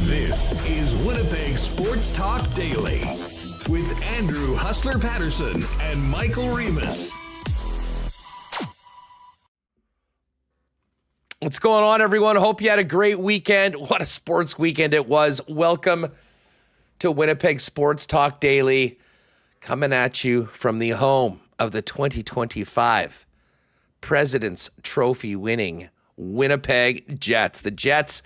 This is Winnipeg Sports Talk Daily with Andrew Hustler Paterson and Michael Remis. What's going on, everyone? Hope you had a great weekend. What a sports weekend it was. Welcome to Winnipeg Sports Talk Daily, coming at you from the home of the 2025 President's Trophy winning Winnipeg Jets. The Jets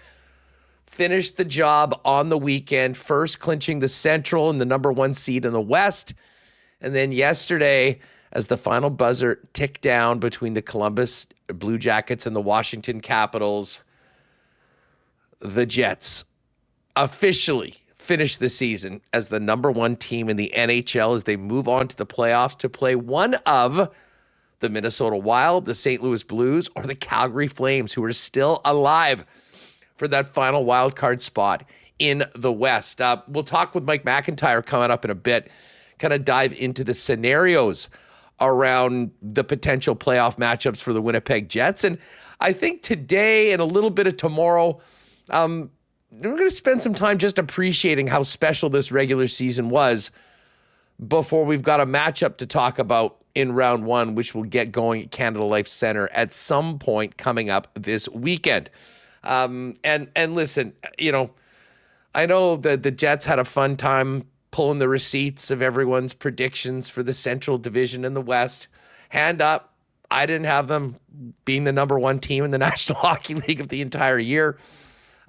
finished the job on the weekend, first clinching the Central and the number one seed in the West. And then yesterday, as the final buzzer ticked down between the Columbus Blue Jackets and the Washington Capitals, the Jets officially finished the season as the number one team in the NHL as they move on to the playoffs to play one of the Minnesota Wild, the St. Louis Blues, or the Calgary Flames, who are still alive for that final wild card spot in the West. We'll talk with Mike McIntyre coming up in a bit, kind of dive into the scenarios around the potential playoff matchups for the Winnipeg Jets. And I think today and a little bit of tomorrow, we're going to spend some time just appreciating how special this regular season was before we've got a matchup to talk about in round one, which will get going at Canada Life Center at some point coming up this weekend. And listen, you know, I know that the Jets had a fun time pulling the receipts of everyone's predictions for the Central Division in the West. Hand up, I didn't have them being the number one team in the National Hockey League of the entire year.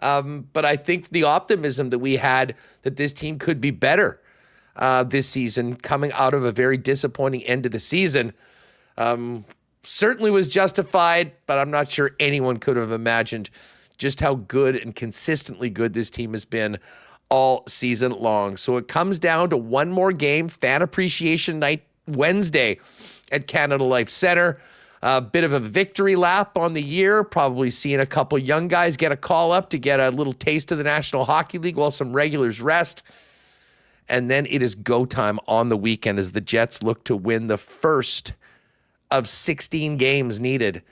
But I think the optimism that we had that this team could be better this season, coming out of a very disappointing end of the season, certainly was justified, but I'm not sure anyone could have imagined just how good and consistently good this team has been all season long. So it comes down to one more game, Fan Appreciation Night Wednesday at Canada Life Center. A bit of a victory lap on the year, probably seeing a couple young guys get a call up to get a little taste of the National Hockey League while some regulars rest. And then it is go time on the weekend as the Jets look to win the first of 16 games needed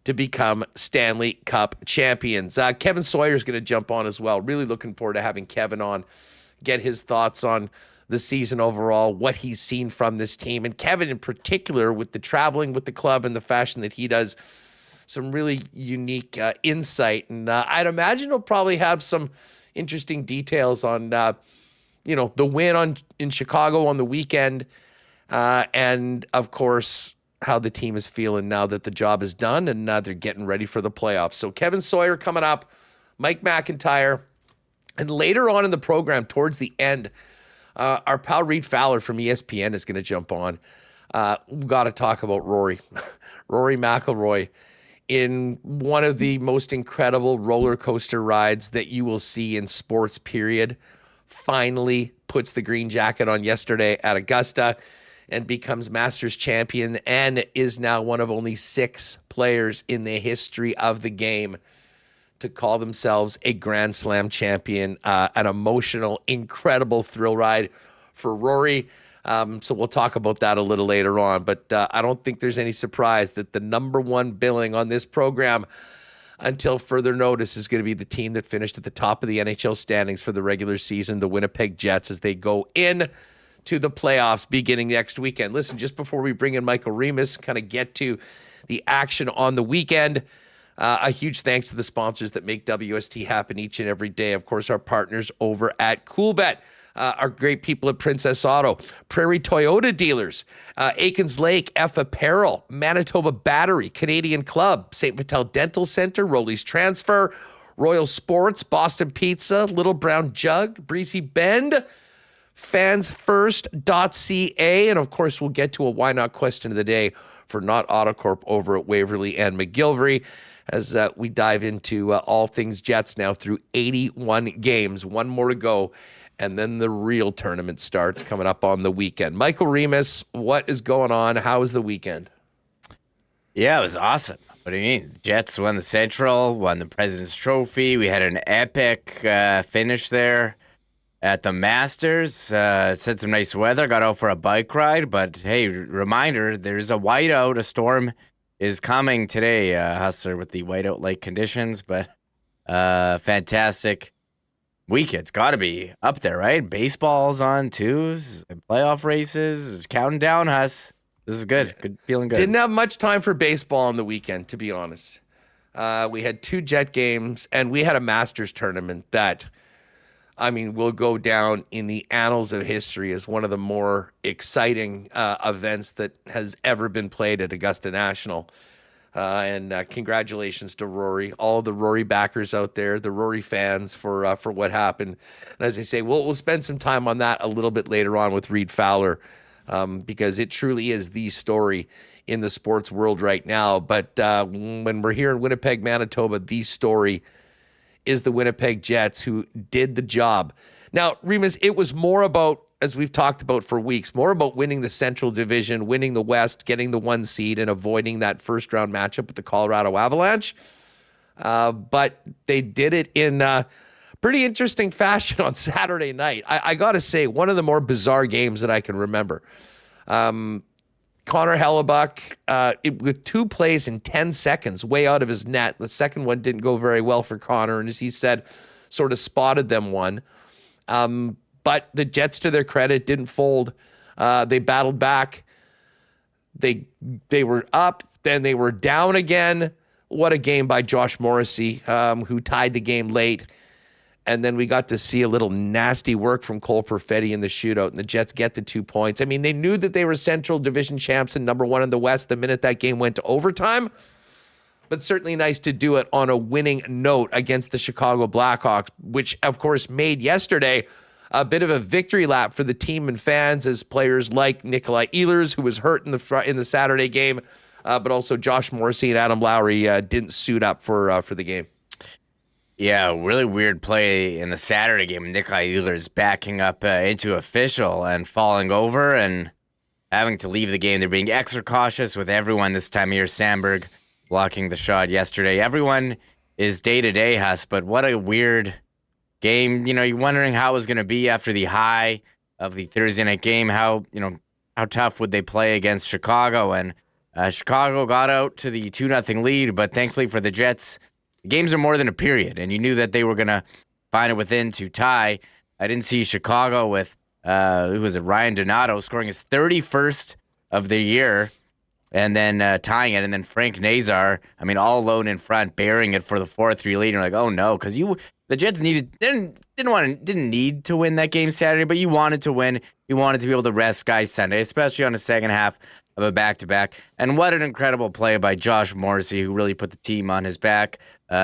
to become Stanley Cup champions. Kevin Sawyer is going to jump on as well. Really looking forward to having Kevin on, get his thoughts on the season overall, what he's seen from this team. And Kevin in particular, with the traveling with the club and the fashion that he does, some really unique insight. And I'd imagine he'll probably have some interesting details on, the win in Chicago on the weekend. And, of course, how the team is feeling now that the job is done and they're getting ready for the playoffs. So Kevin Sawyer coming up, Mike McIntyre, and later on in the program, towards the end, our pal Reid Fowler from ESPN is going to jump on. We've got to talk about Rory McIlroy in one of the most incredible roller coaster rides that you will see in sports, period. Finally puts the green jacket on yesterday at Augusta and becomes Masters champion and is now one of only 6 players in the history of the game to call themselves a Grand Slam champion. An emotional, incredible thrill ride for Rory. So we'll talk about that a little later on. But I don't think there's any surprise that the number one billing on this program until further notice is going to be the team that finished at the top of the NHL standings for the regular season, the Winnipeg Jets, as they go in to the playoffs beginning next weekend. Listen, just before we bring in Michael Remis, kind of get to the action on the weekend, a huge thanks to the sponsors that make WST happen each and every day. Of course, our partners over at Coolbet, our great people at Princess Auto, Prairie Toyota dealers, Aikens Lake, F Apparel, Manitoba Battery, Canadian Club, St. Vital Dental Center, Rollies Transfer, Royal Sports, Boston Pizza, Little Brown Jug, Breezy Bend, fansfirst.ca, and of course we'll get to a why not question of the day for Not Autocorp over at Waverly and McGillivray, as we dive into all things Jets now through 81 games. One more to go, and then the real tournament starts coming up on the weekend. Michael Remis, what is going on? How was the weekend? Yeah, it was awesome. What do you mean? Jets won the Central, won the President's Trophy. We had an epic finish there at the Masters. It said some nice weather. Got out for a bike ride. But, hey, reminder, there's a whiteout. A storm is coming today, Hustler, with the whiteout-like conditions. But fantastic weekend. It's got to be up there, right? Baseball's on, too. Playoff races. It's counting down, Huss. This is good. Good, feeling good. Didn't have much time for baseball on the weekend, to be honest. We had 2 Jet games, and we had a Masters tournament that, will go down in the annals of history as one of the more exciting events that has ever been played at Augusta National. And congratulations to Rory, all the Rory backers out there, the Rory fans for what happened. And as I say, we'll spend some time on that a little bit later on with Reid Fowler. Because it truly is the story in the sports world right now. But when we're here in Winnipeg, Manitoba, the story is the Winnipeg Jets, who did the job. Now, Remis, it was more about, as we've talked about for weeks, more about winning the Central Division, winning the West, getting the 1 seed, and avoiding that first-round matchup with the Colorado Avalanche. But they did it in pretty interesting fashion on Saturday night. I got to say, one of the more bizarre games that I can remember. Connor Hellebuck, with 2 plays in 10 seconds, way out of his net. The second one didn't go very well for Connor, and as he said, sort of spotted them one. But the Jets, to their credit, didn't fold. They battled back. They were up, then they were down again. What a game by Josh Morrissey, who tied the game late. And then we got to see a little nasty work from Cole Perfetti in the shootout, and the Jets get the 2 points. They knew that they were Central Division champs and number 1 in the West the minute that game went to overtime, but certainly nice to do it on a winning note against the Chicago Blackhawks, which, of course, made yesterday a bit of a victory lap for the team and fans, as players like Nikolai Ehlers, who was hurt in the Saturday game, but also Josh Morrissey and Adam Lowry didn't suit up for the game. Yeah, really weird play in the Saturday game. Nikolai Ehlers backing up into official and falling over and having to leave the game. They're being extra cautious with everyone this time of year. Sandberg blocking the shot yesterday. Everyone is day-to-day, Huss, but what a weird game. You're wondering how it was going to be after the high of the Thursday night game. How tough would they play against Chicago? And Chicago got out to the 2-0 lead, but thankfully for the Jets, games are more than a period, and you knew that they were going to find it within to tie. I didn't see Chicago with, who was it, Ryan Donato scoring his 31st of the year and then tying it, and then Frank Nazar, all alone in front, bearing it for the 4-3 lead. You're like, oh no, because the Jets didn't need to win that game Saturday, but you wanted to win. You wanted to be able to rest guys Sunday, especially on the second half of a back-to-back. And what an incredible play by Josh Morrissey, who really put the team on his back,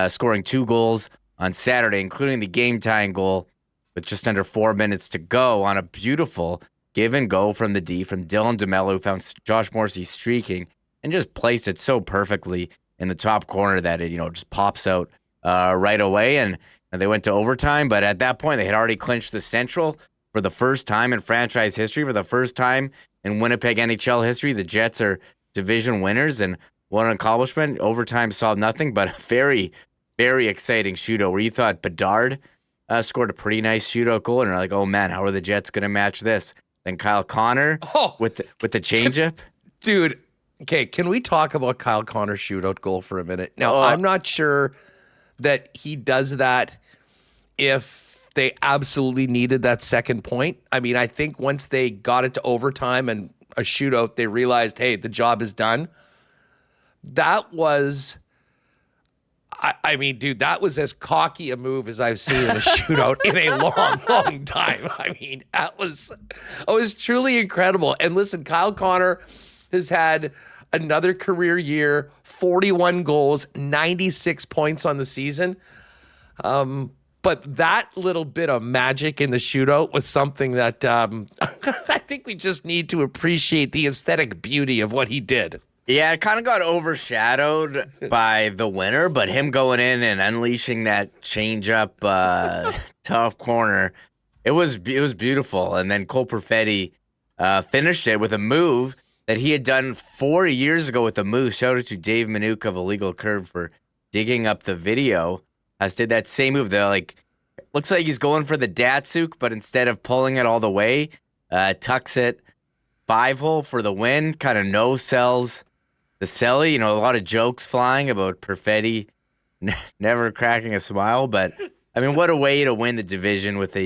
scoring 2 goals on Saturday, including the game-tying goal with just under 4 minutes to go on a beautiful give-and-go from the D from Dylan DeMello, who found Josh Morrissey streaking and just placed it so perfectly in the top corner that it just pops out right away. And they went to overtime, but at that point, they had already clinched the Central for the first time in franchise history, for the first time in Winnipeg NHL history. The Jets are division winners, and what an accomplishment. Overtime saw nothing but a very, very exciting shootout where you thought Bedard scored a pretty nice shootout goal, and you're like, oh man, how are the Jets going to match this? Then Kyle Connor with the changeup. Dude, okay, can we talk about Kyle Connor's shootout goal for a minute? Now, I'm not sure that he does that if they absolutely needed that second point. I think once they got it to overtime and a shootout, they realized, hey, the job is done. That was, dude, that was as cocky a move as I've seen in a shootout in a long, long time. That was truly incredible. And listen, Kyle Connor has had another career year, 41 goals, 96 points on the season. But that little bit of magic in the shootout was something that I think we just need to appreciate the aesthetic beauty of what he did. Yeah, it kind of got overshadowed by the winner, but him going in and unleashing that change-up top corner, it was beautiful. And then Cole Perfetti finished it with a move that he had done 4 years ago with the Moose. Shout out to Dave Manuka of Illegal Curve for digging up the video. Did that same move. Looks like he's going for the Datsuk, but instead of pulling it all the way, tucks it 5-hole for the win. Kind of no-sells the Selly. A lot of jokes flying about Perfetti never cracking a smile, but I mean, what a way to win the division with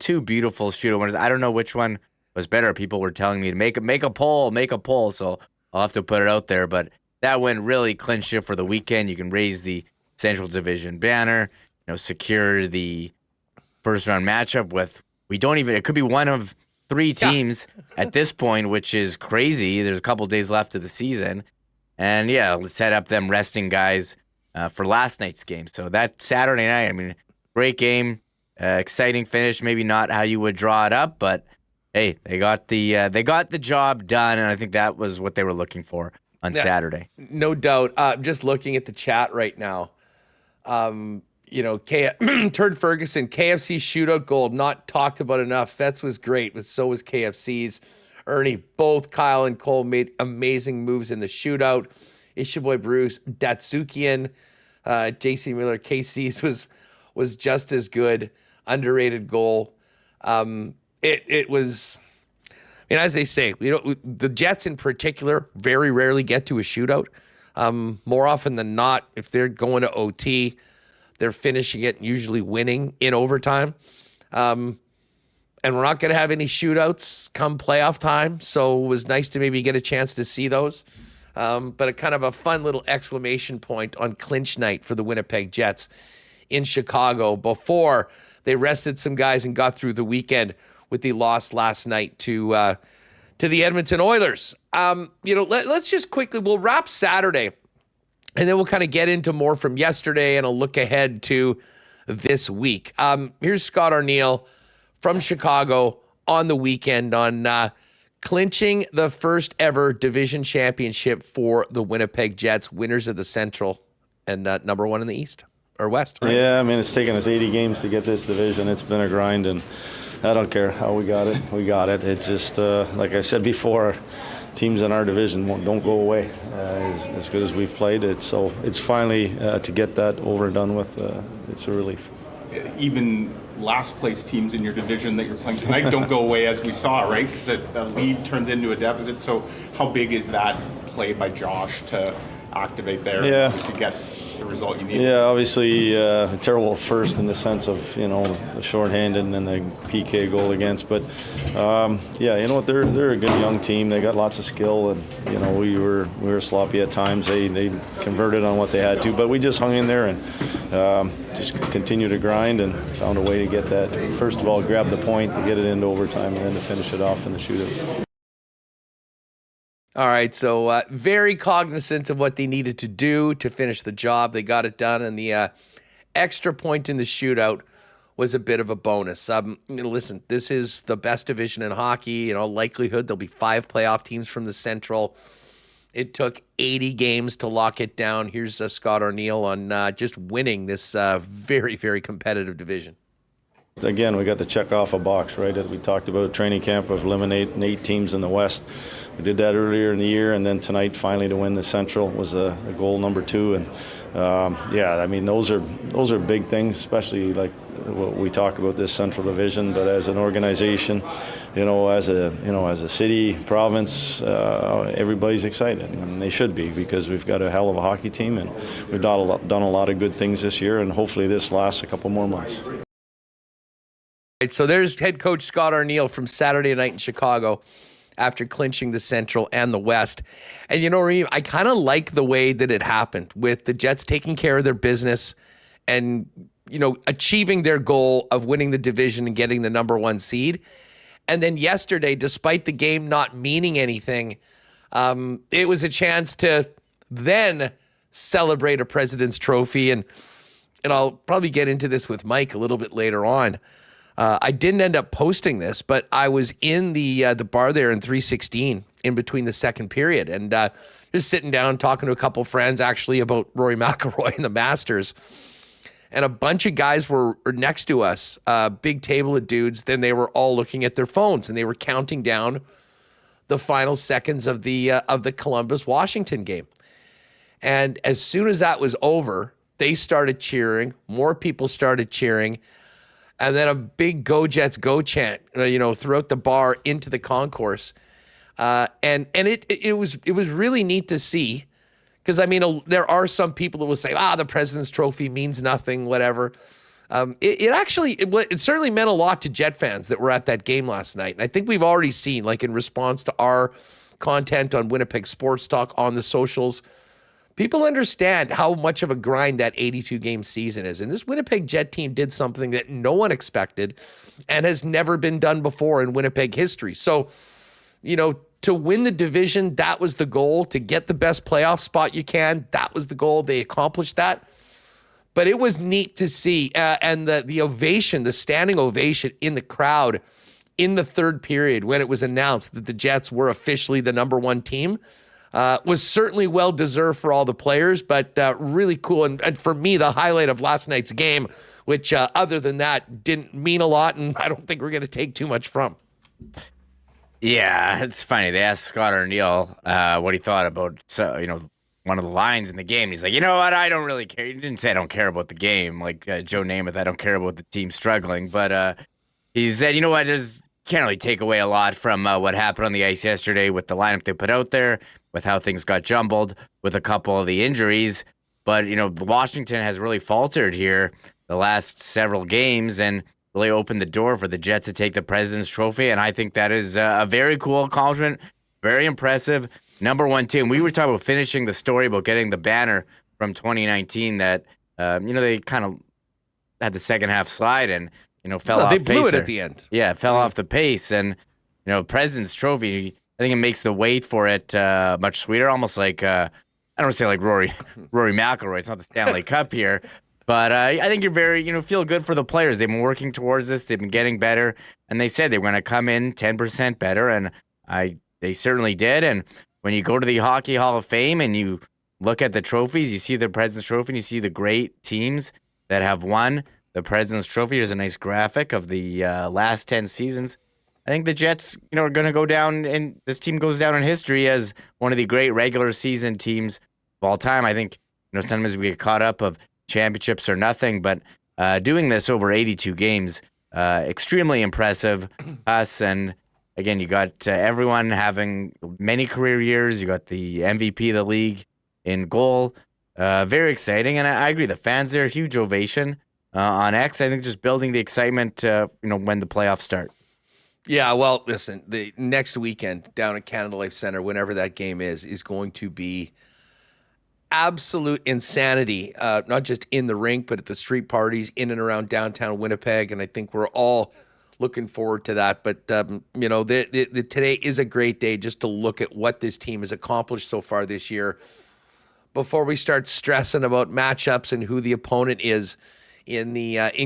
two beautiful shootout winners. I don't know which one was better. People were telling me to make a poll, so I'll have to put it out there. But that win really clinched it for the weekend. You can raise the Central Division banner, secure the first round matchup with. It could be one of 3 teams at this point, which is crazy. There's a couple days left of the season. And yeah, let's set up them resting guys for last night's game. So that Saturday night, I mean, great game, exciting finish. Maybe not how you would draw it up, but hey, they got the job done, and I think that was what they were looking for on Saturday. No doubt. I'm just looking at the chat right now. Turd Ferguson, KFC shootout goal, not talked about enough. Fetz was great, but so was KFC's. Ernie, both Kyle and Cole made amazing moves in the shootout. Ishiboy Bruce, Datsukian, JC Miller, KC's was just as good. Underrated goal. It was, as they say, the Jets in particular very rarely get to a shootout. More often than not, if they're going to OT, they're finishing it and usually winning in overtime. And we're not going to have any shootouts come playoff time, so it was nice to maybe get a chance to see those. But a kind of a fun little exclamation point on clinch night for the Winnipeg Jets in Chicago before they rested some guys and got through the weekend with the loss last night to the Edmonton Oilers. Let's just quickly, we'll wrap Saturday, and then we'll kind of get into more from yesterday and a look ahead to this week. Here's Scott Arniel from Chicago on the weekend on clinching the first ever division championship for the Winnipeg Jets, winners of the Central and number 1 in the East or West. Right? Yeah, I mean, it's taken us 80 games to get this division. It's been a grind, and I don't care how we got it. We got it. It just, like I said before, teams in our division don't go away as good as we've played it. So it's finally to get that over and done with. It's a relief. Even last place teams in your division that you're playing tonight don't go away, as we saw, right? Because a lead turns into a deficit. So how big is that play by Josh to activate there and obviously get the result you need? Yeah, obviously a terrible first in the sense of, the shorthanded and then the PK goal against. But, they're a good young team. They got lots of skill, and, we were sloppy at times. They converted on what they had to, but we just hung in there and just continued to grind and found a way to get that. First of all, grab the point, to get it into overtime, and then to finish it off in the shootout. All right, so very cognizant of what they needed to do to finish the job. They got it done, and the extra point in the shootout was a bit of a bonus. Listen, this is the best division in hockey. In all likelihood, there'll be 5 playoff teams from the Central. It took 80 games to lock it down. Here's Scott Arniel on just winning this very, very competitive division. Again, we got to check off a box, right? As we talked about training camp of eliminating 8 teams in the West. We did that earlier in the year, and then tonight finally to win the Central was a goal number 2. And those are big things, especially like what we talk about this Central Division. But as an organization, as a city, province, everybody's excited, and they should be, because we've got a hell of a hockey team, and we've done a lot of good things this year, and hopefully this lasts a couple more months. Right, so there's head coach Scott Arniel from Saturday night in Chicago after clinching the Central and the West. And Reid, I kind of like the way that it happened, with the Jets taking care of their business and, achieving their goal of winning the division and getting the number 1 seed. And then yesterday, despite the game not meaning anything, it was a chance to then celebrate a President's Trophy. And I'll probably get into this with Mike a little bit later on. I didn't end up posting this, but I was in the bar there in 316 in between the second period, and just sitting down talking to a couple friends actually about Rory McIlroy and the Masters. And a bunch of guys were next to us, big table of dudes. Then they were all looking at their phones and they were counting down the final seconds of the Columbus-Washington game. And as soon as that was over, they started cheering. More people started cheering. And then a big "Go Jets, Go" chant, throughout the bar into the concourse. And it was really neat to see, because I mean, there are some people that will say, the President's Trophy means nothing, whatever. It certainly meant a lot to Jet fans that were at that game last night. And I think we've already seen, like in response to our content on Winnipeg Sports Talk on the socials, people understand how much of a grind that 82-game season is. And this Winnipeg Jet team did something that no one expected and has never been done before in Winnipeg history. So, to win the division, that was the goal. To get the best playoff spot you can, that was the goal. They accomplished that. But it was neat to see. And the ovation, the standing ovation in the crowd in the third period when it was announced that the Jets were officially the number one team, was certainly well-deserved for all the players, but really cool. And for me, the highlight of last night's game, which other than that didn't mean a lot, and I don't think we're going to take too much from. Yeah, it's funny. They asked Scott Arniel what he thought about one of the lines in the game. He's like, you know what? I don't really care. He didn't say I don't care about the game. Like Joe Namath, I don't care about the team struggling. But he said, you know what? Can't really take away a lot from what happened on the ice yesterday with the lineup they put out there, with how things got jumbled, with a couple of the injuries. But, Washington has really faltered here the last several games and really opened the door for the Jets to take the President's Trophy. And I think that is a very cool accomplishment, very impressive. Number one team. We were talking about finishing the story about getting the banner from 2019 that, they kind of had the second half slide and, fell off pace. They blew it at the end. Yeah, it fell off the pace. And, President's Trophy, I think it makes the wait for it much sweeter. Almost like, I don't want to say like Rory McIlroy. It's not the Stanley Cup here. But I think you're very, feel good for the players. They've been working towards this. They've been getting better. And they said they were going to come in 10% better. And they certainly did. And when you go to the Hockey Hall of Fame and you look at the trophies, you see the President's Trophy and you see the great teams that have won the President's Trophy. Here's a nice graphic of the last 10 seasons. I think the Jets, are going to go down, and this team goes down in history as one of the great regular season teams of all time. I think, sometimes we get caught up of championships or nothing, but doing this over 82 games, extremely impressive. Us, and again, you got everyone having many career years. You got the MVP of the league in goal. Very exciting, and I agree. The fans there, huge ovation on X. I think just building the excitement, when the playoffs start. Yeah, well, listen, the next weekend down at Canada Life Center, whenever that game is going to be absolute insanity, not just in the rink, but at the street parties in and around downtown Winnipeg. And I think we're all looking forward to that. But, today is a great day just to look at what this team has accomplished so far this year before we start stressing about matchups and who the opponent is in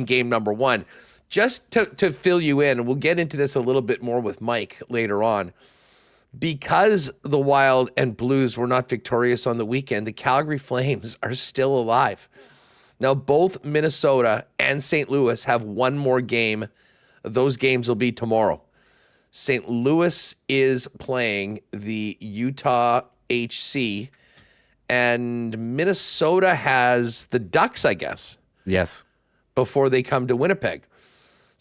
game number one. Just to fill you in, and we'll get into this a little bit more with Mike later on, because the Wild and Blues were not victorious on the weekend, the Calgary Flames are still alive. Now, both Minnesota and St. Louis have one more game. Those games will be tomorrow. St. Louis is playing the Utah HC, and Minnesota has the Ducks, I guess. Yes. Before they come to Winnipeg.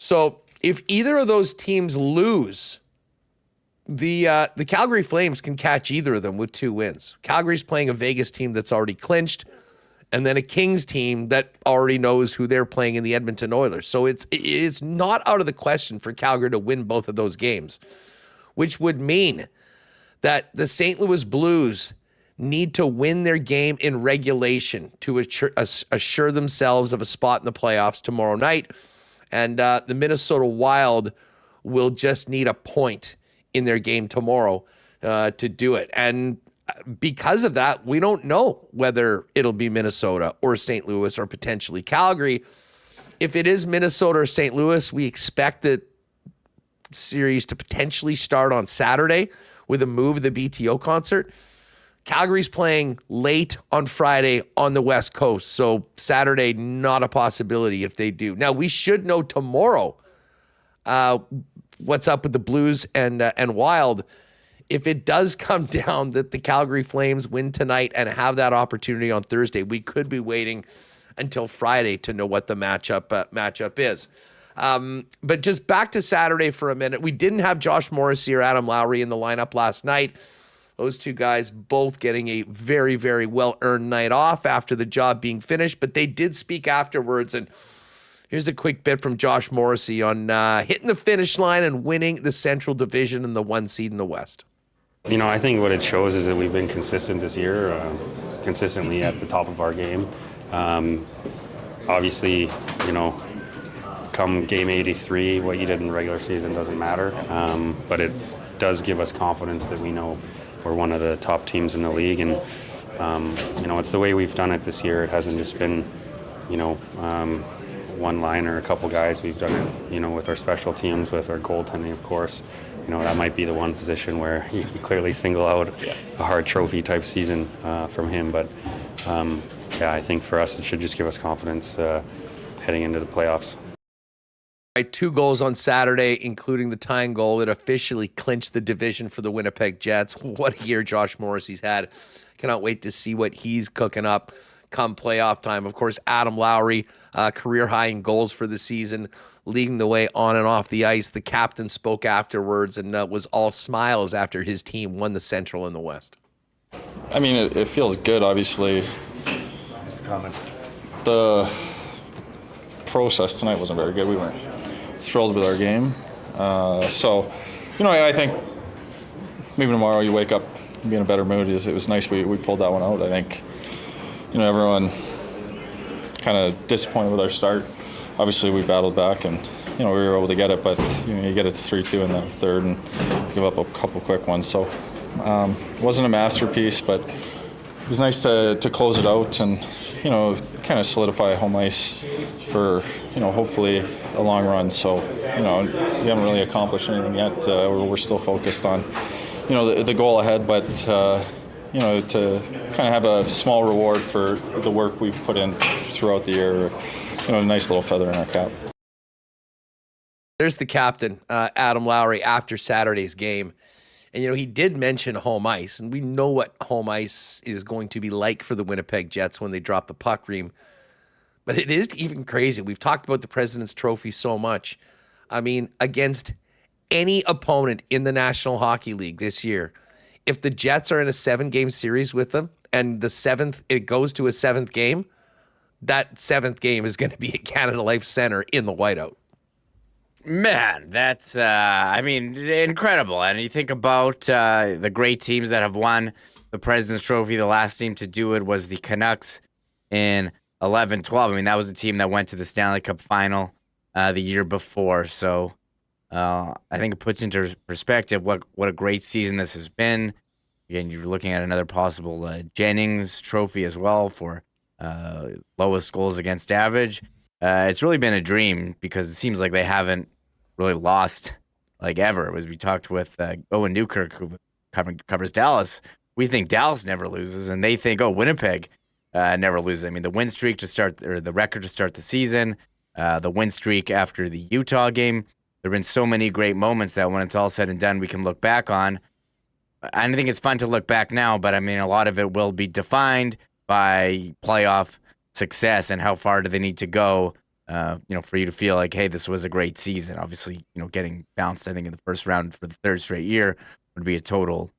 So if either of those teams lose, the Calgary Flames can catch either of them with 2 wins. Calgary's playing a Vegas team that's already clinched, and then a Kings team that already knows who they're playing in the Edmonton Oilers. So it's not out of the question for Calgary to win both of those games, which would mean that the St. Louis Blues need to win their game in regulation to assure themselves of a spot in the playoffs tomorrow night. And the Minnesota Wild will just need a point in their game tomorrow to do it. And because of that, we don't know whether it'll be Minnesota or St. Louis or potentially Calgary. If it is Minnesota or St. Louis, we expect the series to potentially start on Saturday with a move of the BTO concert. Calgary's playing late on Friday on the West Coast, so Saturday, not a possibility if they do. Now, we should know tomorrow what's up with the Blues and Wild. If it does come down that the Calgary Flames win tonight and have that opportunity on Thursday, we could be waiting until Friday to know what the matchup is. But just back to Saturday for a minute. We didn't have Josh Morrissey or Adam Lowry in the lineup last night. Those two guys both getting a very, very well-earned night off after the job being finished, but they did speak afterwards. And here's a quick bit from Josh Morrissey on hitting the finish line and winning the Central Division and the 1 seed in the West. I think what it shows is that we've been consistent this year, consistently at the top of our game. Obviously, come game 83, what you did in regular season doesn't matter, but it does give us confidence that we know we're one of the top teams in the league, and it's the way we've done it this year. It hasn't just been, one line or a couple guys. We've done it, with our special teams, with our goaltending, of course. That might be the one position where you clearly single out a hard trophy type season from him, but I think for us it should just give us confidence heading into the playoffs. 2 goals on Saturday, including the tying goal that officially clinched the division for the Winnipeg Jets. What a year Josh Morrissey's had. Cannot wait to see what he's cooking up come playoff time. Of course, Adam Lowry, career high in goals for the season, leading the way on and off the ice. The captain spoke afterwards and was all smiles after his team won the Central and the West. I mean, it feels good, obviously. It's coming. The process tonight wasn't very good. We weren't thrilled with our game. I think maybe tomorrow you wake up and be in a better mood. It was nice we pulled that one out. I think, everyone kind of disappointed with our start. Obviously, we battled back and, we were able to get it, but, you get it to 3-2 in the third and give up a couple quick ones. So it wasn't a masterpiece, but it was nice to close it out and, kind of solidify home ice for, hopefully a long run. So, we haven't really accomplished anything yet. We're still focused on, the goal ahead, but, to kind of have a small reward for the work we've put in throughout the year, a nice little feather in our cap. There's the captain, Adam Lowry, after Saturday's game. And, he did mention home ice, and we know what home ice is going to be like for the Winnipeg Jets when they drop the puck ream. But it is even crazy. We've talked about the President's Trophy so much. I mean, against any opponent in the National Hockey League this year, if the Jets are in a 7-game series with them and it goes to a 7th game, that 7th game is going to be at Canada Life Center in the whiteout. Man, that's, incredible. And you think about the great teams that have won the President's Trophy. The last team to do it was the Canucks in 11-12. I mean, that was a team that went to the Stanley Cup final the year before. So I think it puts into perspective what a great season this has been. Again, you're looking at another possible Jennings Trophy as well for lowest goals against average. It's really been a dream because it seems like they haven't really lost ever. As we talked with Owen Newkirk, who covers Dallas, we think Dallas never loses, and they think, Winnipeg never loses. I mean, the win streak the record to start the season, the win streak after the Utah game. There have been so many great moments that when it's all said and done, we can look back on. I think it's fun to look back now, but I mean, a lot of it will be defined by playoff success and how far do they need to go, for you to feel like, hey, this was a great season. Obviously, getting bounced, I think, in the first round for the 3rd straight year would be a total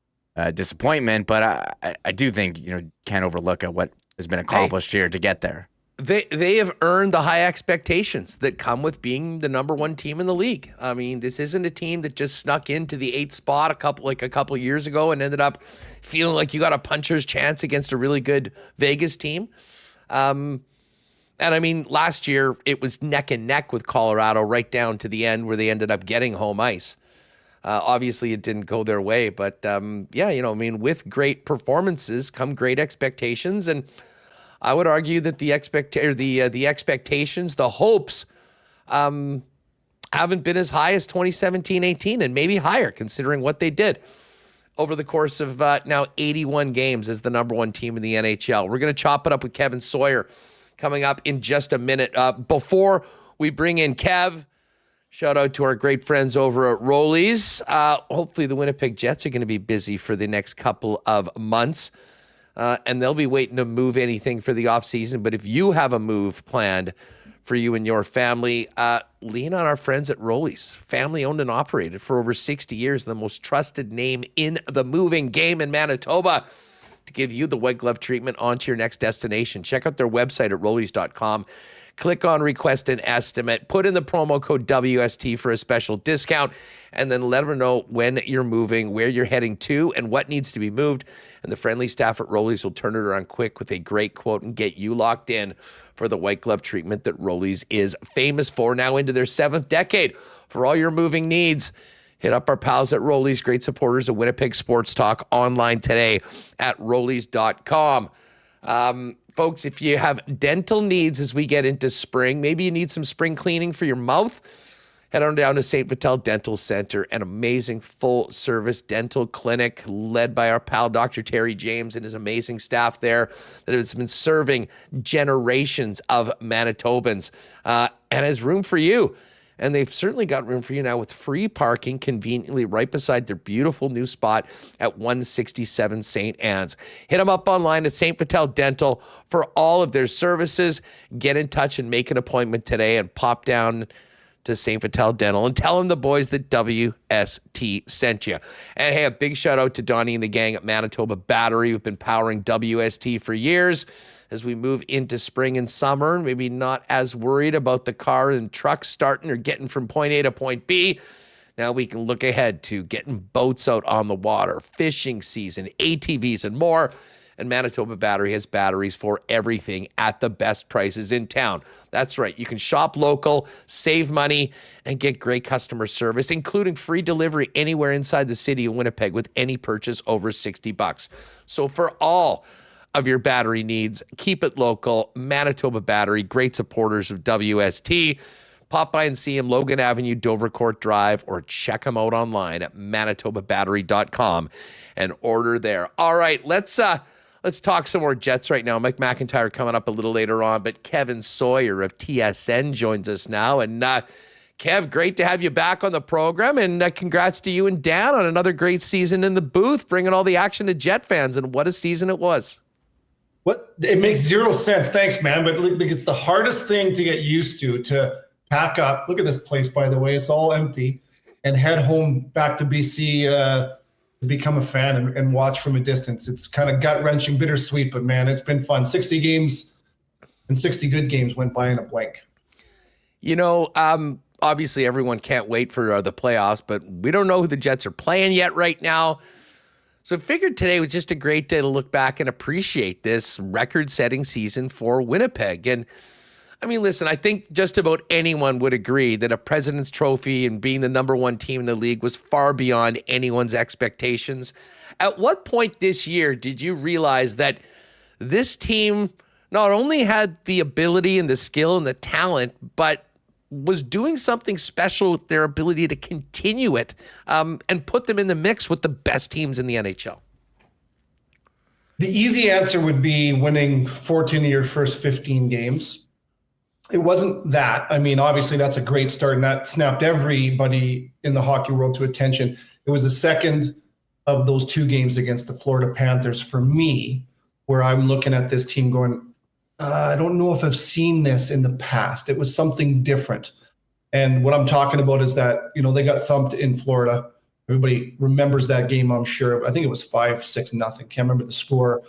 disappointment. But I do think, can't overlook at what has been accomplished here to get there. They have earned the high expectations that come with being the number 1 team in the league. I mean, this isn't a team that just snuck into the 8th spot a couple years ago and ended up feeling like you got a puncher's chance against a really good Vegas team. And I mean, last year it was neck and neck with Colorado right down to the end where they ended up getting home ice. Obviously it didn't go their way, but with great performances come great expectations. And I would argue that the expectations, the hopes, haven't been as high as 2017-18, and maybe higher considering what they did over the course of now 81 games as the number one team in the NHL. We're going to chop it up with Kevin Sawyer coming up in just a minute. Before we bring in Kev, shout out to our great friends over at Rollies. Hopefully the Winnipeg Jets are going to be busy for the next couple of months. And they'll be waiting to move anything for the offseason. But if you have a move planned for you and your family, lean on our friends at Rollies. Family owned and operated for over 60 years. The most trusted name in the moving game in Manitoba to give you the white glove treatment onto your next destination. Check out their website at rollies.com. Click on request an estimate. Put in the promo code WST for a special discount. And then let them know when you're moving, where you're heading to, and what needs to be moved. And the friendly staff at Rollies will turn it around quick with a great quote and get you locked in for the white glove treatment that Rollies is famous for, now into their 7th decade. For all your moving needs, hit up our pals at Rollies, great supporters of Winnipeg Sports Talk, online today at rollies.com. Folks, if you have dental needs as we get into spring, maybe you need some spring cleaning for your mouth, head on down to St. Vital Dental Center, an amazing full-service dental clinic led by our pal Dr. Terry James and his amazing staff there that has been serving generations of Manitobans and has room for you. And they've certainly got room for you now with free parking conveniently right beside their beautiful new spot at 167 St. Anne's. Hit them up online at St. Vital Dental for all of their services. Get in touch and make an appointment today and pop down to St. Vital Dental and tell them the boys that WST sent you. And hey, a big shout out to Donnie and the gang at Manitoba Battery, who've been powering WST for years. As we move into spring and summer, maybe not as worried about the car and truck starting or getting from point A to point B. Now we can look ahead to getting boats out on the water, fishing season, ATVs, and more. And Manitoba Battery has batteries for everything at the best prices in town. That's right. You can shop local, save money, and get great customer service, including free delivery anywhere inside the city of Winnipeg with any purchase over $60. So for all of your battery needs, keep it local. Manitoba Battery, great supporters of WST. Pop by and see him, Logan Avenue, Dovercourt Drive, or check him out online at manitobabattery.com and order there. All right, let's talk some more Jets right now. Mike McIntyre coming up a little later on, but Kevin Sawyer of TSN joins us now. And Kev, great to have you back on the program, and congrats to you and Dan on another great season in the booth, bringing all the action to Jet fans, and what a season it was. What? It makes zero sense. Thanks, man. But look, it's the hardest thing to get used to pack up. Look at this place, by the way. It's all empty. And head home back to BC to become a fan and watch from a distance. It's kind of gut-wrenching, bittersweet, but, man, it's been fun. 60 games and 60 good games went by in a blink. You know, obviously everyone can't wait for the playoffs, but we don't know who the Jets are playing yet right now. So I figured today was just a great day to look back and appreciate this record-setting season for Winnipeg. And, I mean, listen, I think just about anyone would agree that a President's Trophy and being the number one team in the league was far beyond anyone's expectations. At what point this year did you realize that this team not only had the ability and the skill and the talent, but was doing something special with their ability to continue it and put them in the mix with the best teams in the NHL? The easy answer would be winning 14 of your first 15 games. It wasn't that. I mean, obviously that's a great start, and that snapped everybody in the hockey world to attention. It was the second of those two games against the Florida Panthers for me, where I'm looking at this team going, I don't know if I've seen this in the past. It was something different. And what I'm talking about is that, you know, they got thumped in Florida. Everybody remembers that game, I'm sure. I think it was 5-6-0. Can't remember the score.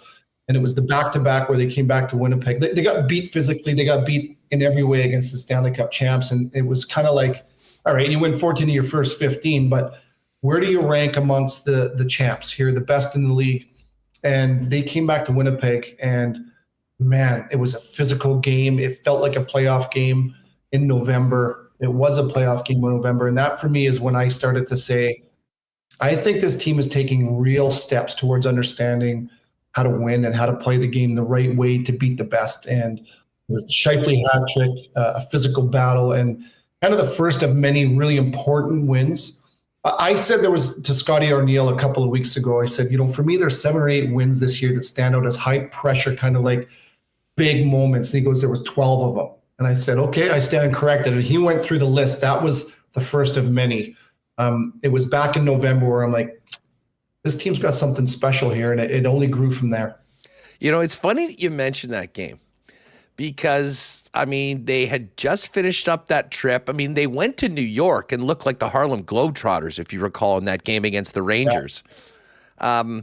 And it was the back-to-back where they came back to Winnipeg. They got beat physically. They got beat in every way against the Stanley Cup champs. And it was kind of like, all right, you win 14 of your first 15, but where do you rank amongst the champs here, the best in the league? And they came back to Winnipeg, and man, it was a physical game. It felt like a playoff game in November. It was a playoff game in November. And that for me is when I started to say, I think this team is taking real steps towards understanding how to win and how to play the game the right way to beat the best. And it was the Shifley hat trick, a physical battle, and kind of the first of many really important wins. I said there was to Scotty O'Neill a couple of weeks ago, I said, for me, there's 7 or 8 wins this year that stand out as high pressure, kind of like big moments. And he goes, there was 12 of them. And I said, okay, I stand corrected. And he went through the list. That was the first of many. It was back in November where I'm like, this team's got something special here. And it only grew from there. It's funny that you mentioned that game because, they had just finished up that trip. They went to New York and looked like the Harlem Globetrotters, if you recall, in that game against the Rangers. Yeah.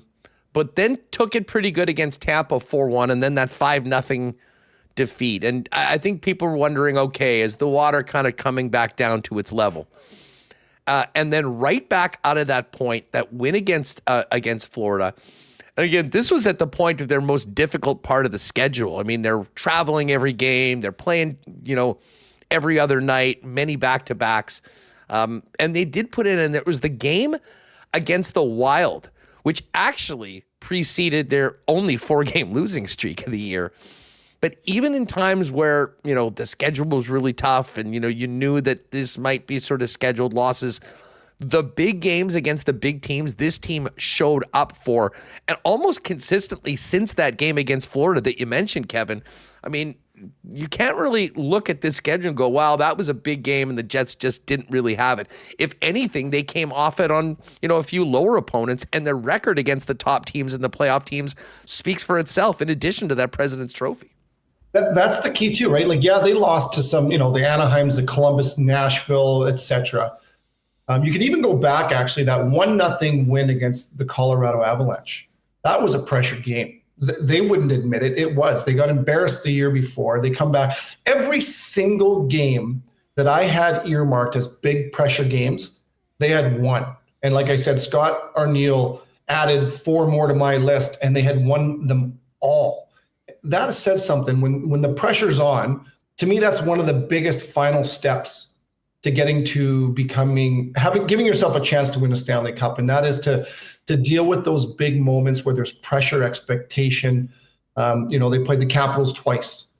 But then took it pretty good against Tampa 4-1, and then that 5-0 defeat. And I think people were wondering, okay, is the water kind of coming back down to its level? And then right back out of that point, that win against Florida. And again, this was at the point of their most difficult part of the schedule. They're traveling every game. They're playing, every other night, many back-to-backs. And they did put in, and there was the game against the Wild, which actually preceded their only 4-game losing streak of the year. But even in times where, the schedule was really tough and, you knew that this might be sort of scheduled losses, the big games against the big teams, this team showed up for, and almost consistently since that game against Florida that you mentioned, Kevin. You can't really look at this schedule and go, wow, that was a big game and the Jets just didn't really have it. If anything, they came off it on, a few lower opponents, and their record against the top teams and the playoff teams speaks for itself in addition to that President's Trophy. That's the key too, right? They lost to some, the Anaheims, the Columbus, Nashville, etc. You could even go back, actually, that 1-0 win against the Colorado Avalanche. That was a pressure game. They wouldn't admit it. It was. They got embarrassed the year before. They come back. Every single game that I had earmarked as big pressure games, they had won. And like I said, Scott Arniel added 4 more to my list, and they had won them all. That says something. When the pressure's on, to me, that's one of the biggest final steps to getting to giving yourself a chance to win a Stanley Cup. And that is to deal with those big moments where there's pressure, expectation. They played the Capitals twice,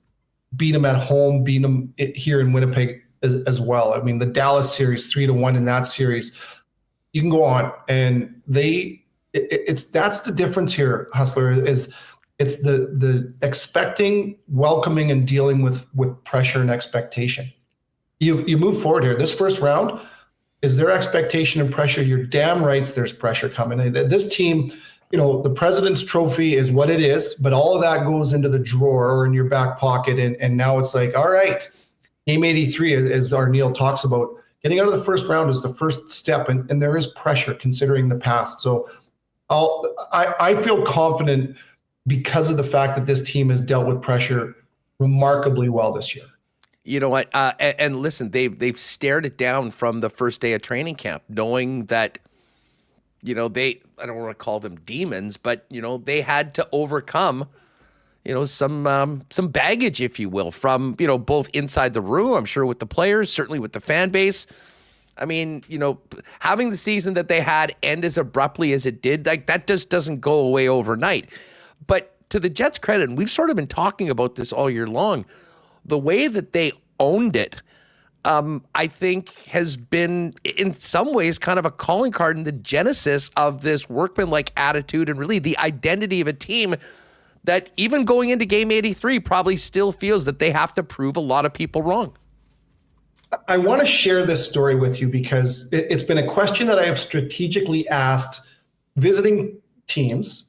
beat them at home, beat them here in Winnipeg as well. The Dallas series, 3-1 in that series. You can go on. And that's the difference here, Hustler, is it's the expecting, welcoming, and dealing with pressure and expectation. You move forward here. This first round is their expectation and pressure. You're damn right there's pressure coming. This team, the President's Trophy is what it is, but all of that goes into the drawer or in your back pocket. And now it's like, all right, game 83, as Arniel talks about, getting out of the first round is the first step. And there is pressure considering the past. So I feel confident because of the fact that this team has dealt with pressure remarkably well this year. You know what? And listen, they've stared it down from the first day of training camp, knowing that, I don't want to call them demons, but, they had to overcome, some baggage, if you will, from, both inside the room, I'm sure with the players, certainly with the fan base. Having the season that they had end as abruptly as it did, that just doesn't go away overnight. But to the Jets' credit, and we've sort of been talking about this all year long, the way that they owned it, I think has been in some ways kind of a calling card in the genesis of this workmanlike attitude and really the identity of a team that even going into game 83 probably still feels that they have to prove a lot of people wrong. I want to share this story with you because it's been a question that I have strategically asked visiting teams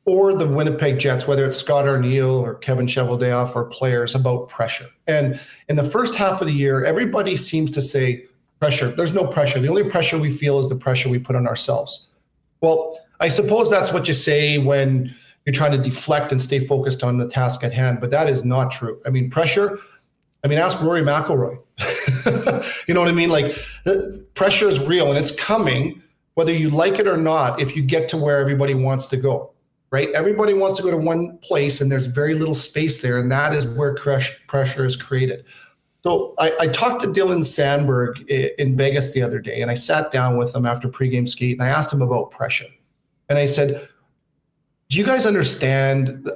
or the Winnipeg Jets, whether it's Scott Arniel or Kevin Cheveldayoff or players, about pressure. And in the first half of the year, everybody seems to say pressure. There's no pressure. The only pressure we feel is the pressure we put on ourselves. Well, I suppose that's what you say when you're trying to deflect and stay focused on the task at hand, but that is not true. Pressure, ask Rory McIlroy. You know what I mean? The pressure is real and it's coming, whether you like it or not, if you get to where everybody wants to go. Right? Everybody wants to go to one place and there's very little space there. And that is where pressure is created. So I talked to Dylan Sandberg in Vegas the other day, and I sat down with him after pregame skate and I asked him about pressure. And I said, do you guys understand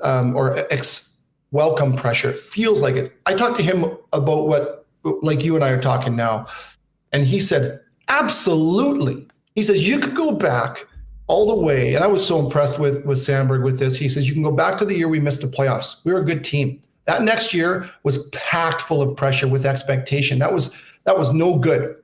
welcome pressure? It feels like it. I talked to him about what, like you and I are talking now, and he said, absolutely. He says, you could go back all the way, and I was so impressed with Sandberg with this. He says, you can go back to the year we missed the playoffs. We were a good team. That next year was packed full of pressure with expectation. That was no good.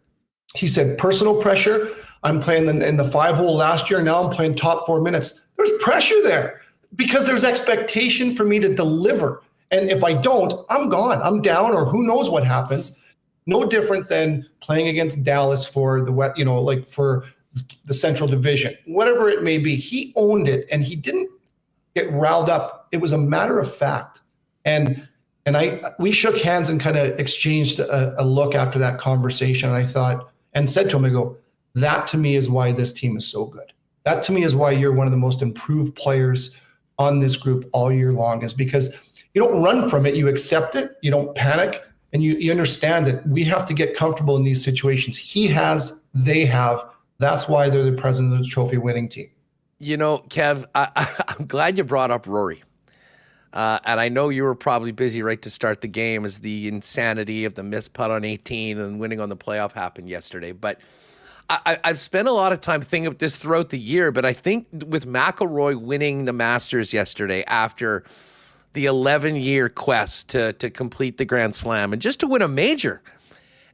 He said, personal pressure. I'm playing in the 5-hole last year. Now I'm playing top 4 minutes. There's pressure there because there's expectation for me to deliver. And if I don't, I'm gone. I'm down, or who knows what happens. No different than playing against Dallas for for the Central Division, whatever it may be. He owned it, and he didn't get riled up. It was a matter of fact. And we shook hands and kind of exchanged a look after that conversation. And I thought, and said to him, I go, that to me is why this team is so good. That to me is why you're one of the most improved players on this group all year long, is because you don't run from it. You accept it. You don't panic. And you understand that we have to get comfortable in these situations. He has, they have. That's why they're the President's Trophy winning team. You know, Kev, I'm glad you brought up Rory. And I know you were probably busy right to start the game as the insanity of the missed putt on 18 and winning on the playoff happened yesterday. But I've spent a lot of time thinking of this throughout the year, but I think with McIlroy winning the Masters yesterday after the 11-year quest to complete the Grand Slam and just to win a major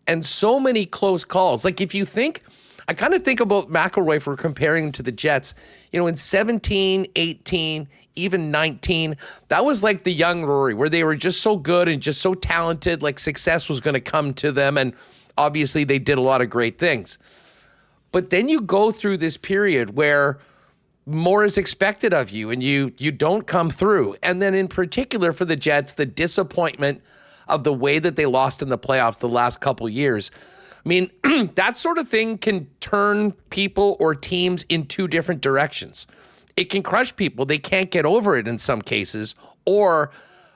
and so many close calls. Like if you think, I kind of think about McIlroy for comparing him to the Jets, you know, in 17, 18, even 19, that was like the young Rory where they were just so good and just so talented, like success was going to come to them. And obviously they did a lot of great things. But then you go through this period where more is expected of you and you don't come through. And then in particular for the Jets, the disappointment of the way that they lost in the playoffs the last couple years. I mean, that sort of thing can turn people or teams in two different directions. It can crush people. They can't get over it in some cases, or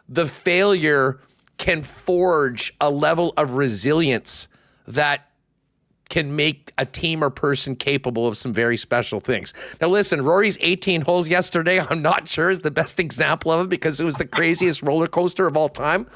the failure can forge a level of resilience that can make a team or person capable of some very special things. Now, listen, Rory's 18 holes yesterday, I'm not sure is the best example of it because it was the craziest roller coaster of all time.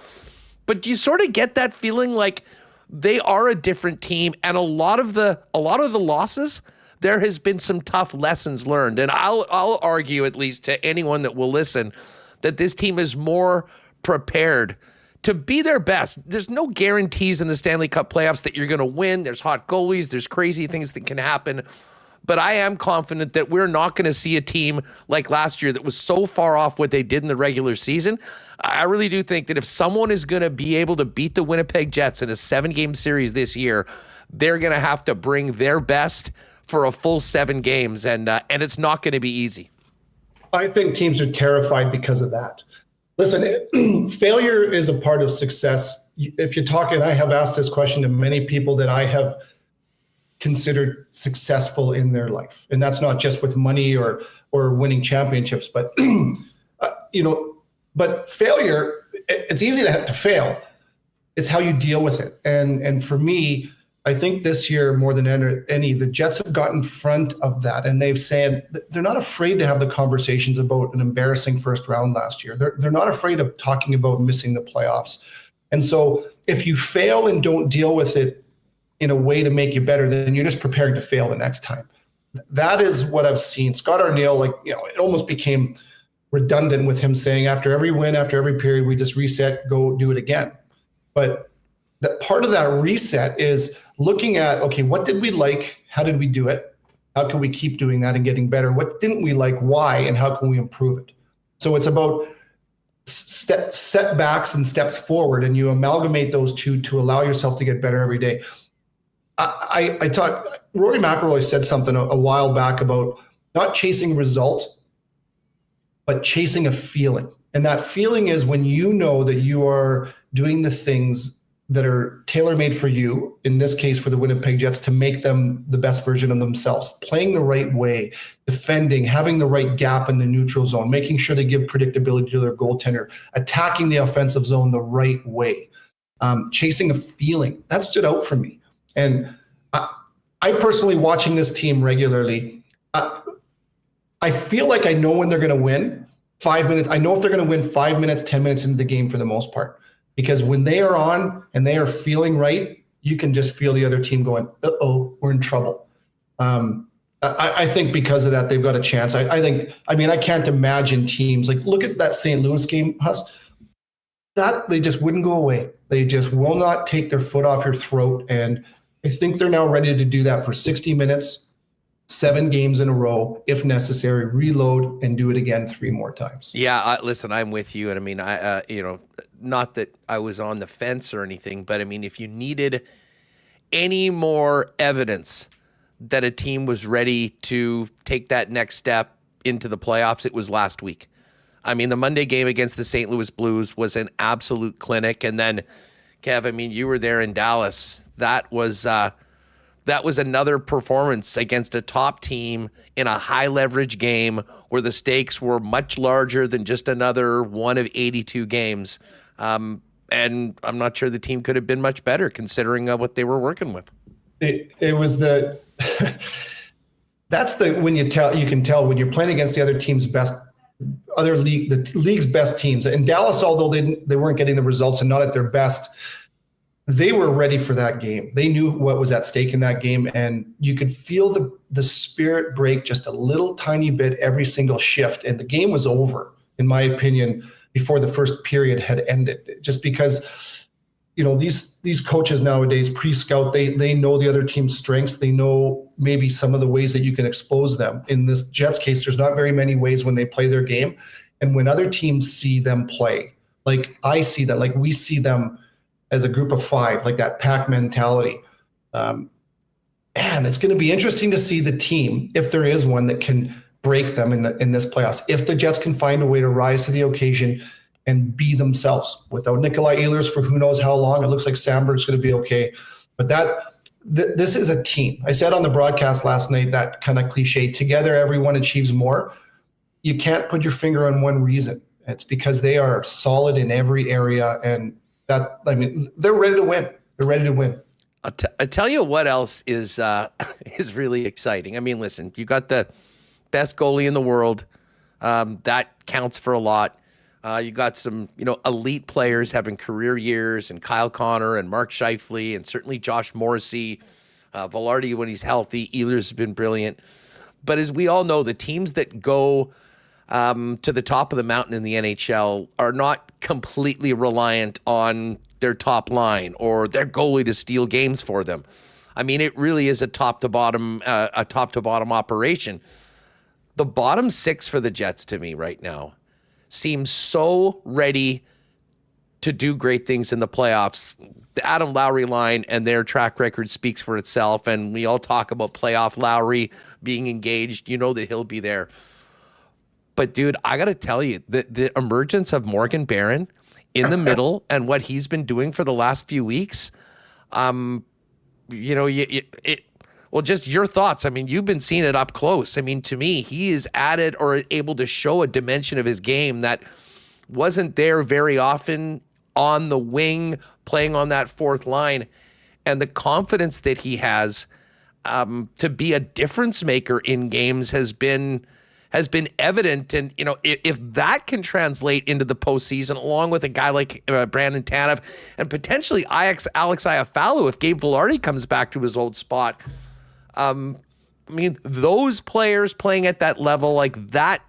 But do you sort of get that feeling like they are a different team, and a lot of the losses, there has been some tough lessons learned. And I'll argue, at least to anyone that will listen, that this team is more prepared to be their best. There's no guarantees in the Stanley Cup playoffs that you're going to win. There's hot goalies. There's crazy things that can happen. But I am confident that we're not going to see a team like last year that was so far off what they did in the regular season. I really do think that if someone is going to be able to beat the Winnipeg Jets in a 7-game series this year, they're going to have to bring their best for a full 7 games, and it's not going to be easy. I think teams are terrified because of that. Listen, failure is a part of success. If you're talking, I have asked this question to many people that I have considered successful in their life. And that's not just with money or winning championships, but, but failure, it's easy to fail. It's how you deal with it. And for me, I think this year more than any, the Jets have gotten in front of that, and they've said they're not afraid to have the conversations about an embarrassing first round last year. They're not afraid of talking about missing the playoffs. And so if you fail and don't deal with it in a way to make you better, then you're just preparing to fail the next time. That is what I've seen. Scott Arniel, it almost became redundant with him saying after every win, after every period, we just reset, go do it again. But that part of that reset is looking at, okay, what did we like? How did we do it? How can we keep doing that and getting better? What didn't we like? Why? And how can we improve it? So it's about setbacks and steps forward, and you amalgamate those two to allow yourself to get better every day. I thought Rory McIlroy said something a while back about not chasing result, but chasing a feeling. And that feeling is when you know that you are doing the things that are tailor-made for you, in this case for the Winnipeg Jets, to make them the best version of themselves, playing the right way, defending, having the right gap in the neutral zone, making sure they give predictability to their goaltender, attacking the offensive zone the right way, chasing a feeling. That stood out for me. And I personally, watching this team regularly, I feel like I know when they're going to win 5 minutes. I know if they're going to win 5 minutes, 10 minutes into the game for the most part, because when they are on and they are feeling right, you can just feel the other team going, uh-oh, we're in trouble. I think because of that, they've got a chance. I can't imagine teams like, look at that St. Louis game, Huss, that they just wouldn't go away. They just will not take their foot off your throat. And I think they're now ready to do that for 60 minutes, 7 games in a row, if necessary, reload and do it again 3 more times. Yeah, listen, I'm with you. And I mean, not that I was on the fence or anything, but I mean, if you needed any more evidence that a team was ready to take that next step into the playoffs, it was last week. I mean, the Monday game against the St. Louis Blues was an absolute clinic. And then, Kev, I mean, you were there in Dallas. That was another performance against a top team in a high leverage game where the stakes were much larger than just another one of 82 games. And I'm not sure the team could have been much better considering what they were working with. It was the when you can tell when you're playing against the other team's the league's best teams. And Dallas, although they weren't getting the results and not at their best, they were ready for that game. They knew what was at stake in that game, and you could feel the spirit break just a little tiny bit every single shift. And the game was over, in my opinion, before the first period had ended. Just because, these coaches nowadays pre-scout, they know the other team's strengths. They know maybe some of the ways that you can expose them. In this Jets case, there's not very many ways when they play their game. And when other teams see them play, like I see that, like we see them as a group of 5, like that pack mentality. And it's going to be interesting to see the team, if there is one that can break them in this playoffs. If the Jets can find a way to rise to the occasion and be themselves without Nikolai Ehlers for who knows how long. It looks like Sandberg's going to be okay. But this is a team. I said on the broadcast last night, that kind of cliche, together everyone achieves more. You can't put your finger on one reason. It's because they are solid in every area, and they're ready to win. They're ready to win. I'll tell you what else is really exciting. I mean, listen, you got the best goalie in the world. That counts for a lot. You got some, elite players having career years, and Kyle Connor and Mark Scheifele, and certainly Josh Morrissey, Velarde when he's healthy. Ehlers has been brilliant. But as we all know, the teams that go to the top of the mountain in the NHL are not completely reliant on their top line or their goalie to steal games for them. I mean, it really is a top to bottom operation. The bottom 6 for the Jets to me right now seems so ready to do great things in the playoffs. The Adam Lowry line and their track record speaks for itself, and we all talk about playoff Lowry being engaged. You know that he'll be there. But, dude, I got to tell you, the emergence of Morgan Barron in the middle and what he's been doing for the last few weeks, well, just your thoughts. I mean, you've been seeing it up close. I mean, to me, he is added or able to show a dimension of his game that wasn't there very often on the wing, playing on that 4th line. And the confidence that he has to be a difference maker in games has been evident. And, if that can translate into the postseason, along with a guy like Brandon Tanev and potentially Alex Iafallo, if Gabe Velarde comes back to his old spot, I mean, those players playing at that level, like that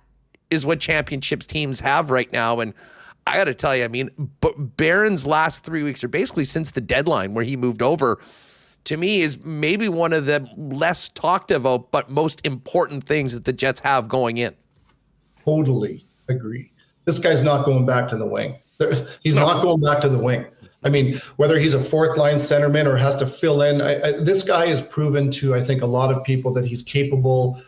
is what championships teams have right now. And I got to tell you, I mean, Barron's last 3 weeks, or basically since the deadline where he moved over, to me is maybe one of the less talked about but most important things that the Jets have going in. Totally agree. This guy's not going back to the wing. He's not going back to the wing. I mean, whether he's a 4th line centerman or has to fill in, this guy has proven to, I think, a lot of people that he's capable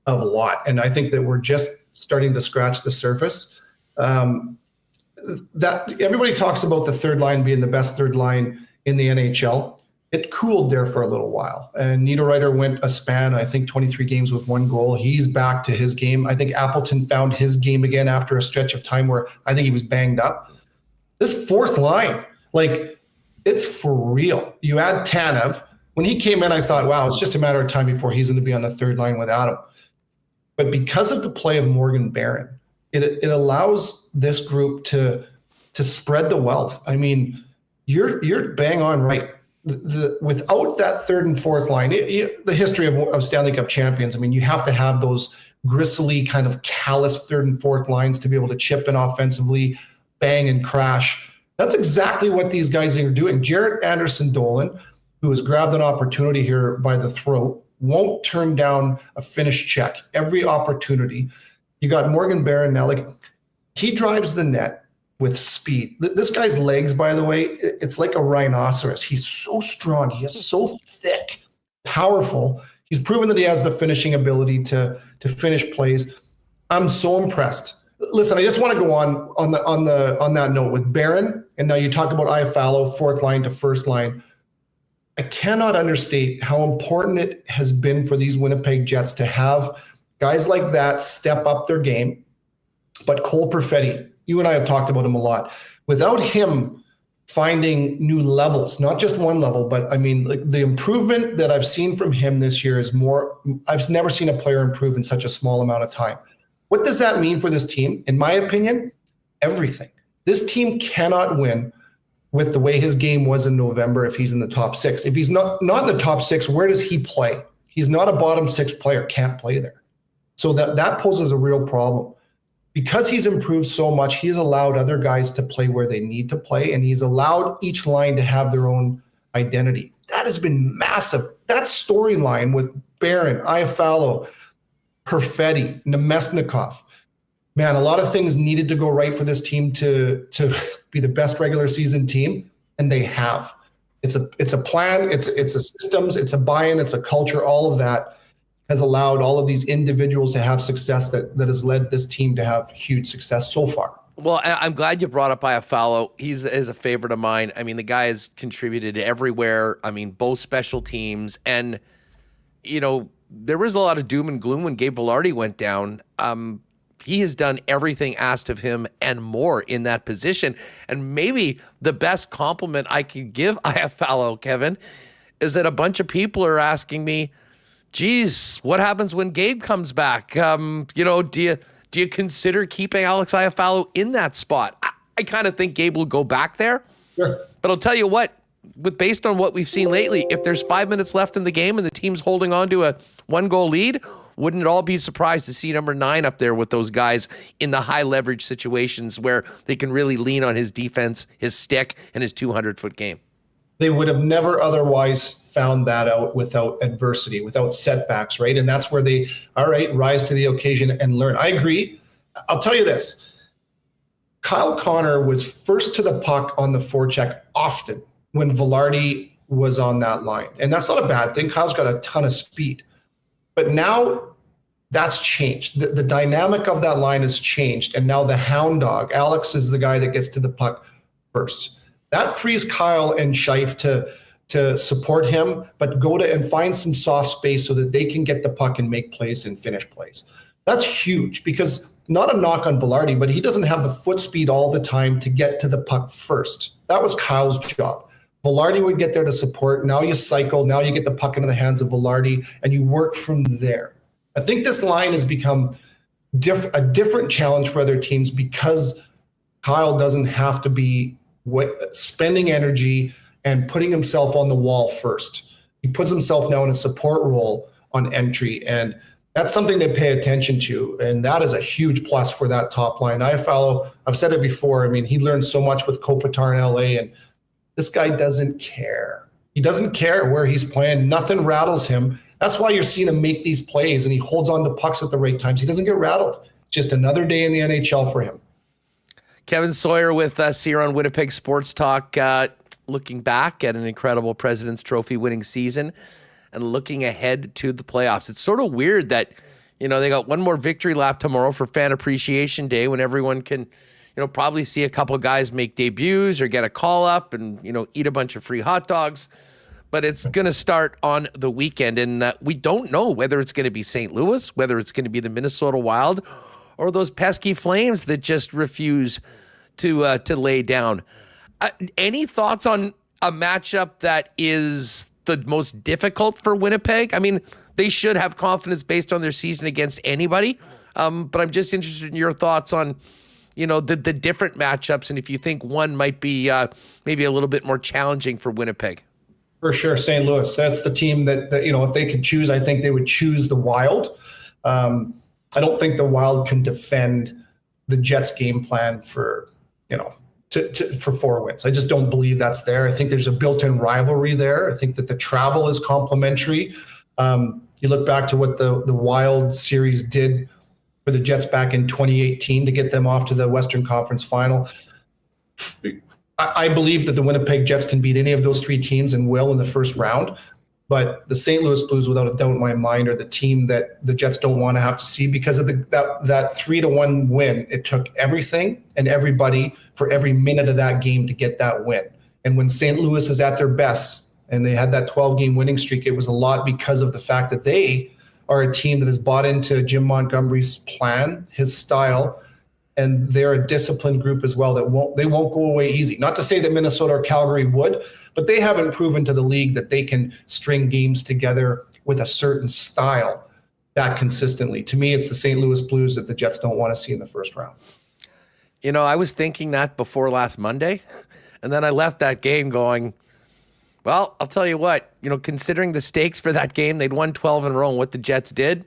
of a lot. And I think that we're just starting to scratch the surface. That everybody talks about the 3rd line being the best 3rd line in the NHL. It cooled there for a little while. And Niederreiter went a span, I think 23 games with 1 goal. He's back to his game. I think Appleton found his game again after a stretch of time where I think he was banged up. This 4th line, it's for real. You add Tanev. When he came in, I thought, wow, it's just a matter of time before he's going to be on the 3rd line without him. But because of the play of Morgan Barron, it allows this group to spread the wealth. I mean, you're bang on right. Without that third and fourth line, the history of Stanley Cup champions, I mean, you have to have those gristly kind of callous third and fourth lines to be able to chip in offensively, bang and crash. That's exactly what these guys are doing. Jarrett Anderson-Dolan, who has grabbed an opportunity here by the throat, won't turn down a finished check. Every opportunity. You got Morgan Barron now, like he drives the net with speed. This guy's legs, by the way, it's like a rhinoceros. He's so strong. He is so thick, powerful. He's proven that he has the finishing ability to finish plays. I'm so impressed. Listen, I just want to go on that note with Barron, and now you talk about Iafallo, fourth line to first line. I cannot understate how important it has been for these Winnipeg Jets to have guys like that step up their game. But Cole Perfetti, you and I have talked about him a lot. Without him finding new levels, not just one level, but I mean, like the improvement that I've seen from him this year is more. I've never seen a player improve in such a small amount of time. What does that mean for this team? In my opinion, everything. This team cannot win with the way his game was in November if he's in the top six. If he's not in the top six, where does he play? He's not a bottom six player, can't play there. So that poses a real problem. Because he's improved so much, he's allowed other guys to play where they need to play, and he's allowed each line to have their own identity. That has been massive. That storyline with Barron, Iafallo, Perfetti, Nemesnikov. Man, a lot of things needed to go right for this team to be the best regular season team, and they have. It's a plan, it's a systems, it's a buy-in, it's a culture. All of that has allowed all of these individuals to have success that has led this team to have huge success so far. Well, I'm glad you brought up Iafallo. He's a favorite of mine. I mean, the guy has contributed everywhere. I mean, both special teams. And, you know, there was a lot of doom and gloom when Gabe Vilardi went down. He has done everything asked of him and more in that position. And maybe the best compliment I could give Iafallo, Kevin, is that a bunch of people are asking me, geez, what happens when Gabe comes back? You know, do you consider keeping Alex Iafallo in that spot? I kind of think Gabe will go back there. Sure. But I'll tell you what, based on what we've seen lately, if there's 5 minutes left in the game and the team's holding on to a 1-goal lead, wouldn't it all be surprised to see number 9 up there with those guys in the high leverage situations where they can really lean on his defense, his stick, and his 200-foot game? They would have never otherwise found that out without adversity, without setbacks, right? And that's where they, all right, rise to the occasion and learn. I agree. I'll tell you this. Kyle Connor was first to the puck on the forecheck often when Vilardi was on that line. And that's not a bad thing. Kyle's got a ton of speed. But now that's changed. The dynamic of that line has changed. And now the hound dog, Alex, is the guy that gets to the puck first. That frees Kyle and Scheif to support him, but go to and find some soft space so that they can get the puck and make plays and finish plays. That's huge because not a knock on Vilardi, but he doesn't have the foot speed all the time to get to the puck first. That was Kyle's job. Vilardi would get there to support. Now you cycle. Now you get the puck into the hands of Vilardi, and you work from there. I think this line has become a different challenge for other teams because Kyle doesn't have to be spending energy and putting himself on the wall first. He puts himself now in a support role on entry, and that's something to pay attention to, and that is a huge plus for that top line. Iafallo, I've said it before, I mean, he learned so much with Kopitar in LA, and this guy doesn't care. He doesn't care where he's playing. Nothing rattles him. That's why you're seeing him make these plays, and he holds on to pucks at the right times. He doesn't get rattled. Just another day in the NHL for him. Kevin Sawyer with us here on Winnipeg Sports Talk, looking back at an incredible President's Trophy winning season and looking ahead to the playoffs. It's sort of weird that, you know, they got one more victory lap tomorrow for Fan Appreciation Day when everyone can, you know, probably see a couple guys make debuts or get a call up and, you know, eat a bunch of free hot dogs. But it's going to start on the weekend, and we don't know whether it's going to be St. Louis, whether it's going to be the Minnesota Wild, or those pesky Flames that just refuse to lay down. Any thoughts on a matchup that is the most difficult for Winnipeg? I mean, they should have confidence based on their season against anybody. But I'm just interested in your thoughts on, the different matchups, and if you think one might be maybe a little bit more challenging for Winnipeg. For sure, St. Louis. That's the team that if they could choose, I think they would choose the Wild. I don't think the Wild can defend the Jets' game plan for for 4 wins. I just don't believe that's there. I think there's a built-in rivalry there. I think that the travel is complementary. You look back to what the Wild series did for the Jets back in 2018 to get them off to the Western Conference Final. I believe that the Winnipeg Jets can beat any of those 3 teams and will in the first round. But the St. Louis Blues, without a doubt in my mind, are the team that the Jets don't want to have to see because of that 3-1 win. It took everything and everybody for every minute of that game to get that win. And when St. Louis is at their best and they had that 12-game winning streak, it was a lot because of the fact that they are a team that has bought into Jim Montgomery's plan, his style, and they're a disciplined group as well that won't go away easy. Not to say that Minnesota or Calgary would, but they haven't proven to the league that they can string games together with a certain style that consistently. To me, it's the St. Louis Blues that the Jets don't want to see in the first round. I was thinking that before last Monday, and then I left that game going, well, I'll tell you what, considering the stakes for that game, they'd won 12 in a row, and what the Jets did, I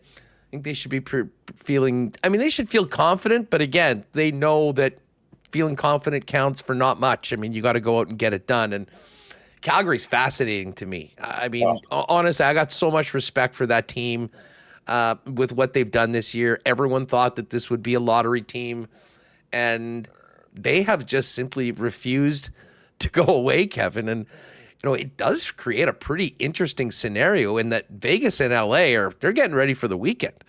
think they should be they should feel confident, but again, they know that feeling confident counts for not much. You got to go out and get it done. And Calgary's fascinating to me. Honestly, I got so much respect for that team with what they've done this year. Everyone thought that this would be a lottery team, and they have just simply refused to go away, Kevin. And it does create a pretty interesting scenario in that Vegas and LA they're getting ready for the weekend.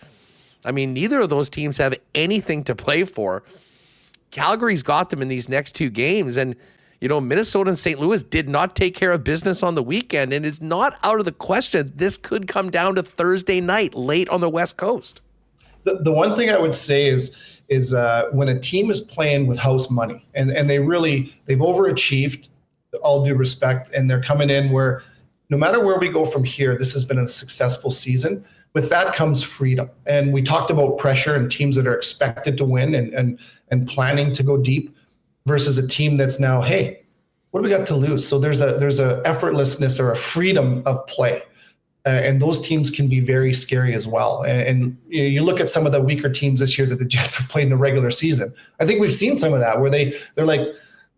Neither of those teams have anything to play for. Calgary's got them in these next 2 games, and Minnesota and St. Louis did not take care of business on the weekend, and it's not out of the question this could come down to Thursday night late on the West Coast. The one thing I would say is when a team is playing with house money and they've overachieved, all due respect, and they're coming in where no matter where we go from here, this has been a successful season. With that comes freedom. And we talked about pressure and teams that are expected to win and planning to go deep versus a team that's now, hey, what do we got to lose? So there's a effortlessness or a freedom of play. And those teams can be very scary as well. And you look at some of the weaker teams this year that the Jets have played in the regular season. I think we've seen some of that where they're like,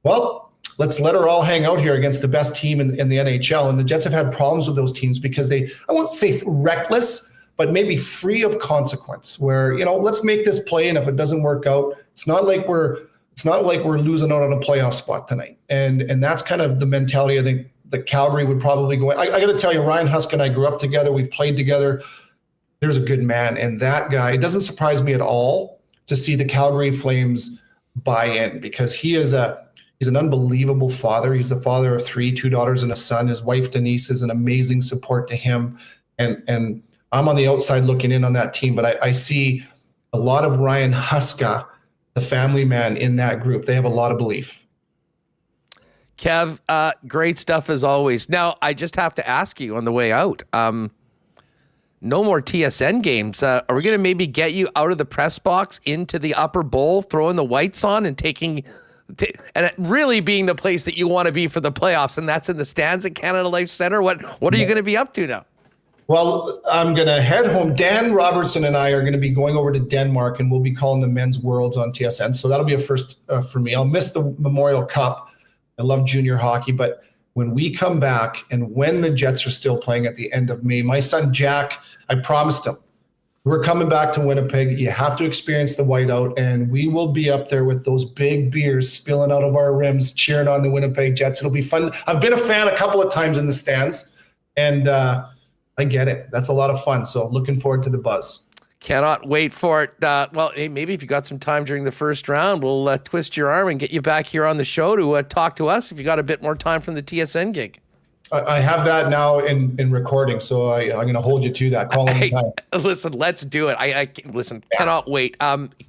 well, let's let her all hang out here against the best team in the NHL. And the Jets have had problems with those teams because I won't say reckless, but maybe free of consequence where, let's make this play. And if it doesn't work out, it's not like we're losing out on a playoff spot tonight. And that's kind of the mentality I think that Calgary would probably go in. I got to tell you, Ryan Husk and I grew up together. We've played together. There's a good man. And that guy, it doesn't surprise me at all to see the Calgary Flames buy in because he's an unbelievable father. He's the father of 3, 2 daughters and a son. His wife, Denise, is an amazing support to him. And I'm on the outside looking in on that team, but I see a lot of Ryan Huska, the family man, in that group. They have a lot of belief. Kev, great stuff as always. Now, I just have to ask you on the way out, no more TSN games. Are we going to maybe get you out of the press box into the upper bowl, throwing the whites on and and it really being the place that you want to be for the playoffs, and that's in the stands at Canada Life Center? What are you going to be up to now? Well, I'm going to head home. Dan Robertson and I are going to be going over to Denmark, and we'll be calling the Men's Worlds on TSN. So that'll be a first for me. I'll miss the Memorial Cup. I love junior hockey, but when we come back and when the Jets are still playing at the end of May, my son Jack, I promised him, we're coming back to Winnipeg. You have to experience the whiteout, and we will be up there with those big beers spilling out of our rims, cheering on the Winnipeg Jets. It'll be fun. I've been a fan a couple of times in the stands, and I get it. That's a lot of fun. So looking forward to the buzz. Cannot wait for it. Well, hey, maybe if you got some time during the first round, we'll twist your arm and get you back here on the show to talk to us if you got a bit more time from the TSN gig. I have that now in recording, so I'm going to hold you to that. Call anytime. Listen, let's do it. Cannot wait.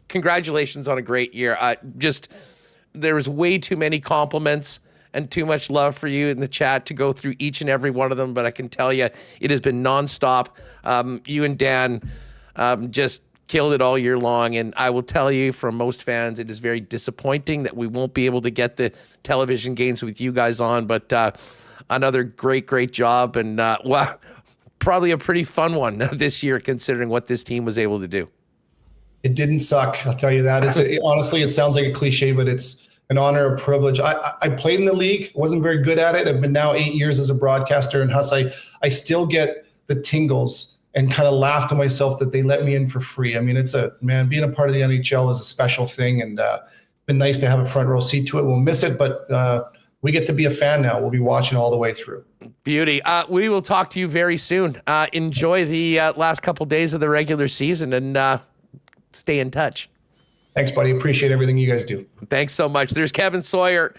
Congratulations on a great year. There was way too many compliments and too much love for you in the chat to go through each and every one of them, but I can tell you it has been nonstop. You and Dan just killed it all year long, and I will tell you, from most fans, it is very disappointing that we won't be able to get the television games with you guys on, but another great job, and well, probably a pretty fun one this year considering what this team was able to do. It didn't suck, I'll tell you that. Honestly, it sounds like a cliche, but it's an honor, a privilege. I played in the league, wasn't very good at it. I've been now 8 years as a broadcaster, and Huss, I still get the tingles and kind of laugh to myself that they let me in for free. I mean, being a part of the NHL is a special thing, and been nice to have a front row seat to it. We'll miss it, but we get to be a fan now. We'll be watching all the way through. Beauty. We will talk to you very soon. Enjoy the last couple days of the regular season, and stay in touch. Thanks, buddy. Appreciate everything you guys do. Thanks so much. There's Kevin Sawyer.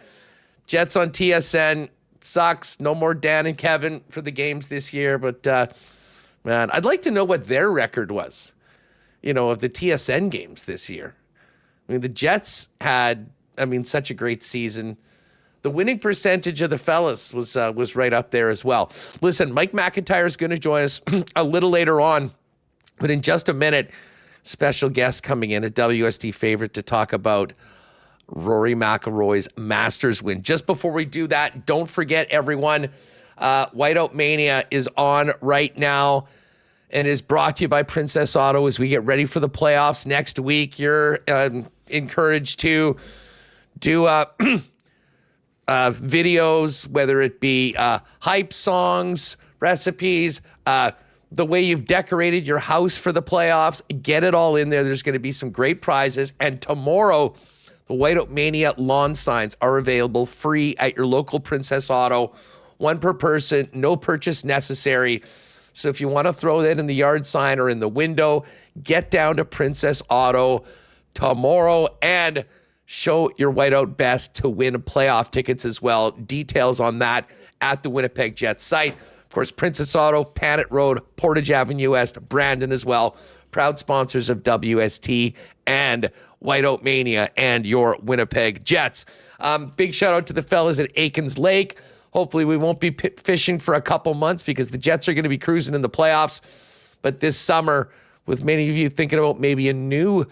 Jets on TSN. Sucks. No more Dan and Kevin for the games this year, but man, I'd like to know what their record was, of the TSN games this year. I mean, the Jets had, such a great season. The winning percentage of the fellas was right up there as well. Listen, Mike McIntyre is going to join us a little later on, but in just a minute, special guest coming in, a WST favorite, to talk about Rory McIlroy's Masters win. Just before we do that, don't forget, everyone, Whiteout Mania is on right now and is brought to you by Princess Auto as we get ready for the playoffs next week. You're encouraged to do videos, whether it be hype songs, recipes, the way you've decorated your house for the playoffs. Get it all in there. There's going to be some great prizes. And tomorrow, the Whiteout Mania lawn signs are available free at your local Princess Auto. One per person, no purchase necessary. So if you want to throw that in the yard sign or in the window, get down to Princess Auto tomorrow and show your whiteout best to win playoff tickets as well. Details on that at the Winnipeg Jets site. Of course, Princess Auto, Panet Road, Portage Avenue West, Brandon as well. Proud sponsors of WST and Whiteout Mania and your Winnipeg Jets. Big shout out to the fellas at Aikens Lake. Hopefully we won't be fishing for a couple months because the Jets are going to be cruising in the playoffs. But this summer, with many of you thinking about maybe a new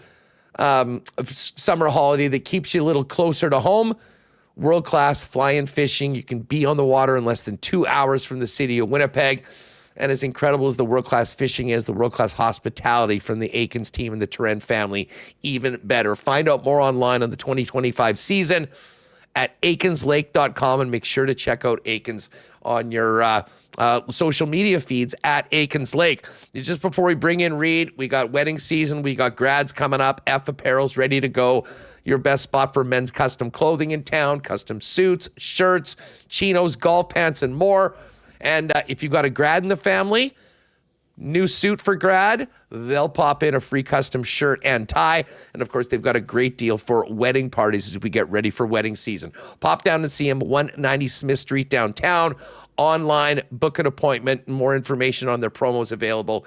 summer holiday that keeps you a little closer to home, world-class fly-in fishing. You can be on the water in less than 2 hours from the city of Winnipeg. And as incredible as the world-class fishing is, the world-class hospitality from the Aikens team and the Turen family, even better. Find out more online on the 2025 season at aikenslake.com, and make sure to check out Aikens on your social media feeds at Aikens Lake. Just before we bring in Reid, we got wedding season, we got grads coming up, F Apparel's ready to go. Your best spot for men's custom clothing in town, custom suits, shirts, chinos, golf pants, and more. And if you've got a grad in the family, new suit for grad, they'll pop in a free custom shirt and tie. And of course, they've got a great deal for wedding parties as we get ready for wedding season. Pop down and see them, 190 Smith Street downtown. Online, book an appointment. More information on their promos available.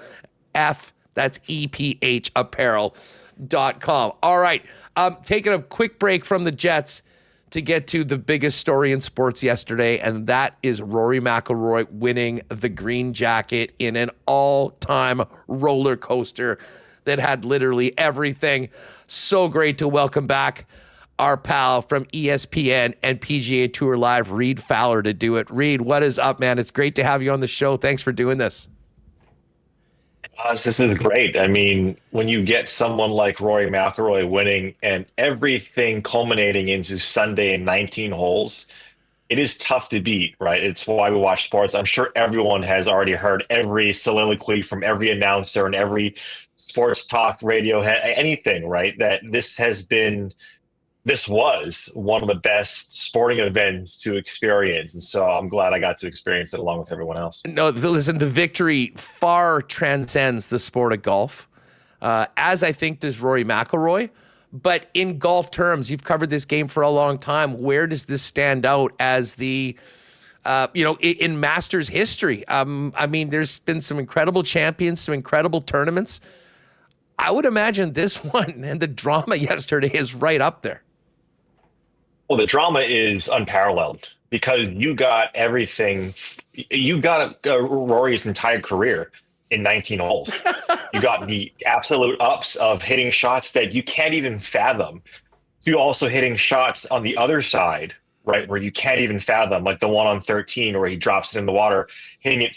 That's EPH apparel.com. All right, taking a quick break from the Jets to get to the biggest story in sports yesterday, and that is Rory McIlroy winning the green jacket in an all-time roller coaster that had literally everything. So great to welcome back our pal from ESPN and PGA Tour Live, Reid Fowler, to do it. Reid, what is up, man? It's great to have you on the show. Thanks for doing this. This is great. I mean, when you get someone like Rory McIlroy winning and everything culminating into Sunday in 19 holes, it is tough to beat, right? It's why we watch sports. I'm sure everyone has already heard every soliloquy from every announcer and every sports talk radio, anything, right? That this was one of the best sporting events to experience. And so I'm glad I got to experience it along with everyone else. No, listen, the victory far transcends the sport of golf, as I think does Rory McIlroy. But in golf terms, you've covered this game for a long time. Where does this stand out as the, in Masters history? I mean, there's been some incredible champions, some incredible tournaments. I would imagine this one and the drama yesterday is right up there. Well, the drama is unparalleled because you got everything. You got Rory's entire career in 19 holes. You got the absolute ups of hitting shots that you can't even fathom, to also hitting shots on the other side, right, where you can't even fathom, like the one on 13 where he drops it in the water, hitting it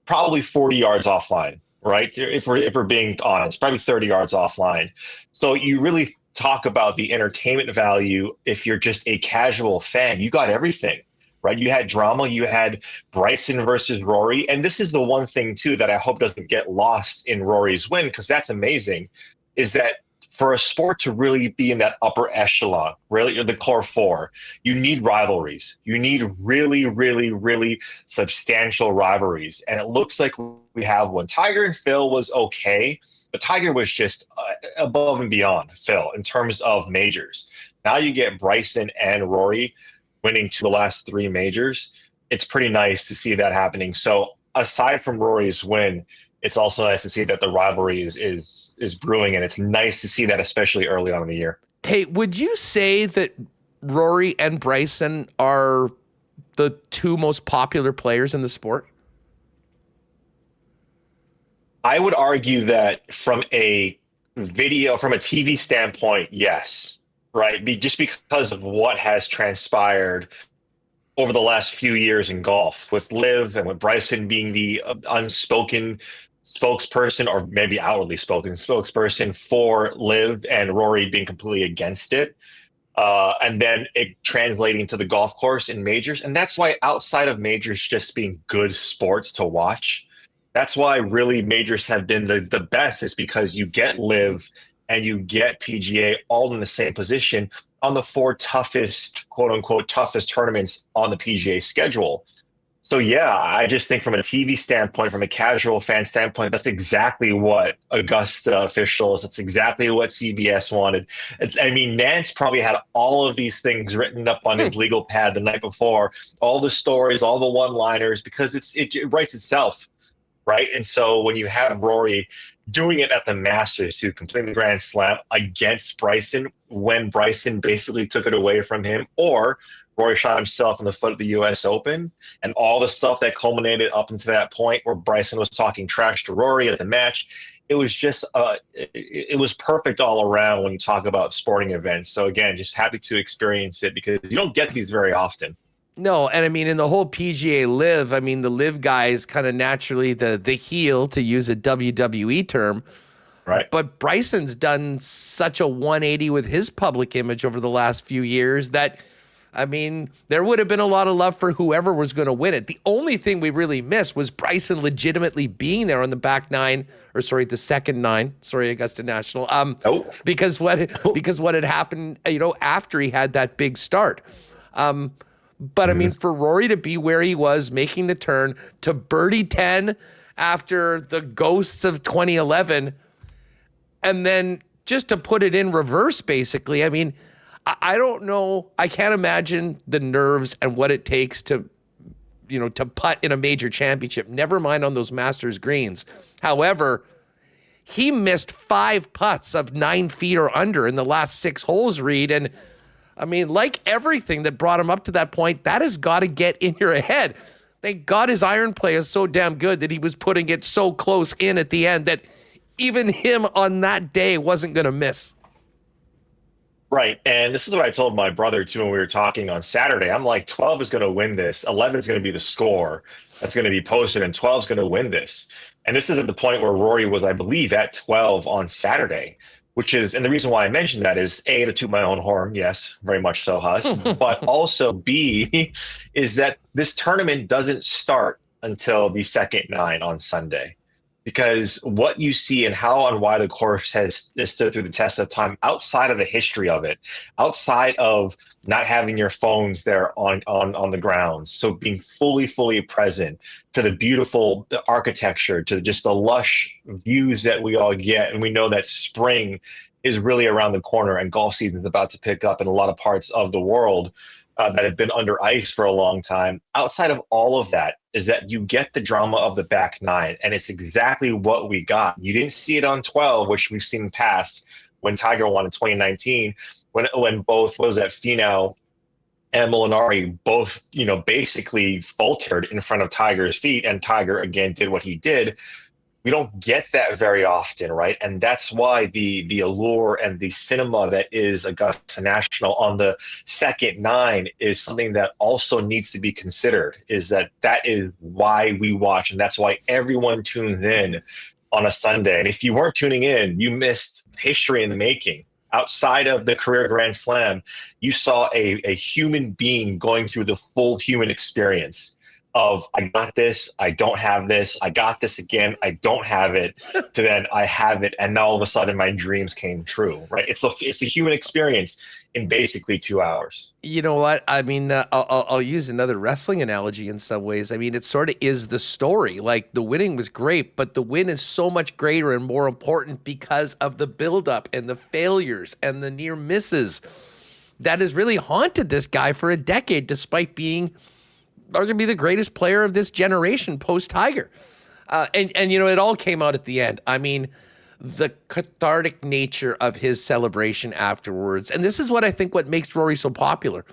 probably 40 yards offline, right? If we're being honest, probably 30 yards offline. So you really talk about the entertainment value. If you're just a casual fan, you got everything, right? You had drama, you had Bryson versus Rory. And this is the one thing too that I hope doesn't get lost in Rory's win, because that's amazing, is that for a sport to really be in that upper echelon, really the core four, you need rivalries. You need really, really, really substantial rivalries. And it looks like we have one. Tiger and Phil was okay, but Tiger was just above and beyond Phil in terms of majors. Now you get Bryson and Rory winning the last 3 majors. It's pretty nice to see that happening. So aside from Rory's win, it's also nice to see that the rivalry is brewing, and it's nice to see that, especially early on in the year. Hey, would you say that Rory and Bryson are the 2 most popular players in the sport? I would argue that from a TV standpoint, yes, right? Just because of what has transpired over the last few years in golf, with Liv and with Bryson being the unspoken spokesperson, or maybe outwardly spoken spokesperson for Liv, and Rory being completely against it. And then it translating to the golf course in majors. And that's why, outside of majors just being good sports to watch, that's why really majors have been the best, is because you get Liv and you get PGA all in the same position on the 4 toughest, quote unquote, toughest tournaments on the PGA schedule. So yeah, I just think from a TV standpoint, from a casual fan standpoint, that's exactly what Augusta officials, that's exactly what CBS wanted. Nance probably had all of these things written up on his legal pad the night before, all the stories, all the one-liners, because it writes itself, right? And so when you have Rory doing it at the Masters to complete the Grand Slam against Bryson, when Bryson basically took it away from him, or Rory shot himself in the foot at the U.S. Open, and all the stuff that culminated up into that point where Bryson was talking trash to Rory at the match, it was just it was perfect all around when you talk about sporting events. So again, just happy to experience it, because you don't get these very often. No, and in the whole PGA Live, the Live guy is kind of naturally the heel, to use a WWE term. Right. But Bryson's done such a 180 with his public image over the last few years that, there would have been a lot of love for whoever was going to win it. The only thing we really missed was Bryson legitimately being there on the back 9, or the second 9. Sorry, Augusta National. Because what had happened, after he had that big start. But for Rory to be where he was, making the turn to birdie 10 after the ghosts of 2011, and then just to put it in reverse, basically, I don't know. I can't imagine the nerves and what it takes to putt in a major championship, never mind on those Masters greens. However, he missed 5 putts of 9 feet or under in the last 6 holes, Reid. And like everything that brought him up to that point, that has got to get in your head. Thank God his iron play is so damn good that he was putting it so close in at the end that even him on that day wasn't going to miss. Right. And this is what I told my brother, too, when we were talking on Saturday. I'm like, 12 is going to win this. 11 is going to be the score that's going to be posted, and 12 is going to win this. And this is at the point where Rory was, I believe, at 12 on Saturday, and the reason why I mentioned that is, A, to toot my own horn. Yes, very much so, Huss. But also, B, is that this tournament doesn't start until the second 9 on Sunday. Because what you see and how and why the course has stood through the test of time, outside of the history of it, outside of not having your phones there on the grounds, so being fully present to the beautiful architecture, to just the lush views that we all get, and we know that spring is really around the corner and golf season is about to pick up in a lot of parts of the world that have been under ice for a long time. Outside of all of that is that you get the drama of the back 9, and it's exactly what we got. You didn't see it on 12, which we've seen past when Tiger won in 2019, when both was at Finau and Molinari both, basically faltered in front of Tiger's feet, and Tiger again did what he did. We don't get that very often, right? And that's why the allure and the cinema that is Augusta National on the second 9 is something that also needs to be considered, is that is why we watch, and that's why everyone tunes in on a Sunday. And if you weren't tuning in, you missed history in the making. Outside of the career Grand Slam, you saw a human being going through the full human experience of, I got this, I don't have this, I got this again, I don't have it, to then I have it, and now all of a sudden my dreams came true, right? It's the human experience in basically 2 hours. You know what? I mean, I'll use another wrestling analogy in some ways. I mean, it sort of is the story. Like, the winning was great, but the win is so much greater and more important because of the buildup and the failures and the near misses that has really haunted this guy for a decade, despite being arguably the greatest player of this generation post-Tiger. And it all came out at the end. I mean, the cathartic nature of his celebration afterwards. And this is what makes Rory so popular.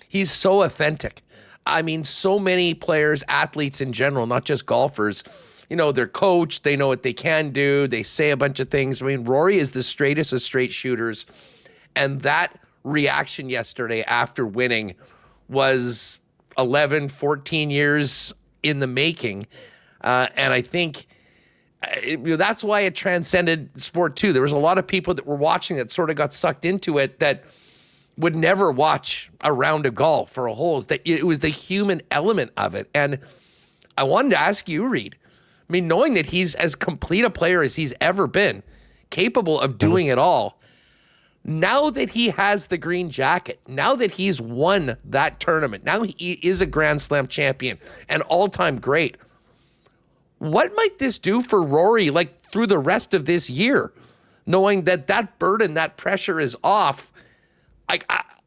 He's so authentic. I mean, so many players, athletes in general, not just golfers, they're coached, they know what they can do, they say a bunch of things. I mean, Rory is the straightest of straight shooters. And that reaction yesterday after winning was 11, 14 years in the making. And I think that's why it transcended sport too. There was a lot of people that were watching that sort of got sucked into it that would never watch a round of golf or a holes. That it was the human element of it. And I wanted to ask you, Reid, I mean, knowing that he's as complete a player as he's ever been, capable of doing it all, now that he has the green jacket, now that he's won that tournament, now he is a Grand Slam champion, an all-time great, what might this do for Rory, like, through the rest of this year, knowing that burden, that pressure is off?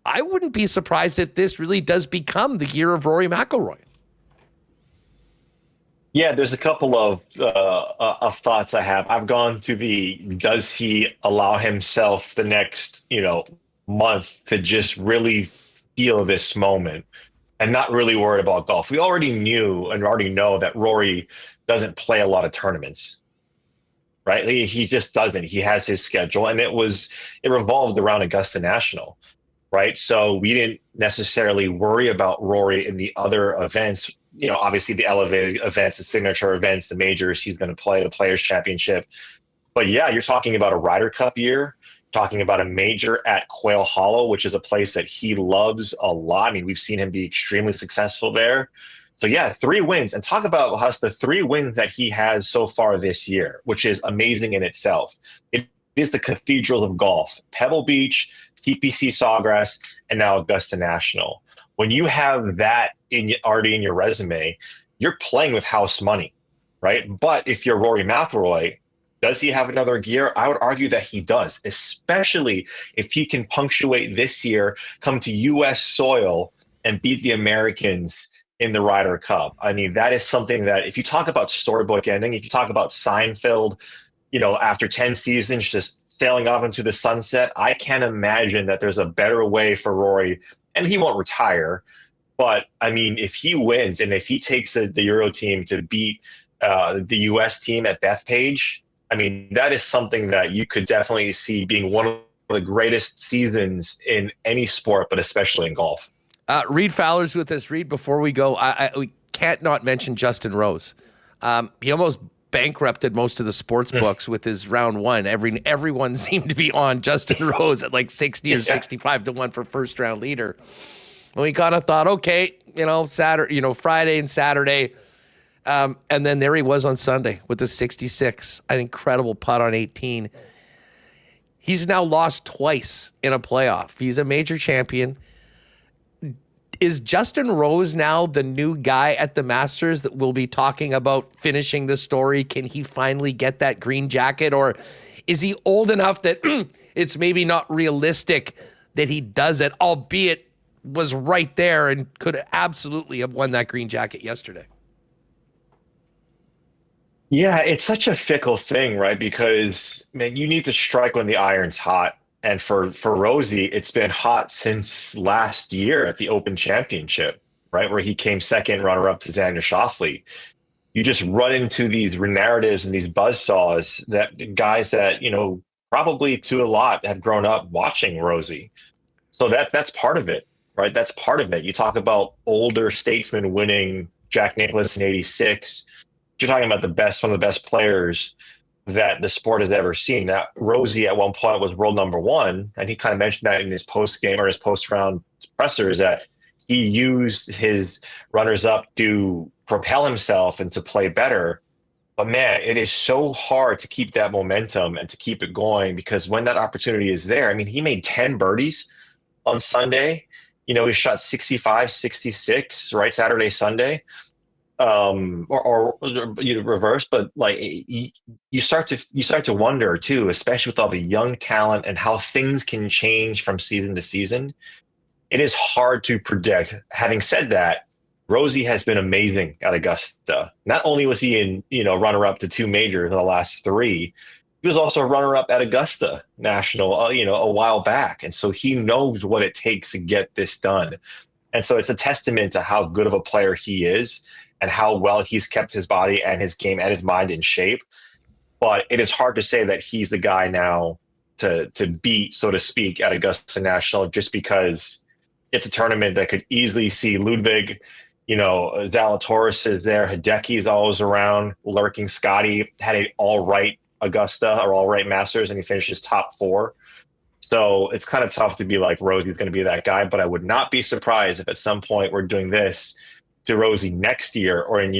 I wouldn't be surprised if this really does become the year of Rory McIlroy. Yeah, there's a couple of thoughts I have. I've gone to does he allow himself the next, month to just really feel this moment and not really worried about golf? We already knew and already know that Rory doesn't play a lot of tournaments, right? He just doesn't. He has his schedule, and it revolved around Augusta National, right? So we didn't necessarily worry about Rory in the other events. Obviously the elevated events, the signature events, the majors, he's going to play the Players' Championship. But yeah, you're talking about a Ryder Cup year, talking about a major at Quail Hollow, which is a place that he loves a lot. I mean, we've seen him be extremely successful there. So yeah, 3 wins. And talk about, Huss, the 3 wins that he has so far this year, which is amazing in itself. It is the cathedral of golf: Pebble Beach, TPC Sawgrass, and now Augusta National. When you have that already in your resume, you're playing with house money, right? But if you're Rory McIlroy, does he have another gear? I would argue that he does, especially if he can punctuate this year, come to U.S. soil, and beat the Americans in the Ryder Cup. I mean, that is something that, if you talk about storybook ending, if you talk about Seinfeld, after 10 seasons, just sailing off into the sunset, I can't imagine that there's a better way for Rory. And he won't retire, but I mean, if he wins and if he takes the Euro team to beat the U.S. team at Bethpage, I mean, that is something that you could definitely see being one of the greatest seasons in any sport, but especially in golf. Reid Fowler's with us. Reid, before we go, we can't not mention Justin Rose. He almost bankrupted most of the sports books with his round 1. Everyone seemed to be on Justin Rose at like 60 or 65 to 1 for first round leader. And we kind of thought, okay, Saturday, Friday and Saturday. And then there he was on Sunday with the 66, an incredible putt on 18. He's now lost twice in a playoff. He's a major champion. Is Justin Rose now the new guy at the Masters that we'll be talking about finishing the story? Can he finally get that green jacket? Or is he old enough that it's maybe not realistic that he does it, albeit was right there and could absolutely have won that green jacket yesterday? Yeah, it's such a fickle thing, right? Because, man, you need to strike when the iron's hot. And for Rosie, it's been hot since last year at the Open Championship, right, where he came second runner-up to Xander Schauffele. You just run into these narratives and these buzzsaws that guys that, probably to a lot have grown up watching Rosie. So that's part of it, right? That's part of it. You talk about older statesmen winning, Jack Nicklaus in 86. You're talking about one of the best players that the sport has ever seen. Now, Rosie at one point was world number one, and he kind of mentioned that in his post-game or his post-round pressers, that he used his runners-up to propel himself and to play better. But man, it is so hard to keep that momentum and to keep it going, because when that opportunity is there, I mean, he made 10 birdies on Sunday. He shot 65, 66, right? Saturday, Sunday. Or reverse, but like you start to wonder too, especially with all the young talent and how things can change from season to season. It is hard to predict. Having said that, Rosie has been amazing at Augusta. Not only was he in, runner-up to 2 majors in the last 3, he was also a runner-up at Augusta National, a while back. And so he knows what it takes to get this done. And so it's a testament to how good of a player he is and how well he's kept his body and his game and his mind in shape. But it is hard to say that he's the guy now to beat, so to speak, at Augusta National, just because it's a tournament that could easily see Ludwig, Zalatoris is there, Hideki's always around, lurking. Scotty had an all right Augusta or all right Masters, and he finishes top 4. So it's kind of tough to be like Rosie's going to be that guy, but I would not be surprised if at some point we're doing this to Rosie next year or in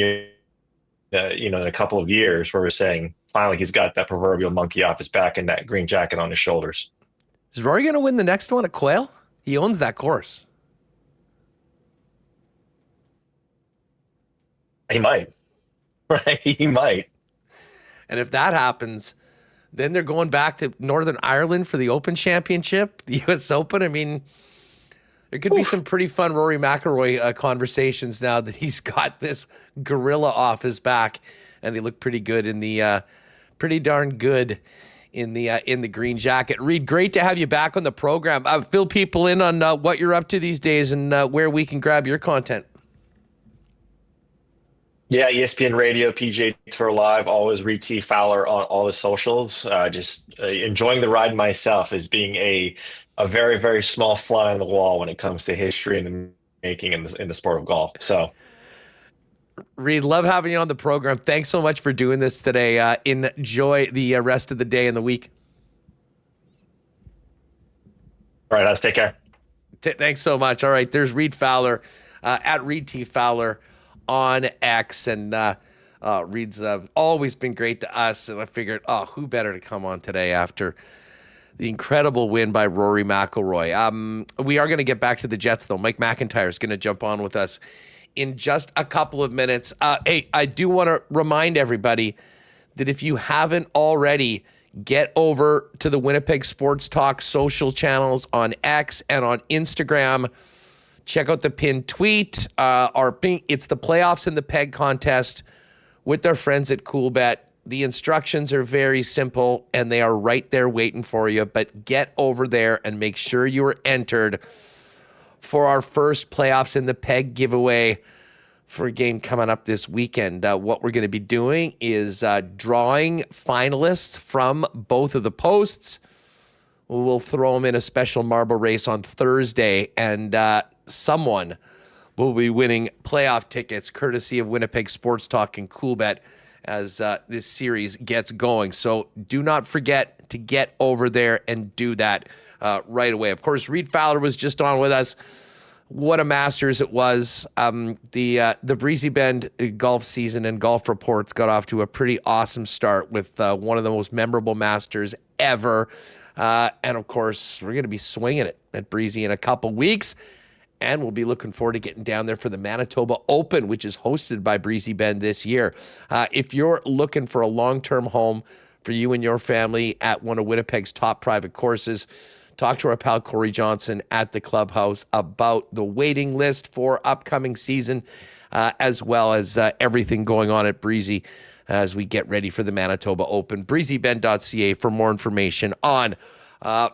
a couple of years, where we're saying finally he's got that proverbial monkey off his back and that green jacket on his shoulders. Is Rory going to win the next one at Quail? He owns that course. He might. Right? He might. And if that happens, then they're going back to Northern Ireland for the Open Championship, the U.S. Open. I mean, there could be some pretty fun Rory McIlroy conversations now that he's got this gorilla off his back, and they look pretty good in the pretty darn good in the green jacket. Reid, great to have you back on the program. Fill people in on what you're up to these days and where we can grab your content. Yeah, ESPN Radio, PGA Tour Live, always Reid T. Fowler on all the socials. Just enjoying the ride myself as being a very, very small fly on the wall when it comes to history and the making in the sport of golf. So, Reid, love having you on the program. Thanks so much for doing this today. Enjoy the rest of the day and the week. All right, let's take care. Thanks so much. All right, there's Reid Fowler at Reid T. Fowler on X, and Reid's always been great to us, and I figured, who better to come on today after the incredible win by Rory McIlroy. We are going to get back to the Jets, though. Mike McIntyre is going to jump on with us in just a couple of minutes. Hey, I do want to remind everybody that if you haven't already, get over to the Winnipeg Sports Talk social channels on X and on Instagram. Check out the pinned tweet. It's the playoffs in the peg contest with our friends at Coolbet. The instructions are very simple, and they are right there waiting for you. But get over there and make sure you are entered for our first playoffs in the peg giveaway for a game coming up this weekend. What we're going to be doing is drawing finalists from both of the posts. We'll throw them in a special marble race on Thursday, and someone will be winning playoff tickets courtesy of Winnipeg Sports Talk and Coolbet as this series gets going. So do not forget to get over there and do that right away. Of course, Reid Fowler was just on with us. What a Masters it was. The Breezy Bend golf season and golf reports got off to a pretty awesome start with one of the most memorable Masters ever. And of course, we're going to be swinging it at Breezy in a couple weeks. And we'll be looking forward to getting down there for the Manitoba Open, which is hosted by Breezy Bend this year. If you're looking for a long-term home for you and your family at one of Winnipeg's top private courses, talk to our pal Corey Johnson at the clubhouse about the waiting list for upcoming season, as well as everything going on at Breezy as we get ready for the Manitoba Open. BreezyBend.ca for more information on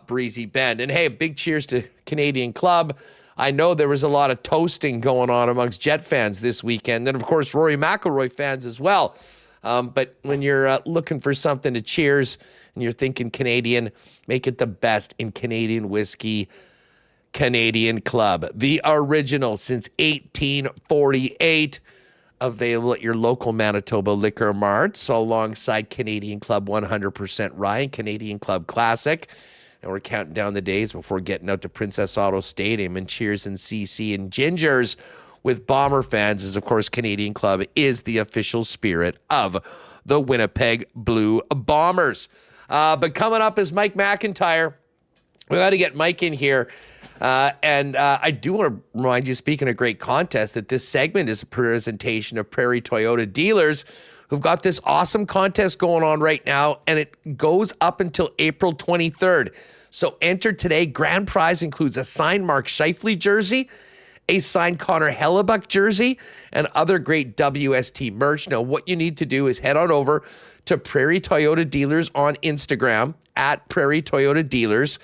Breezy Bend. And hey, a big cheers to Canadian Club. I know there was a lot of toasting going on amongst Jet fans this weekend, and of course Rory McIlroy fans as well. But when you're looking for something to cheers and you're thinking Canadian, make it the best in Canadian whiskey. Canadian Club, the original since 1848, available at your local Manitoba liquor marts alongside Canadian Club 100% Rye and Canadian Club Classic. And we're counting down the days before getting out to Princess Auto Stadium and cheers and CC and Gingers with Bomber fans, as of course Canadian Club is the official spirit of the Winnipeg Blue Bombers. But coming up is Mike McIntyre. We got to get Mike in here. And I do want to remind you, speaking of great contest, that this segment is a presentation of Prairie Toyota dealers who've got this awesome contest going on right now, and it goes up until April 23rd. So enter today. Grand prize includes a signed Mark Scheifele jersey, a signed Connor Hellebuck jersey, and other great WST merch. Now, what you need to do is head on over to Prairie Toyota Dealers on Instagram, at Prairie Toyota Dealers,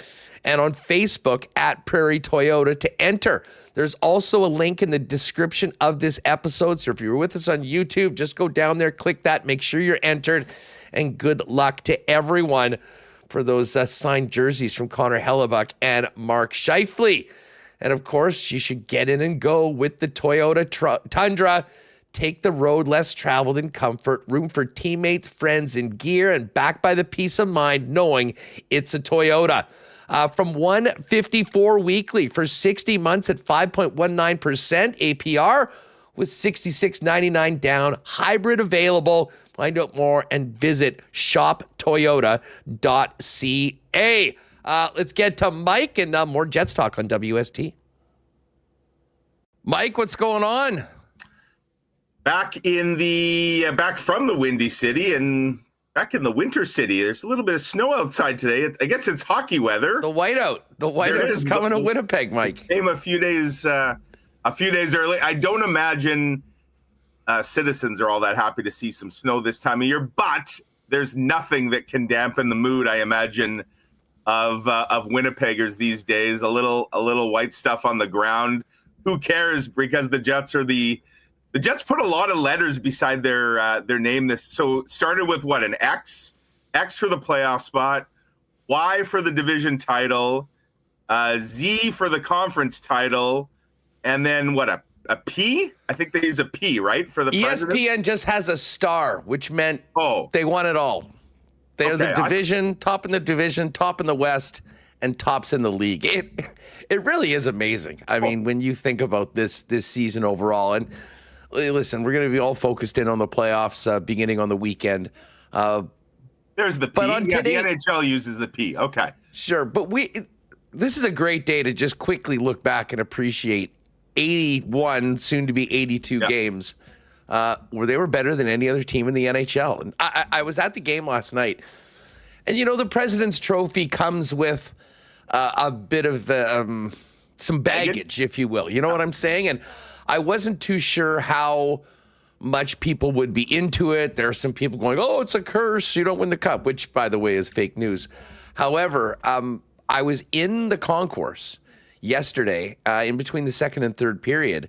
and on Facebook at Prairie Toyota to enter. There's also a link in the description of this episode. So if you're with us on YouTube, just go down there, click that, make sure you're entered, and good luck to everyone for those signed jerseys from Connor Hellebuck and Mark Scheifele. And of course, you should get in and go with the Toyota Tundra. Take the road less traveled in comfort, room for teammates, friends, and gear, and backed by the peace of mind knowing it's a Toyota. From $154 weekly for 60 months at 5.19% APR with $66.99 down. Hybrid available. Find out more and visit shoptoyota.ca. Let's get to Mike and more Jets talk on WST. Mike, what's going on? Back from the Windy City and back in the Winter City. There's a little bit of snow outside today. I guess it's hockey weather. The whiteout is coming to Winnipeg, Mike. Came a few days early. I don't imagine citizens are all that happy to see some snow this time of year, but there's nothing that can dampen the mood, I imagine, of Winnipeggers these days. A little white stuff on the ground. Who cares? Because the Jets are the Jets put a lot of letters beside their name. So it started with what, an X for the playoff spot, Y for the division title, Z for the conference title, and then what, a P? I think they use a P, right, for the president? ESPN just has a star, which meant they won it all. They're the division, top in the division, top in the West, and tops in the league. It really is amazing. I mean, when you think about this season overall, and listen, we're going to be all focused in on the playoffs beginning on the weekend. There's the P. But today, the NHL uses the P. Okay. Sure. But this is a great day to just quickly look back and appreciate 81, soon to be 82 games where they were better than any other team in the NHL. And I was at the game last night. And, the President's Trophy comes with a bit of some baggage, if you will. You know what I'm saying? And I wasn't too sure how much people would be into it. There are some people going, oh, it's a curse. You don't win the cup, which, by the way, is fake news. However, I was in the concourse yesterday in between the second and third period,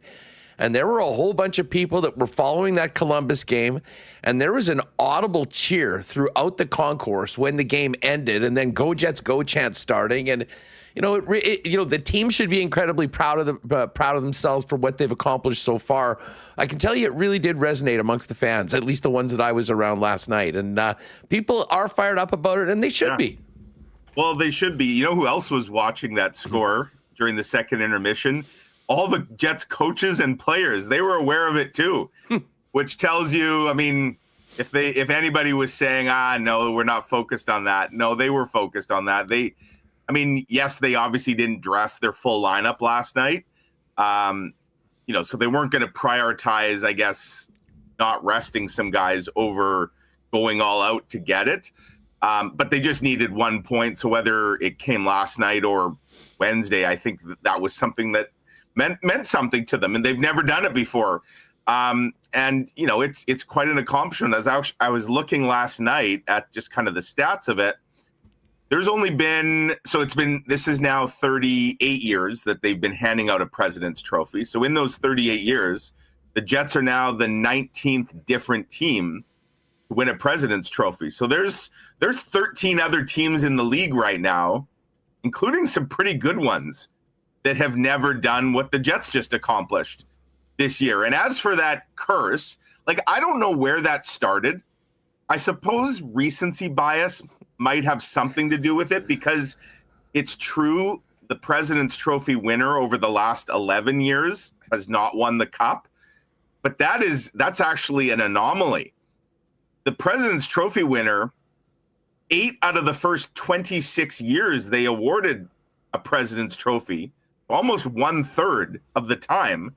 and there were a whole bunch of people that were following that Columbus game, and there was an audible cheer throughout the concourse when the game ended, and then Go Jets Go chant starting. And the team should be incredibly proud of themselves for what they've accomplished so far. I can tell you, it really did resonate amongst the fans, at least the ones that I was around last night. And people are fired up about it, and they should be. Well, they should be. You know who else was watching that score during the second intermission? All the Jets coaches and players. They were aware of it too, which tells you, I mean, if anybody was saying, no, we're not focused on that. No, they were focused on that. Yes, they obviously didn't dress their full lineup last night. So they weren't going to prioritize, I guess, not resting some guys over going all out to get it. But they just needed 1 point. So whether it came last night or Wednesday, I think that was something that meant something to them, and they've never done it before. It's quite an accomplishment. As I was looking last night at just kind of the stats of it, There's only been, this is now 38 years that they've been handing out a President's Trophy. So in those 38 years, the Jets are now the 19th different team to win a President's Trophy. So there's 13 other teams in the league right now, including some pretty good ones, that have never done what the Jets just accomplished this year. And as for that curse, I don't know where that started. I suppose recency bias might have something to do with it, because it's true the President's Trophy winner over the last 11 years has not won the cup, but that's actually an anomaly. The President's Trophy winner, 8 out of the first 26 years they awarded a President's Trophy, almost 1/3 of the time,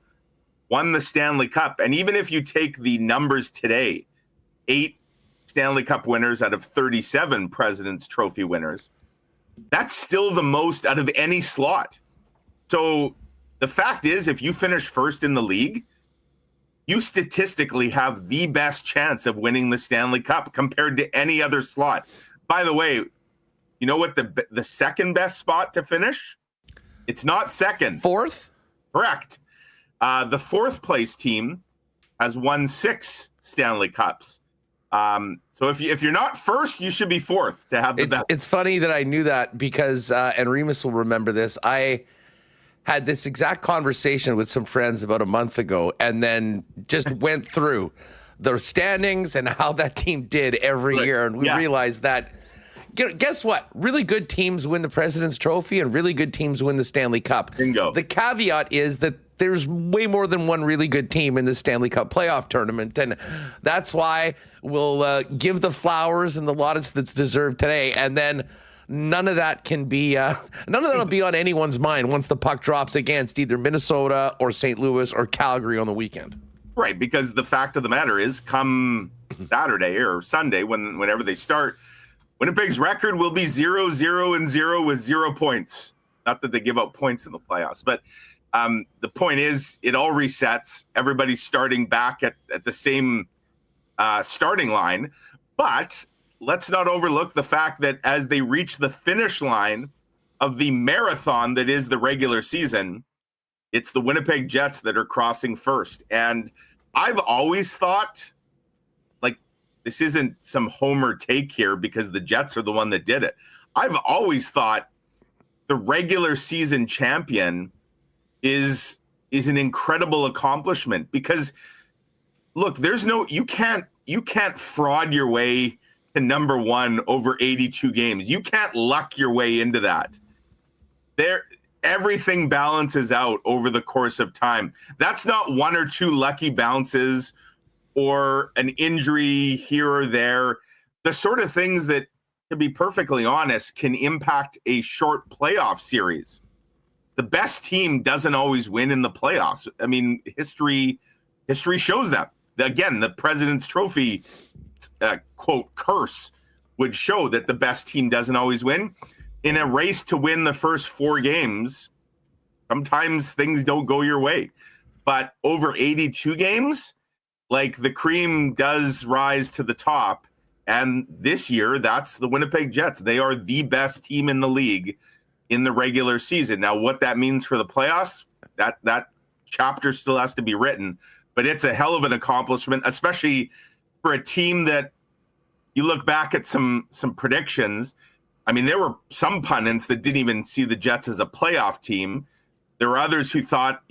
won the Stanley Cup. And even if you take the numbers today, 8 Stanley Cup winners out of 37 President's Trophy winners, that's still the most out of any slot. So the fact is, if you finish first in the league, you statistically have the best chance of winning the Stanley Cup compared to any other slot. By the way, you know what the second best spot to finish? It's not second. Fourth? Correct. The fourth place team has won 6 Stanley Cups. So if you're not first, you should be fourth to have the best. It's funny that I knew that, because, and Remis will remember this, I had this exact conversation with some friends about a month ago, and then just went through the standings and how that team did every year. And we realized that, guess what? Really good teams win the President's Trophy, and really good teams win the Stanley Cup. Bingo. The caveat is that there's way more than one really good team in the Stanley Cup playoff tournament, and that's why we'll give the flowers and the laudits that's deserved today, and then none of that can be none of that will be on anyone's mind once the puck drops against either Minnesota or St. Louis or Calgary on the weekend. Right, because the fact of the matter is, come Saturday or Sunday, whenever they start, Winnipeg's record will be 0-0-0 with 0 points. Not that they give out points in the playoffs, but the point is, it all resets. Everybody's starting back at the same starting line. But let's not overlook the fact that as they reach the finish line of the marathon that is the regular season, it's the Winnipeg Jets that are crossing first. And I've always thought, this isn't some homer take here because the Jets are the one that did it. I've always thought the regular season champion is an incredible accomplishment, because look, you can't fraud your way to number one over 82 games. You can't luck your way into that. Everything balances out over the course of time. That's not 1 or 2 lucky bounces or an injury here or there. The sort of things that, to be perfectly honest, can impact a short playoff series. The best team doesn't always win in the playoffs. I mean, history shows that. Again, the President's Trophy quote curse would show that the best team doesn't always win. In a race to win the first 4 games, sometimes things don't go your way. But over 82 games, the cream does rise to the top. And this year, that's the Winnipeg Jets. They are the best team in the league in the regular season. Now, what that means for the playoffs, that chapter still has to be written, but it's a hell of an accomplishment, especially for a team that you look back at some predictions. I mean, there were some pundits that didn't even see the Jets as a playoff team. There were others who thought,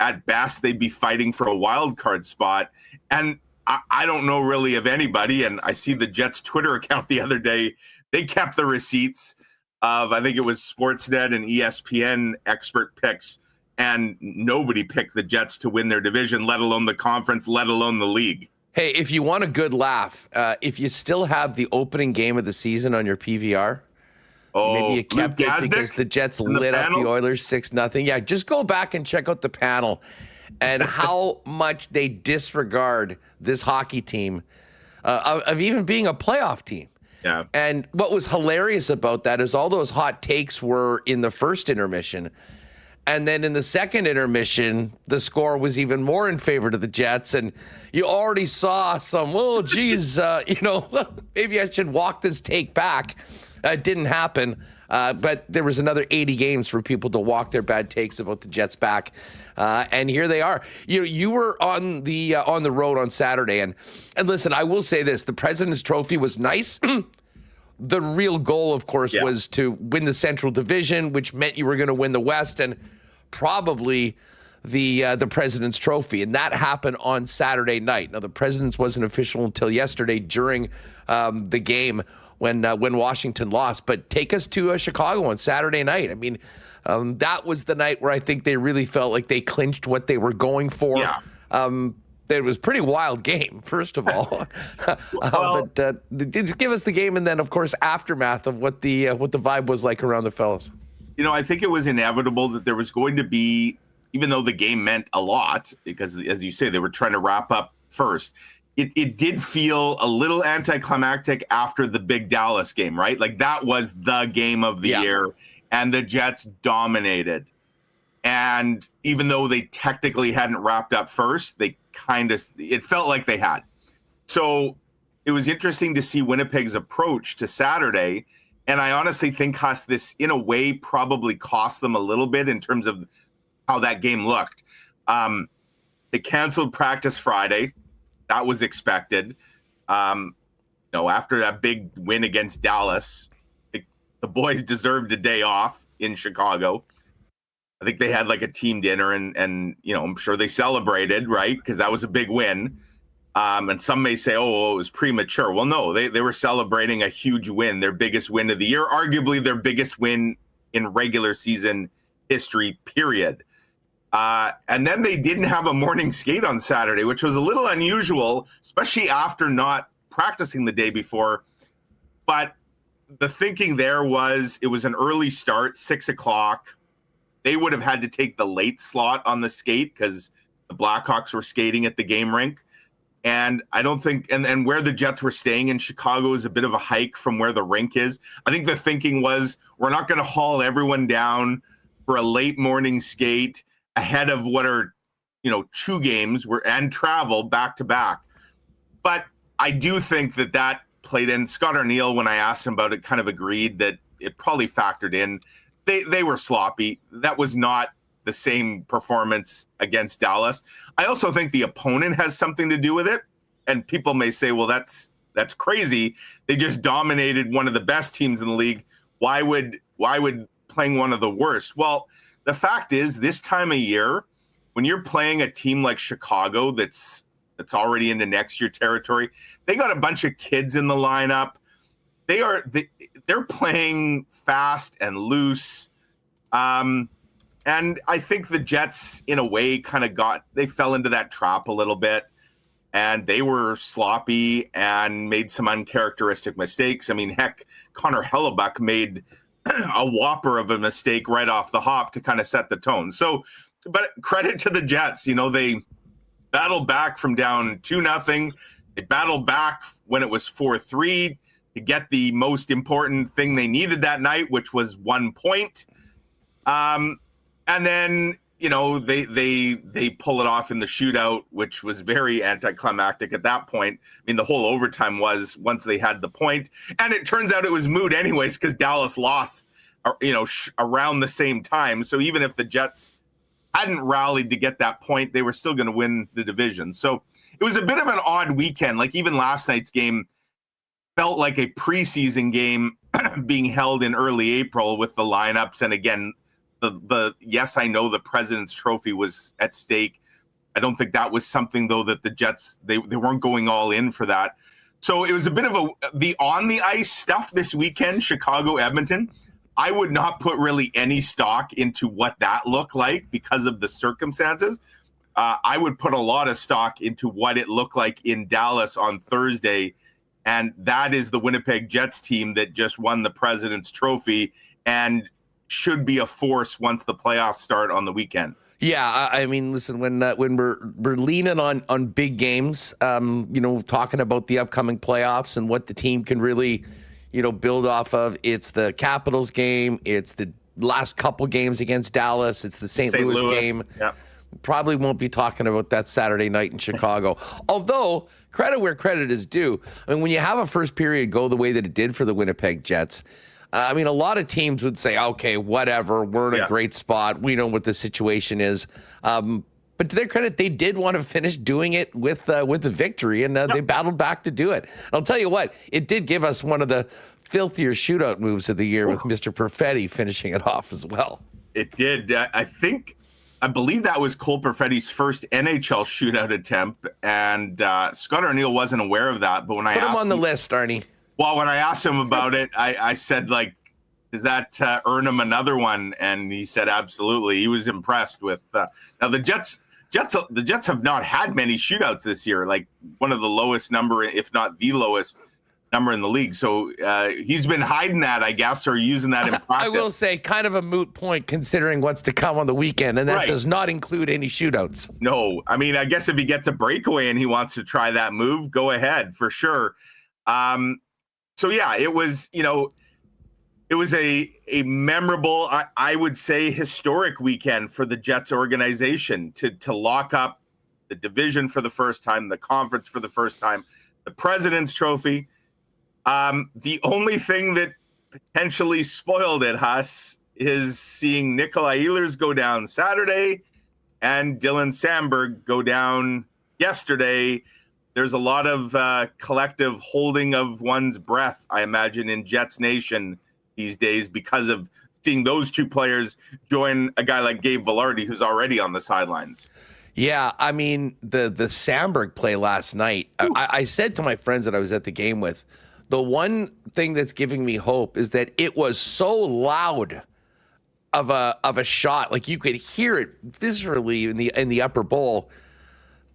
at best they'd be fighting for a wild card spot. And I don't know really of anybody. And I see the Jets Twitter account the other day, they kept the receipts of, I think it was Sportsnet and ESPN expert picks, and nobody picked the Jets to win their division, let alone the conference, let alone the league. Hey, if you want a good laugh, if you still have the opening game of the season on your PVR, maybe you kept it because the Jets lit up the Oilers 6-0. Yeah, just go back and check out the panel and how much they disregard this hockey team of even being a playoff team. Yeah. And what was hilarious about that is all those hot takes were in the first intermission. And then in the second intermission, the score was even more in favor to the Jets. And you already saw some, maybe I should walk this take back. It didn't happen, but there was another 80 games for people to walk their bad takes about the Jets back, and here they are. You were on the road on Saturday, and listen, I will say this: the President's Trophy was nice. The real goal, of course, was to win the Central Division, which meant you were going to win the West and probably the President's Trophy, and that happened on Saturday night. Now, the President's wasn't official until yesterday during the game when Washington lost. But take us to Chicago on Saturday night. I mean, that was the night where I think they really felt like they clinched what they were going for. Yeah. It was a pretty wild game, first of all. But give us the game, and then, of course, aftermath of what the vibe was like around the fellas. I think it was inevitable that there was going to be, even though the game meant a lot, because, as you say, they were trying to wrap up first, it did feel a little anticlimactic after the big Dallas game, right? Like, that was the game of the year, and the Jets dominated. And even though they technically hadn't wrapped up first, it felt like they had. So it was interesting to see Winnipeg's approach to Saturday. And I honestly think this, in a way, probably cost them a little bit in terms of how that game looked. They canceled practice Friday. That was expected. After that big win against Dallas, the boys deserved a day off in Chicago. I think they had like a team dinner and I'm sure they celebrated, right? Because that was a big win. And some may say, oh, it was premature. Well, no, they were celebrating a huge win, their biggest win of the year, arguably their biggest win in regular season history, period. And then they didn't have a morning skate on Saturday, which was a little unusual, especially after not practicing the day before. But the thinking there was it was an early start, 6 o'clock. They would have had to take the late slot on the skate because the Blackhawks were skating at the game rink. And I don't think, and where the Jets were staying in Chicago is a bit of a hike from where the rink is. I think the thinking was we're not going to haul everyone down for a late morning skate ahead of what are, 2 games and travel back to back. But I do think that played in. Scott Arneal, when I asked him about it, kind of agreed that it probably factored in. They were sloppy. That was not the same performance against Dallas. I also think the opponent has something to do with it. And people may say, well, that's crazy. They just dominated one of the best teams in the league. Why would playing one of the worst? Well, the fact is, this time of year, when you're playing a team like Chicago that's already into next year territory, they got a bunch of kids in the lineup. They're playing fast and loose. And I think the Jets, in a way, they fell into that trap a little bit. And they were sloppy and made some uncharacteristic mistakes. I mean, heck, Connor Hellebuck made a whopper of a mistake right off the hop to kind of set the tone. So, but credit to the Jets. They battled back from down 2-0. They battled back when it was 4-3. To get the most important thing they needed that night, which was 1 point. And then, they pull it off in the shootout, which was very anticlimactic at that point. I mean, the whole overtime was once they had the point. And it turns out it was moot anyways because Dallas lost, around the same time. So even if the Jets hadn't rallied to get that point, they were still going to win the division. So it was a bit of an odd weekend. Like even last night's game felt like a preseason game being held in early April with the lineups. And again, yes, I know the President's Trophy was at stake. I don't think that was something, though, that the Jets, they weren't going all in for that. So it was a bit of the on the ice stuff this weekend, Chicago, Edmonton. I would not put really any stock into what that looked like because of the circumstances. I would put a lot of stock into what it looked like in Dallas on Thursday. And that is the Winnipeg Jets team that just won the President's Trophy and should be a force once the playoffs start on the weekend. Yeah, I mean, listen, when we're leaning on big games, talking about the upcoming playoffs and what the team can really, build off of, it's the Capitals game, it's the last couple games against Dallas, it's the St. Louis game. Yeah. Probably won't be talking about that Saturday night in Chicago. Although, credit where credit is due. I mean, when you have a first period go the way that it did for the Winnipeg Jets, I mean, a lot of teams would say, okay, whatever, we're in a great spot. We know what the situation is. But to their credit, they did want to finish doing it with the victory, and they battled back to do it. I'll tell you what, it did give us one of the filthier shootout moves of the year with Mr. Perfetti finishing it off as well. It did. I believe that was Cole Perfetti's first NHL shootout attempt, and Scott Arniel wasn't aware of that. But when I Put asked him on the list, Arnie. Well, when I asked him about it, I said, like, does that earn him another one? And he said, absolutely. He was impressed with. Now the Jets have not had many shootouts this year, like one of the lowest number, if not the lowest number in the league. So he's been hiding that, I guess, or using that in practice. I will say kind of a moot point considering what's to come on the weekend, and that does not include any shootouts. No, I mean, I guess if he gets a breakaway and he wants to try that move, go ahead for sure. So yeah, it was, it was a memorable, I would say, historic weekend for the Jets organization to lock up the division for the first time, the conference for the first time, the President's Trophy. The only thing that potentially spoiled it, Huss, is seeing Nikolai Ehlers go down Saturday and Dylan Samberg go down yesterday. There's a lot of collective holding of one's breath, I imagine, in Jets Nation these days because of seeing those two players join a guy like Gabe Vilardi, who's already on the sidelines. Yeah, I mean, the Samberg play last night, I said to my friends that I was at the game with, the one thing that's giving me hope is that it was so loud of a shot, like you could hear it viscerally in the upper bowl,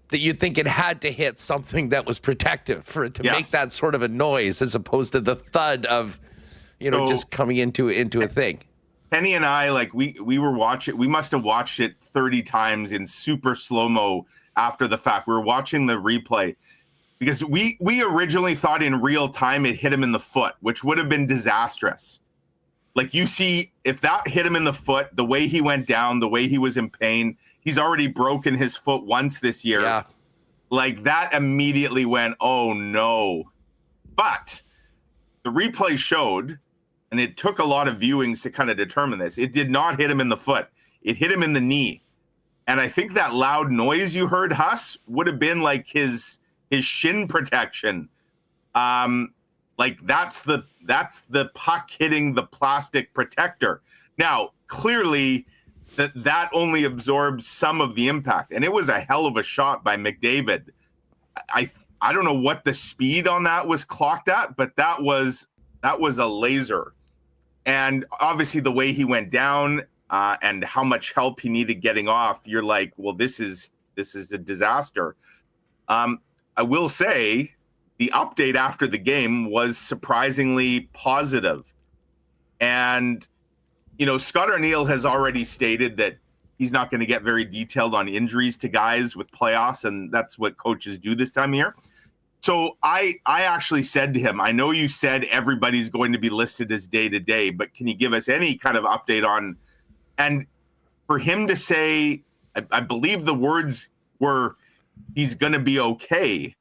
that you'd think it had to hit something that was protective for it to make that sort of a noise, as opposed to the thud of, just coming into a thing. Penny and I, like, we were watching, we must have watched it 30 times in super slow-mo after the fact. We were watching the replay because we originally thought in real time it hit him in the foot, which would have been disastrous. Like, you see, if that hit him in the foot, the way he went down, the way he was in pain, he's already broken his foot once this year. Yeah. Like, that immediately went, oh no. But the replay showed, and it took a lot of viewings to kind of determine this, it did not hit him in the foot. It hit him in the knee. And I think that loud noise you heard, Huss, would have been like his shin protection. Like that's the puck hitting the plastic protector. Now, clearly that only absorbs some of the impact. And it was a hell of a shot by McDavid. I don't know what the speed on that was clocked at, but that was a laser. And obviously the way he went down and how much help he needed getting off, you're like, well, this is a disaster. I will say the update after the game was surprisingly positive. And, Scott Arniel has already stated that he's not going to get very detailed on injuries to guys with playoffs, and that's what coaches do this time of year. So I actually said to him, I know you said everybody's going to be listed as day-to-day, but can you give us any kind of update on, and for him to say, I believe the words were, he's going to be okay,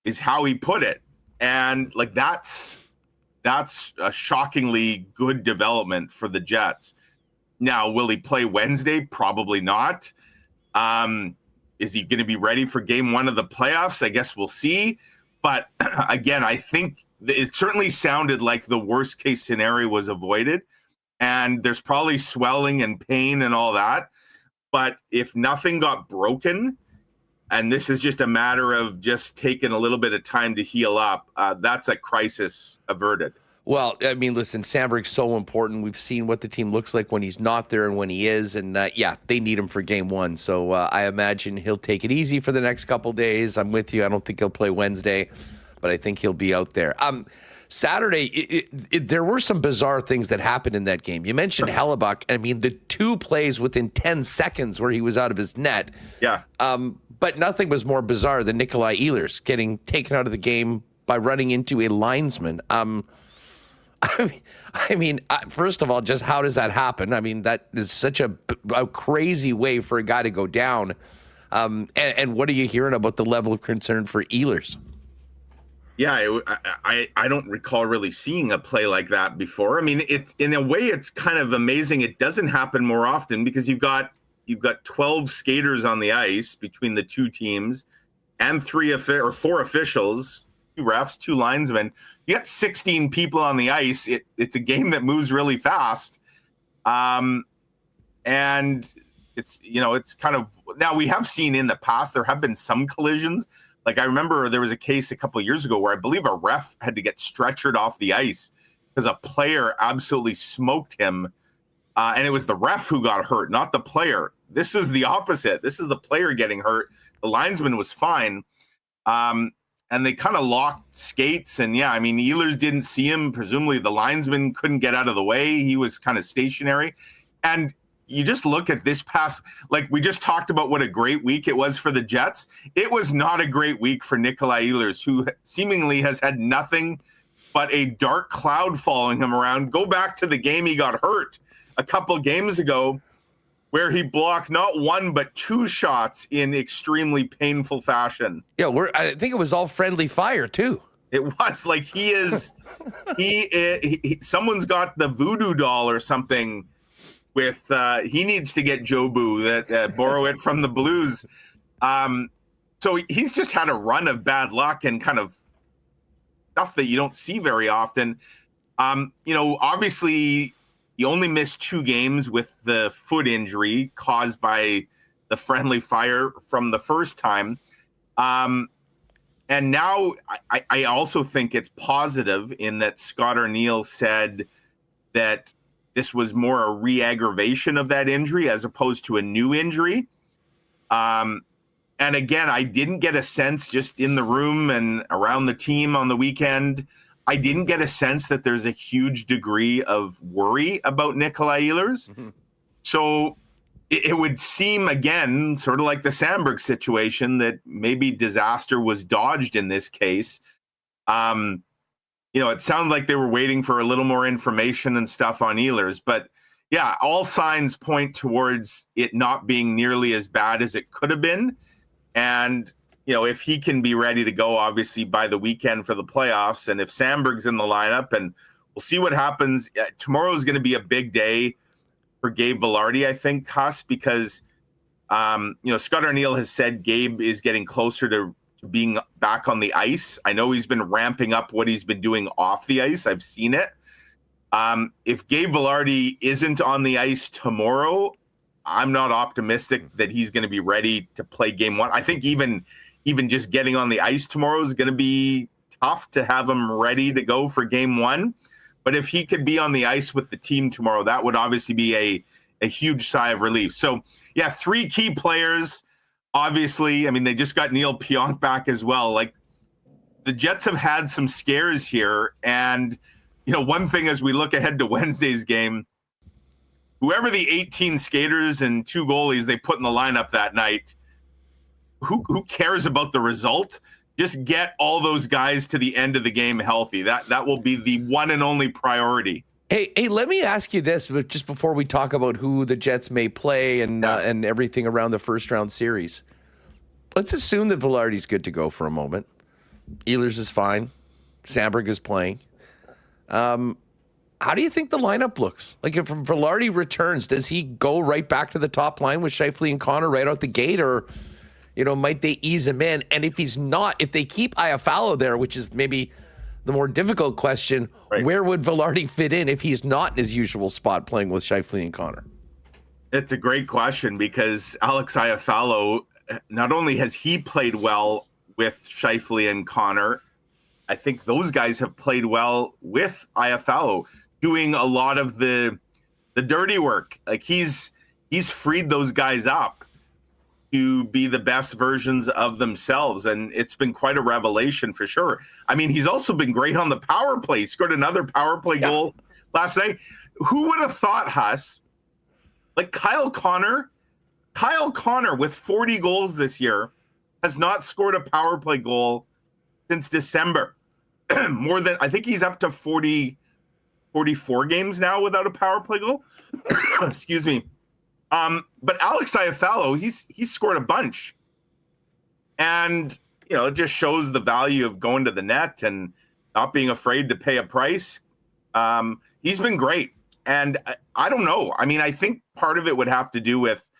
is how he put it. And like, that's a shockingly good development for the Jets. Now, will he play Wednesday? Probably not. Is he going to be ready for game one of the playoffs? I guess we'll see. But again, I think it certainly sounded like the worst case scenario was avoided. And there's probably swelling and pain and all that. But if nothing got broken, and this is just a matter of just taking a little bit of time to heal up, that's a crisis averted. Well, I mean, listen, Samberg's so important. We've seen what the team looks like when he's not there and when he is. And, they need him for game one. So I imagine he'll take it easy for the next couple days. I'm with you. I don't think he'll play Wednesday, but I think he'll be out there. Saturday, there were some bizarre things that happened in that game. You mentioned Hellebuck. I mean, the two plays within 10 seconds where he was out of his net. Yeah. But nothing was more bizarre than Nikolai Ehlers getting taken out of the game by running into a linesman. I mean, first of all, just how does that happen? I mean, that is such a crazy way for a guy to go down. And what are you hearing about the level of concern for Ehlers? Yeah, I don't recall really seeing a play like that before. I mean, in a way, it's kind of amazing. It doesn't happen more often because you've got 12 skaters on the ice between the two teams, and 4 officials, 2 refs, 2 linesmen. You got 16 people on the ice. It's a game that moves really fast, and it's kind of, now we have seen in the past there have been some collisions. Like I remember there was a case a couple of years ago where I believe a ref had to get stretchered off the ice because a player absolutely smoked him. And it was the ref who got hurt, not the player. This is the opposite. This is the player getting hurt. The linesman was fine. And they kind of locked skates. And yeah, I mean, Ehlers didn't see him. Presumably the linesman couldn't get out of the way. He was kind of stationary. And you just look at this past, like we just talked about what a great week it was for the Jets. It was not a great week for Nikolai Ehlers, who seemingly has had nothing but a dark cloud following him around. Go back to the game he got hurt a couple games ago, where he blocked not 1 but 2 shots in extremely painful fashion. Yeah, I think it was all friendly fire too. It was like someone's got the voodoo doll or something. With he needs to get Jobu that borrow it from the Blues. So he's just had a run of bad luck and kind of stuff that you don't see very often. Obviously he only missed 2 games with the foot injury caused by the friendly fire from the first time. And now I also think it's positive in that Scott Arniel said that this was more a re-aggravation of that injury as opposed to a new injury. And again, I didn't get a sense just in the room and around the team on the weekend, I didn't get a sense that there's a huge degree of worry about Nikolai Ehlers. Mm-hmm. So it would seem, again, sort of like the Sandberg situation, that maybe disaster was dodged in this case. It sounded like they were waiting for a little more information and stuff on Ehlers. But, yeah, all signs point towards it not being nearly as bad as it could have been. And, if he can be ready to go, obviously, by the weekend for the playoffs, and if Sandberg's in the lineup, and we'll see what happens. Tomorrow is going to be a big day for Gabe Vilardi, I think, Huss, because, Scott Arniel has said Gabe is getting closer to being back on the ice. I know he's been ramping up what he's been doing off the ice. I've seen it. If Gabe Vilardi isn't on the ice tomorrow, I'm not optimistic that he's going to be ready to play game 1. I think even just getting on the ice tomorrow is going to be tough to have him ready to go for game 1. But if he could be on the ice with the team tomorrow, that would obviously be a huge sigh of relief. So, yeah, 3 key players. Obviously, I mean, they just got Neil Pionk back as well. Like, the Jets have had some scares here. And, one thing as we look ahead to Wednesday's game, whoever the 18 skaters and 2 goalies they put in the lineup that night, who cares about the result? Just get all those guys to the end of the game healthy. That will be the one and only priority. Hey, let me ask you this, but just before we talk about who the Jets may play and everything around the first round series, let's assume that Vilardi's good to go for a moment. Ehlers is fine. Sandberg is playing. How do you think the lineup looks? Like, if Vilardi returns, does he go right back to the top line with Scheifele and Connor right out the gate, or might they ease him in? And if he's not, if they keep Iafallo there, which is maybe the more difficult question, right, where would Vilardi fit in if he's not in his usual spot playing with Scheifele and Connor? It's a great question, because Alex Iafallo, not only has he played well with Scheifele and Connor, I think those guys have played well with Iafallo, doing a lot of the dirty work. Like, he's freed those guys up to be the best versions of themselves. And it's been quite a revelation for sure. I mean, he's also been great on the power play. He scored another power play goal last night. Who would have thought, Huss, like Kyle Connor with 40 goals this year has not scored a power play goal since December. More than, I think he's up to 44 games now without a power play goal. Excuse me. But Alex Iafallo, he's scored a bunch. And it just shows the value of going to the net and not being afraid to pay a price. He's been great. And I don't know. I mean, I think part of it would have to do with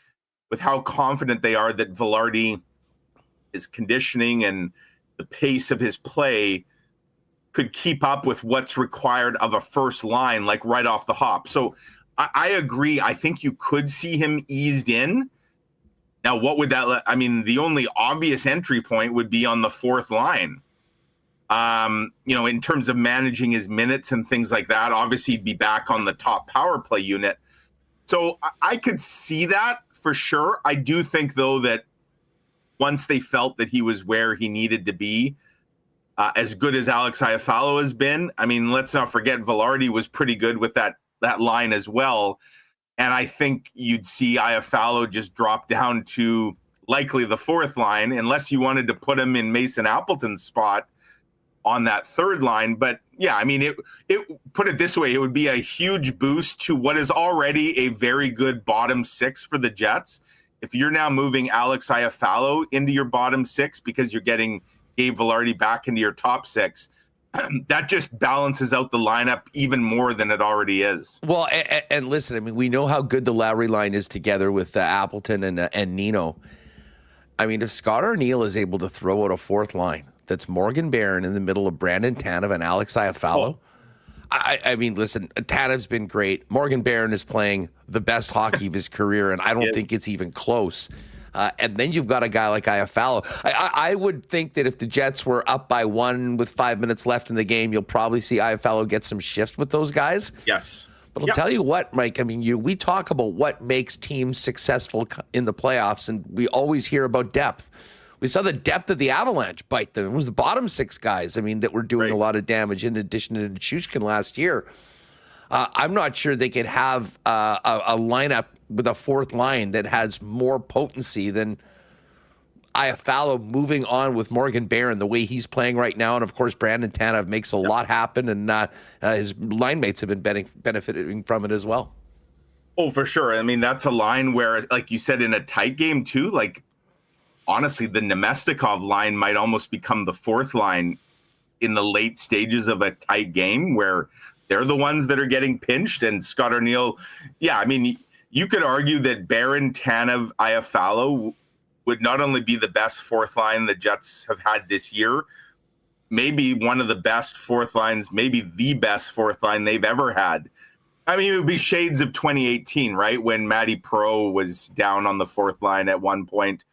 how confident they are that Velarde, his conditioning and the pace of his play could keep up with what's required of a first line, like right off the hop. So I agree. I think you could see him eased in. Now, what would that the only obvious entry point would be on the fourth line. In terms of managing his minutes and things like that, obviously he'd be back on the top power play unit. So I could see that for sure. I do think, though, that once they felt that he was where he needed to be, as good as Alex Iafallo has been, let's not forget Velarde was pretty good with that line as well. And I think you'd see Iafallo just drop down to likely the fourth line, unless you wanted to put him in Mason Appleton's spot on that third line. But yeah, it put it this way, it would be a huge boost to what is already a very good bottom six for the Jets. If you're now moving Alex Iafallo into your bottom six because you're getting Gabe Velarde back into your top six, that just balances out the lineup even more than it already is. Well, and listen, we know how good the Lowry line is together with Appleton and Nino. If Scott Arniel is able to throw out a fourth line that's Morgan Barron in the middle of Brandon Tanev and Alex Iafallo, listen, Tanev's been great. Morgan Barron is playing the best hockey of his career, and I don't think it's even close. And then you've got a guy like Iafallo. I would think that if the Jets were up by 1 with 5 minutes left in the game, you'll probably see Iafallo get some shifts with those guys. Yes. But I'll tell you what, Mike, we talk about what makes teams successful in the playoffs, and we always hear about depth. We saw the depth of the Avalanche bite them. It was the bottom six guys, that were doing a lot of damage in addition to Nichushkin last year. I'm not sure they could have a lineup with a fourth line that has more potency than Iafallo moving on with Morgan Barron the way he's playing right now. And, of course, Brandon Tanev makes a lot happen, and his line mates have been benefiting from it as well. Oh, for sure. That's a line where, like you said, in a tight game, too, honestly, the Nemestikov line might almost become the fourth line in the late stages of a tight game where they're the ones that are getting pinched. And Scott Arniel, you could argue that Barron, Tanev, Iafallo would not only be the best fourth line the Jets have had this year, maybe one of the best fourth lines, maybe the best fourth line they've ever had. It would be shades of 2018, right? When Matty Pro was down on the fourth line at one point.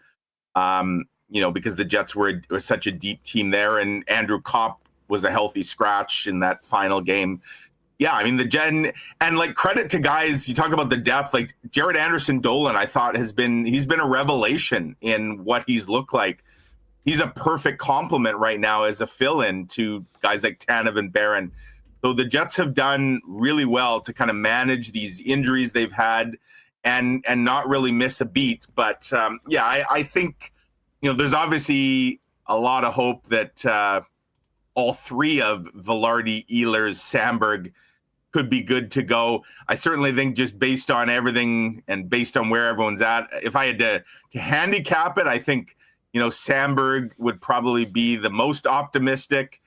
Because the Jets were such a deep team there, and Andrew Kopp was a healthy scratch in that final game. Yeah, and credit to guys, you talk about the depth, like Jared Anderson-Dolan, I thought he's been a revelation in what he's looked like. He's a perfect complement right now as a fill-in to guys like Tanev and Barron. So the Jets have done really well to kind of manage these injuries they've had and not really miss a beat. But I think, there's obviously a lot of hope that all three of Velarde, Ehlers, Samberg could be good to go. I certainly think, just based on everything and based on where everyone's at, if I had to handicap it, I think, Samberg would probably be the most optimistic.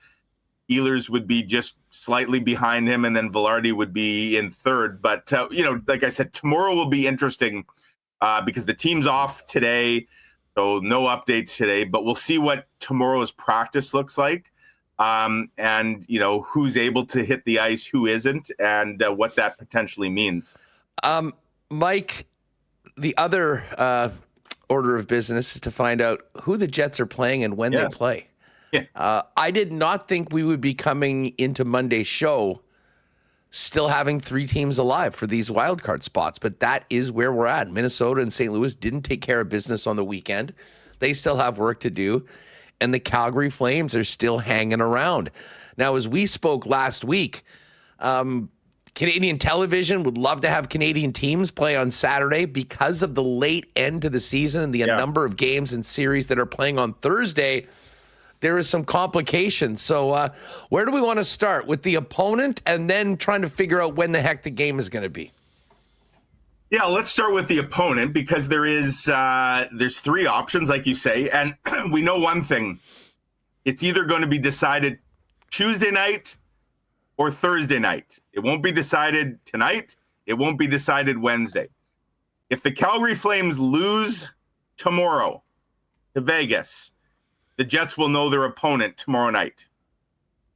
Ehlers would be just slightly behind him, and then Velarde would be in third. But, like I said, tomorrow will be interesting because the team's off today, so no updates today. But we'll see what tomorrow's practice looks like, and, who's able to hit the ice, who isn't, and what that potentially means. Mike, the other order of business is to find out who the Jets are playing and when they play. Yeah. I did not think we would be coming into Monday's show still having three teams alive for these wildcard spots, but that is where we're at. Minnesota and St. Louis didn't take care of business on the weekend. They still have work to do, and the Calgary Flames are still hanging around. Now, as we spoke last week, Canadian television would love to have Canadian teams play on Saturday because of the late end to the season and the number of games and series that are playing on Thursday. There is some complications. So where do we want to start? With the opponent and then trying to figure out when the heck the game is going to be? Yeah, let's start with the opponent because there's 3 options, like you say, and we know one thing. It's either going to be decided Tuesday night or Thursday night. It won't be decided tonight. It won't be decided Wednesday. If the Calgary Flames lose tomorrow to Vegas, the Jets will know their opponent tomorrow night.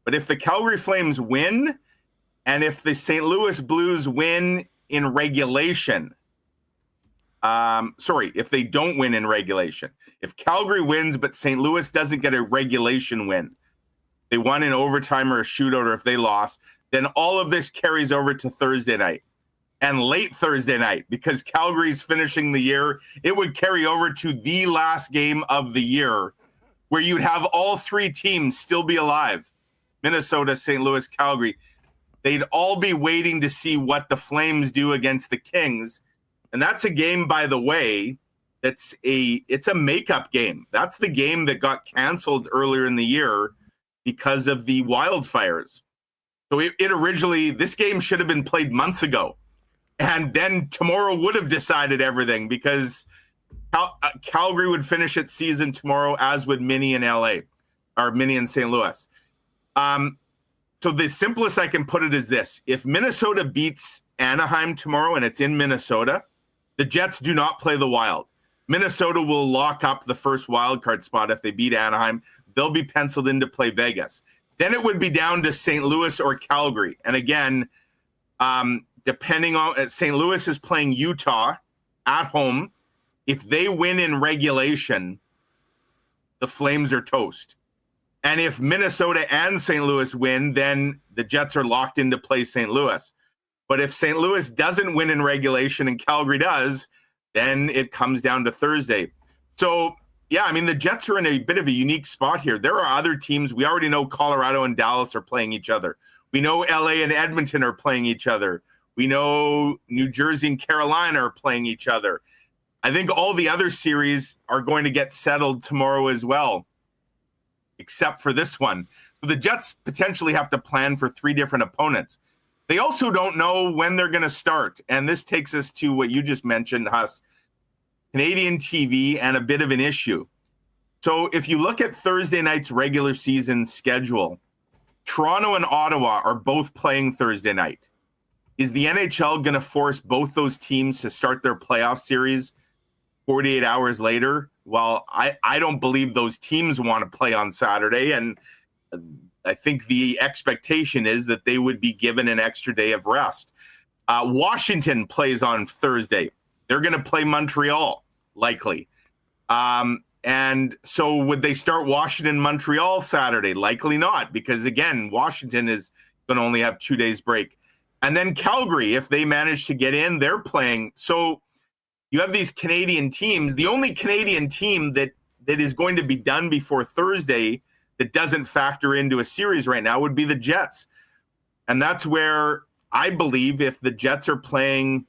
But if the Calgary Flames win, and if the St. Louis Blues win in regulation, if they don't win in regulation, if Calgary wins but St. Louis doesn't get a regulation win, they won in overtime or a shootout, or if they lost, then all of this carries over to Thursday night and late Thursday night, because Calgary's finishing the year. It would carry over to the last game of the year, where you'd have all 3 teams still be alive: Minnesota, St. Louis, Calgary. They'd all be waiting to see what the Flames do against the Kings. And that's a game, by the way, it's a makeup game. That's the game that got canceled earlier in the year because of the wildfires. So this game should have been played months ago. And then tomorrow would have decided everything, because Calgary would finish its season tomorrow, as would Minnie in LA, or Minnie in St. Louis. So the simplest I can put it is this: if Minnesota beats Anaheim tomorrow and it's in Minnesota, the Jets do not play the Wild. Minnesota will lock up the first wild card spot if they beat Anaheim. They'll be penciled in to play Vegas. Then it would be down to St. Louis or Calgary. And again, depending on, St. Louis is playing Utah at home. If they win in regulation, the Flames are toast. And if Minnesota and St. Louis win, then the Jets are locked in to play St. Louis. But if St. Louis doesn't win in regulation and Calgary does, then it comes down to Thursday. So, yeah, I mean, the Jets are in a bit of a unique spot here. There are other teams. We already know Colorado and Dallas are playing each other. We know LA and Edmonton are playing each other. We know New Jersey and Carolina are playing each other. I think all the other series are going to get settled tomorrow as well, except for this one. So the Jets potentially have to plan for 3 different opponents. They also don't know when they're going to start. And this takes us to what you just mentioned, Huss, Canadian TV, and a bit of an issue. So if you look at Thursday night's regular season schedule, Toronto and Ottawa are both playing Thursday night. Is the NHL going to force both those teams to start their playoff series 48 hours later? Well, I don't believe those teams want to play on Saturday. And I think the expectation is that they would be given an extra day of rest. Washington plays on Thursday. They're going to play Montreal, likely. And so would they start Washington, Montreal Saturday? Likely not, because, again, Washington is going to only have 2 days break. And then Calgary, if they manage to get in, they're playing. So you have these Canadian teams. The only Canadian team that is going to be done before Thursday that doesn't factor into a series right now would be the Jets. And that's where I believe if the Jets are playing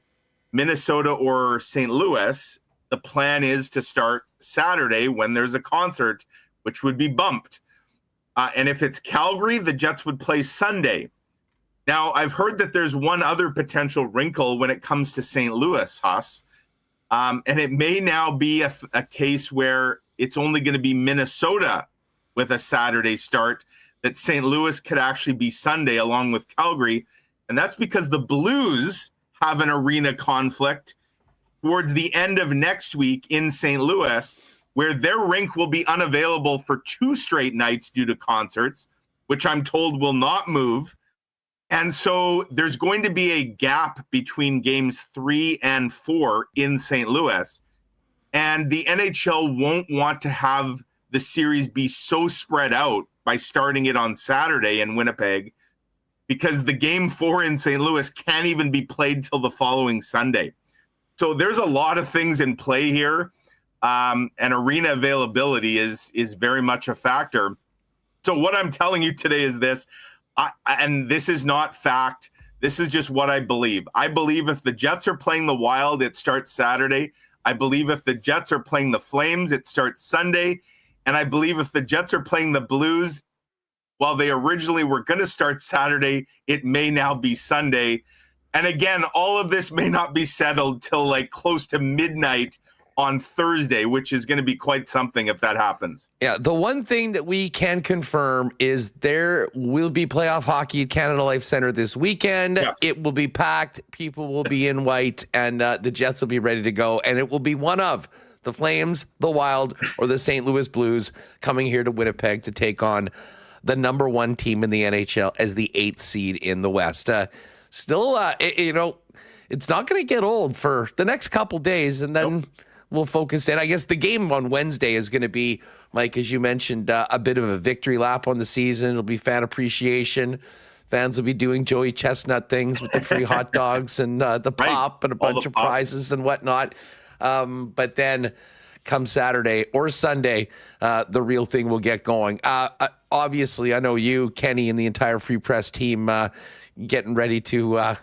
Minnesota or St. Louis, the plan is to start Saturday when there's a concert, which would be bumped. And if it's Calgary, the Jets would play Sunday. Now, I've heard that there's one other potential wrinkle when it comes to St. Louis, Huss. And it may now be a case where it's only going to be Minnesota with a Saturday start, that St. Louis could actually be Sunday along with Calgary. And that's because the Blues have an arena conflict towards the end of next week in St. Louis, where their rink will be unavailable for 2 straight nights due to concerts, which I'm told will not move. And so there's going to be a gap between games 3 and 4 in St. Louis. And the NHL won't want to have the series be so spread out by starting it on Saturday in Winnipeg, because the game 4 in St. Louis can't even be played till the following Sunday. So there's a lot of things in play here. And arena availability is very much a factor. So what I'm telling you today is this, and this is not fact. This is just what I believe. I believe if the Jets are playing the Wild, it starts Saturday. I believe if the Jets are playing the Flames, it starts Sunday. And I believe if the Jets are playing the Blues, while they originally were going to start Saturday, it may now be Sunday. And again, all of this may not be settled till like close to midnight on Thursday, which is going to be quite something if that happens. Yeah, the one thing that we can confirm is there will be playoff hockey at Canada Life Centre this weekend. Yes. It will be packed. People will be in white, and the Jets will be ready to go. And it will be one of the Flames, the Wild, or the St. Louis Blues coming here to Winnipeg to take on the number one team in the NHL as the 8th seed in the West. It's not going to get old for the next couple days, and then we'll focus in. I guess the game on Wednesday is going to be, Mike, as you mentioned, a bit of a victory lap on the season. It'll be fan appreciation. Fans will be doing Joey Chestnut things with the free hot dogs and the pop and a bunch of prizes and whatnot. But then come Saturday or Sunday, the real thing will get going. Obviously, I know you, Kenny, and the entire Free Press team getting ready to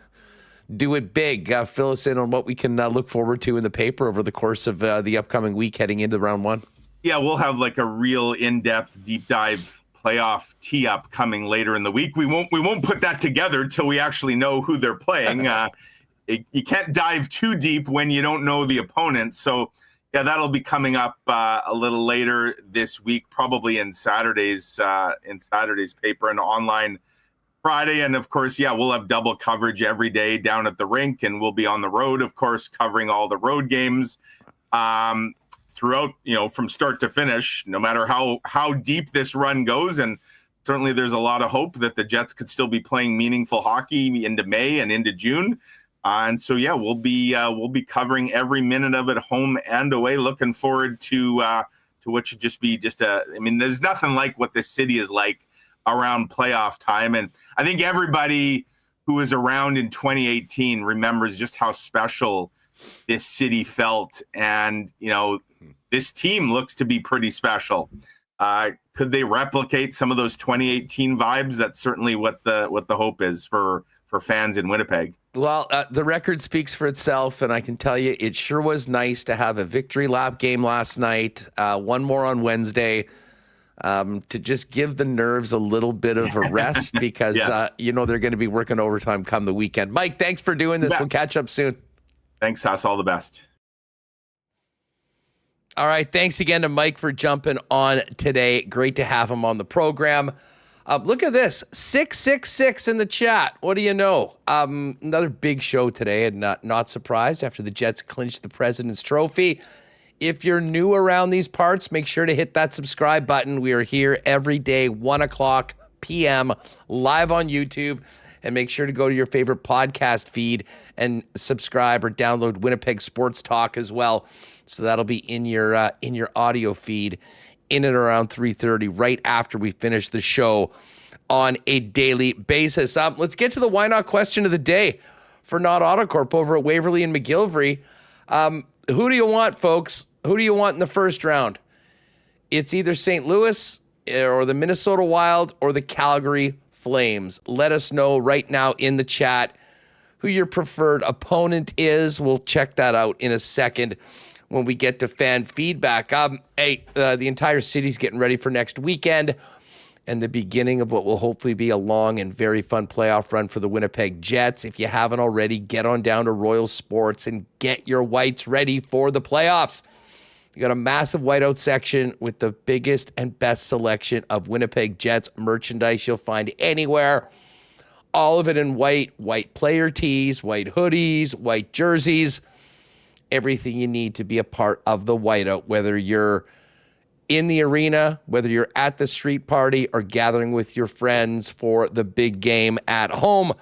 do it big. Fill us in on what we can look forward to in the paper over the course of the upcoming week heading into round one. Yeah, we'll have like a real in-depth deep dive playoff tee-up coming later in the week. We won't put that together till we actually know who they're playing. You can't dive too deep when you don't know the opponent. So yeah, that'll be coming up a little later this week, probably in Saturday's paper and online Friday. And of course, yeah, we'll have double coverage every day down at the rink, and we'll be on the road, of course, covering all the road games throughout, from start to finish, no matter how deep this run goes. And certainly there's a lot of hope that the Jets could still be playing meaningful hockey into May and into June. And so, yeah, we'll be covering every minute of it, home and away. Looking forward to what should just be there's nothing like what this city is like around playoff time. And I think everybody who was around in 2018 remembers just how special this city felt. And, this team looks to be pretty special. Could they replicate some of those 2018 vibes? That's certainly what the hope is for fans in Winnipeg. Well, the record speaks for itself, and I can tell you it sure was nice to have a victory lap game last night, one more on Wednesday, to just give the nerves a little bit of a rest because, they're going to be working overtime come the weekend. Mike, thanks for doing this. We'll catch up soon. Thanks, Huss. All the best. All right. Thanks again to Mike for jumping on today. Great to have him on the program. Look at this, 666 in the chat. What do you know? Another big show today, and not surprised after the Jets clinched the President's Trophy. If you're new around these parts, make sure to hit that subscribe button. We are here every day, 1 o'clock p.m., live on YouTube. And make sure to go to your favorite podcast feed and subscribe or download Winnipeg Sports Talk as well. So that'll be in your audio feed in and around 3:30, right after we finish the show on a daily basis. Let's get to the why not question of the day for Not Autocorp over at Waverly and McGillivray. Who do you want, folks? Who do you want in the first round? It's either St. Louis or the Minnesota Wild or the Calgary Flames. Let us know right now in the chat who your preferred opponent is. We'll check that out in a second when we get to fan feedback. The entire city's getting ready for next weekend and the beginning of what will hopefully be a long and very fun playoff run for the Winnipeg Jets. If you haven't already, get on down to Royal Sports and get your whites ready for the playoffs. You got a massive whiteout section with the biggest and best selection of Winnipeg Jets merchandise you'll find anywhere. All of it in white player tees, white hoodies, white jerseys, everything you need to be a part of the whiteout, whether you're in the arena, whether you're at the street party or gathering with your friends for the big game at home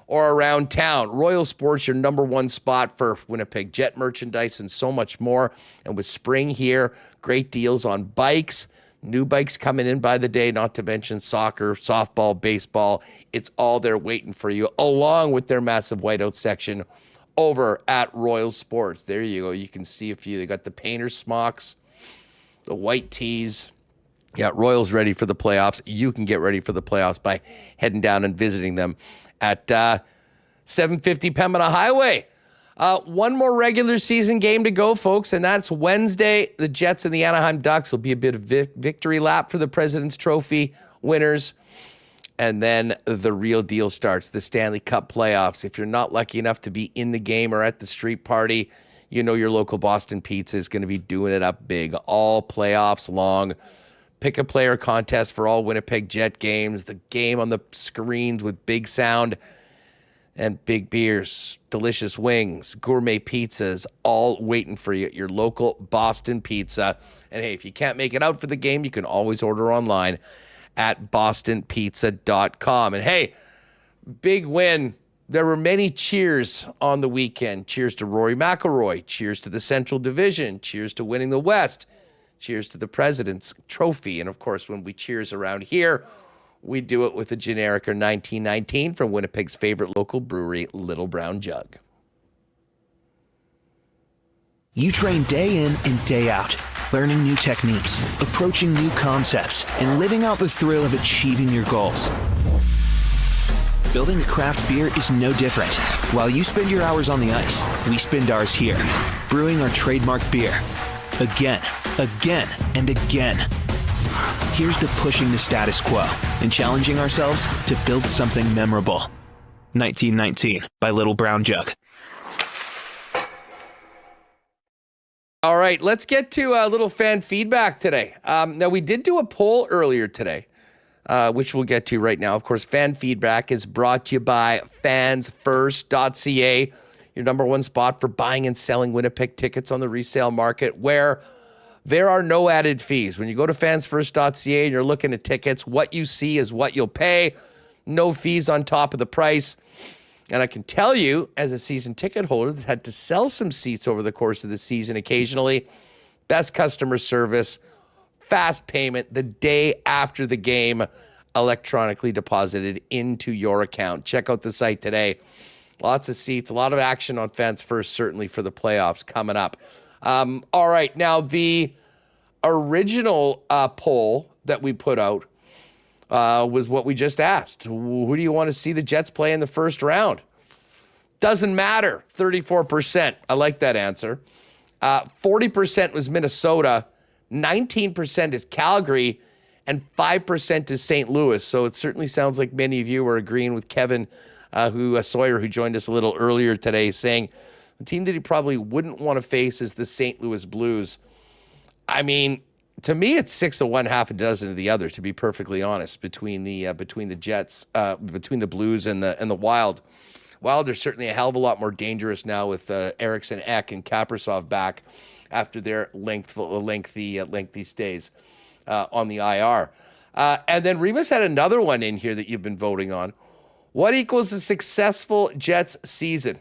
or around town. Royal Sports, your number one spot for Winnipeg Jet merchandise and so much more. And with spring here, great deals on bikes, new bikes coming in by the day, not to mention soccer, softball, baseball. It's all there waiting for you, along with their massive whiteout section over at Royal Sports. There you go. You can see a few. They got the painter's smocks, the white tees. Yeah, Royals ready for the playoffs. You can get ready for the playoffs by heading down and visiting them at 750 Pembina Highway. One more regular season game to go, folks, and that's Wednesday. The Jets and the Anaheim Ducks will be a bit of victory lap for the President's Trophy winners. And then the real deal starts, the Stanley Cup playoffs. If you're not lucky enough to be in the game or at the street party, you know your local Boston Pizza is going to be doing it up big all playoffs long. Pick a player contest for all Winnipeg Jet games, the game on the screens with big sound and big beers, delicious wings, gourmet pizzas, all waiting for you at your local Boston Pizza. And hey, if you can't make it out for the game, you can always order online at bostonpizza.com. And hey, big win. There were many cheers on the weekend. Cheers to Rory McIlroy. Cheers to the Central Division. Cheers to winning the West. Cheers to the President's Trophy. And of course, when we cheers around here, we do it with a generic or 1919 from Winnipeg's favorite local brewery, Little Brown Jug. You train day in and day out, learning new techniques, approaching new concepts, and living out the thrill of achieving your goals. Building a craft beer is no different. While you spend your hours on the ice, we spend ours here, brewing our trademark beer. Again, and again. Here's to pushing the status quo and challenging ourselves to build something memorable. 1919 by Little Brown Jug. All right, let's get to a little fan feedback today. Now, we did do a poll earlier today, which we'll get to right now. Of course, fan feedback is brought to you by fansfirst.ca, your number one spot for buying and selling Winnipeg tickets on the resale market, where there are no added fees. When you go to fansfirst.ca and you're looking at tickets, what you see is what you'll pay. No fees on top of the price. And I can tell you, as a season ticket holder that's had to sell some seats over the course of the season occasionally, best customer service, fast payment the day after the game, electronically deposited into your account. Check out the site today. Lots of seats, a lot of action on Fans First, certainly for the playoffs coming up. All right, now the original poll that we put out was what we just asked. Who do you want to see the Jets play in the first round? Doesn't matter, 34%. I like that answer. 40% was Minnesota, 19% is Calgary, and 5% is St. Louis. So it certainly sounds like many of you are agreeing with Kevin Sawyer, who joined us a little earlier today, saying the team that he probably wouldn't want to face is the St. Louis Blues. I mean, to me, it's 6 of one, half a dozen of the other, to be perfectly honest, between the Jets, between the Blues and the Wild. Wild are certainly a hell of a lot more dangerous now with Eriksson, Ek, and Kaprizov back after their lengthy stays on the IR. And then Remis had another one in here that you've been voting on. What equals a successful Jets season?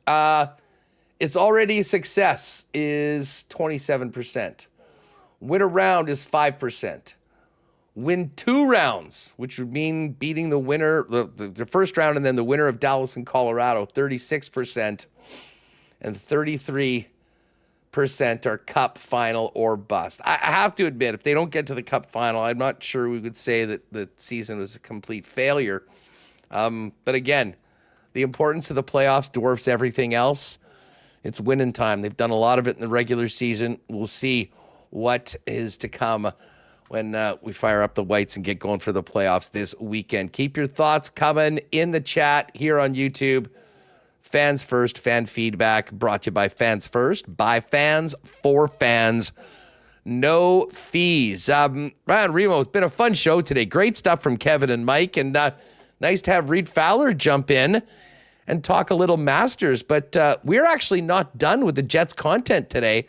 It's already a success is 27%. Win a round is 5%. Win 2 rounds, which would mean beating the winner, the first round, and then the winner of Dallas and Colorado, 36%. And 33% are cup final or bust. I have to admit, if they don't get to the cup final, I'm not sure we would say that the season was a complete failure. But again, the importance of the playoffs dwarfs everything else. It's winning time. They've done a lot of it in the regular season. We'll see what is to come when we fire up the Whites and get going for the playoffs this weekend. Keep your thoughts coming in the chat here on YouTube. Fans First, fan feedback brought to you by Fans First, by fans, for fans. No fees. Ryan Remo, it's been a fun show today. Great stuff from Kevin and Mike, and nice to have Reid Fowler jump in and talk a little Masters. But we're actually not done with the Jets content today.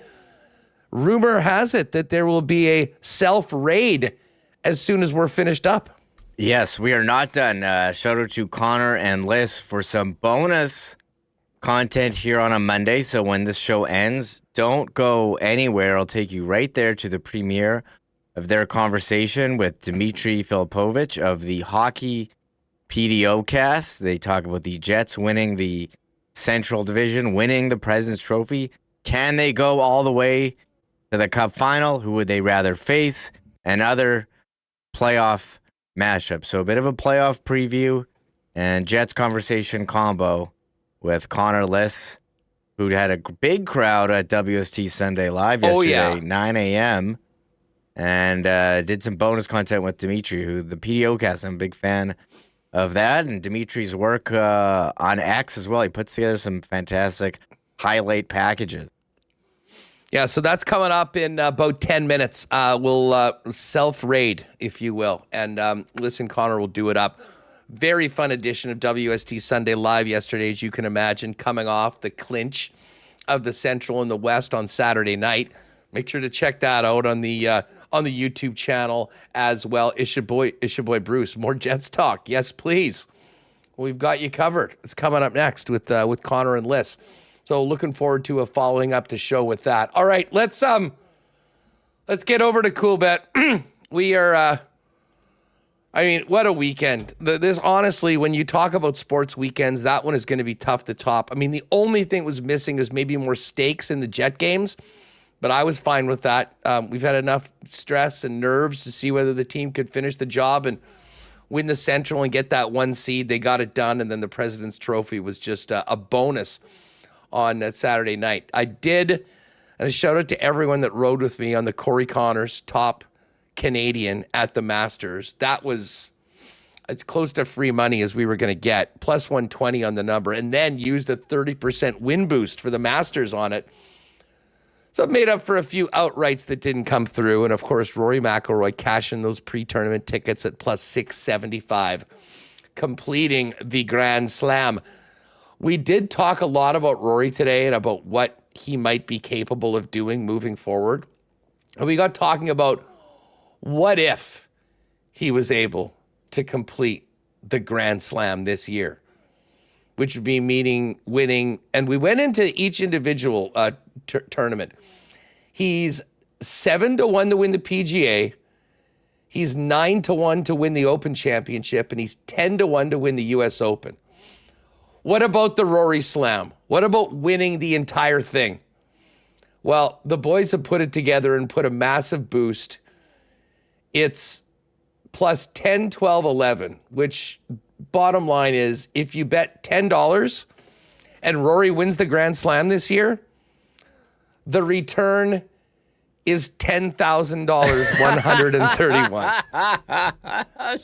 Rumor has it that there will be a self-raid as soon as we're finished up. Yes, we are not done. Shout out to Connor and Liz for some bonus content here on a Monday. So when this show ends, don't go anywhere. I'll take you right there to the premiere of their conversation with Dmitry Filipovich of the Hockey PDO cast. They talk about the Jets winning the Central Division, winning the President's Trophy. Can they go all the way to the Cup final? Who would they rather face? And other playoff mashups. So a bit of a playoff preview and Jets conversation combo with Connor Liss, who had a big crowd at WST Sunday Live yesterday, 9 a.m. and did some bonus content with Dimitri, who the PDO cast. I'm a big fan of that, and Dimitri's work on X as well. He puts together some fantastic highlight packages. Yeah, so that's coming up in about 10 minutes. We'll self-raid, if you will. And listen, Connor will do it up. Very fun edition of WST Sunday Live yesterday, as you can imagine, coming off the clinch of the Central and the West on Saturday night. Make sure to check that out on the YouTube channel as well. It's your boy Bruce. More Jets talk. Yes, please. We've got you covered. It's coming up next with Connor and Liz. So looking forward to following up the show with that. All right, let's get over to Coolbet. We are, what a weekend. This honestly, when you talk about sports weekends, that one is going to be tough to top. I mean, the only thing was missing is maybe more stakes in the Jet games, but I was fine with that. We've had enough stress and nerves to see whether the team could finish the job and win the Central and get that 1 seed. They got it done, and then the President's Trophy was just a bonus on that Saturday night. I did, and a shout out to everyone that rode with me on the Corey Connors top Canadian at the Masters. That was as close to free money as we were going to get, plus 120 on the number, and then used a 30% win boost for the Masters on it. So it made up for a few outrights that didn't come through. And of course, Rory McIlroy cashing those pre-tournament tickets at plus 675, completing the Grand Slam. We did talk a lot about Rory today and about what he might be capable of doing moving forward. And we got talking about what if he was able to complete the Grand Slam this year, which would be meaning winning. And we went into each individual tournament. He's 7-1 to win the PGA. He's 9-1 to win the Open Championship, and he's 10-1 to win the U.S. Open. What about the Rory Slam? What about winning the entire thing? Well, the boys have put it together and put a massive boost. It's plus 10, 12, 11, which bottom line is if you bet $10 and Rory wins the Grand Slam this year, the return is $10,000, 131.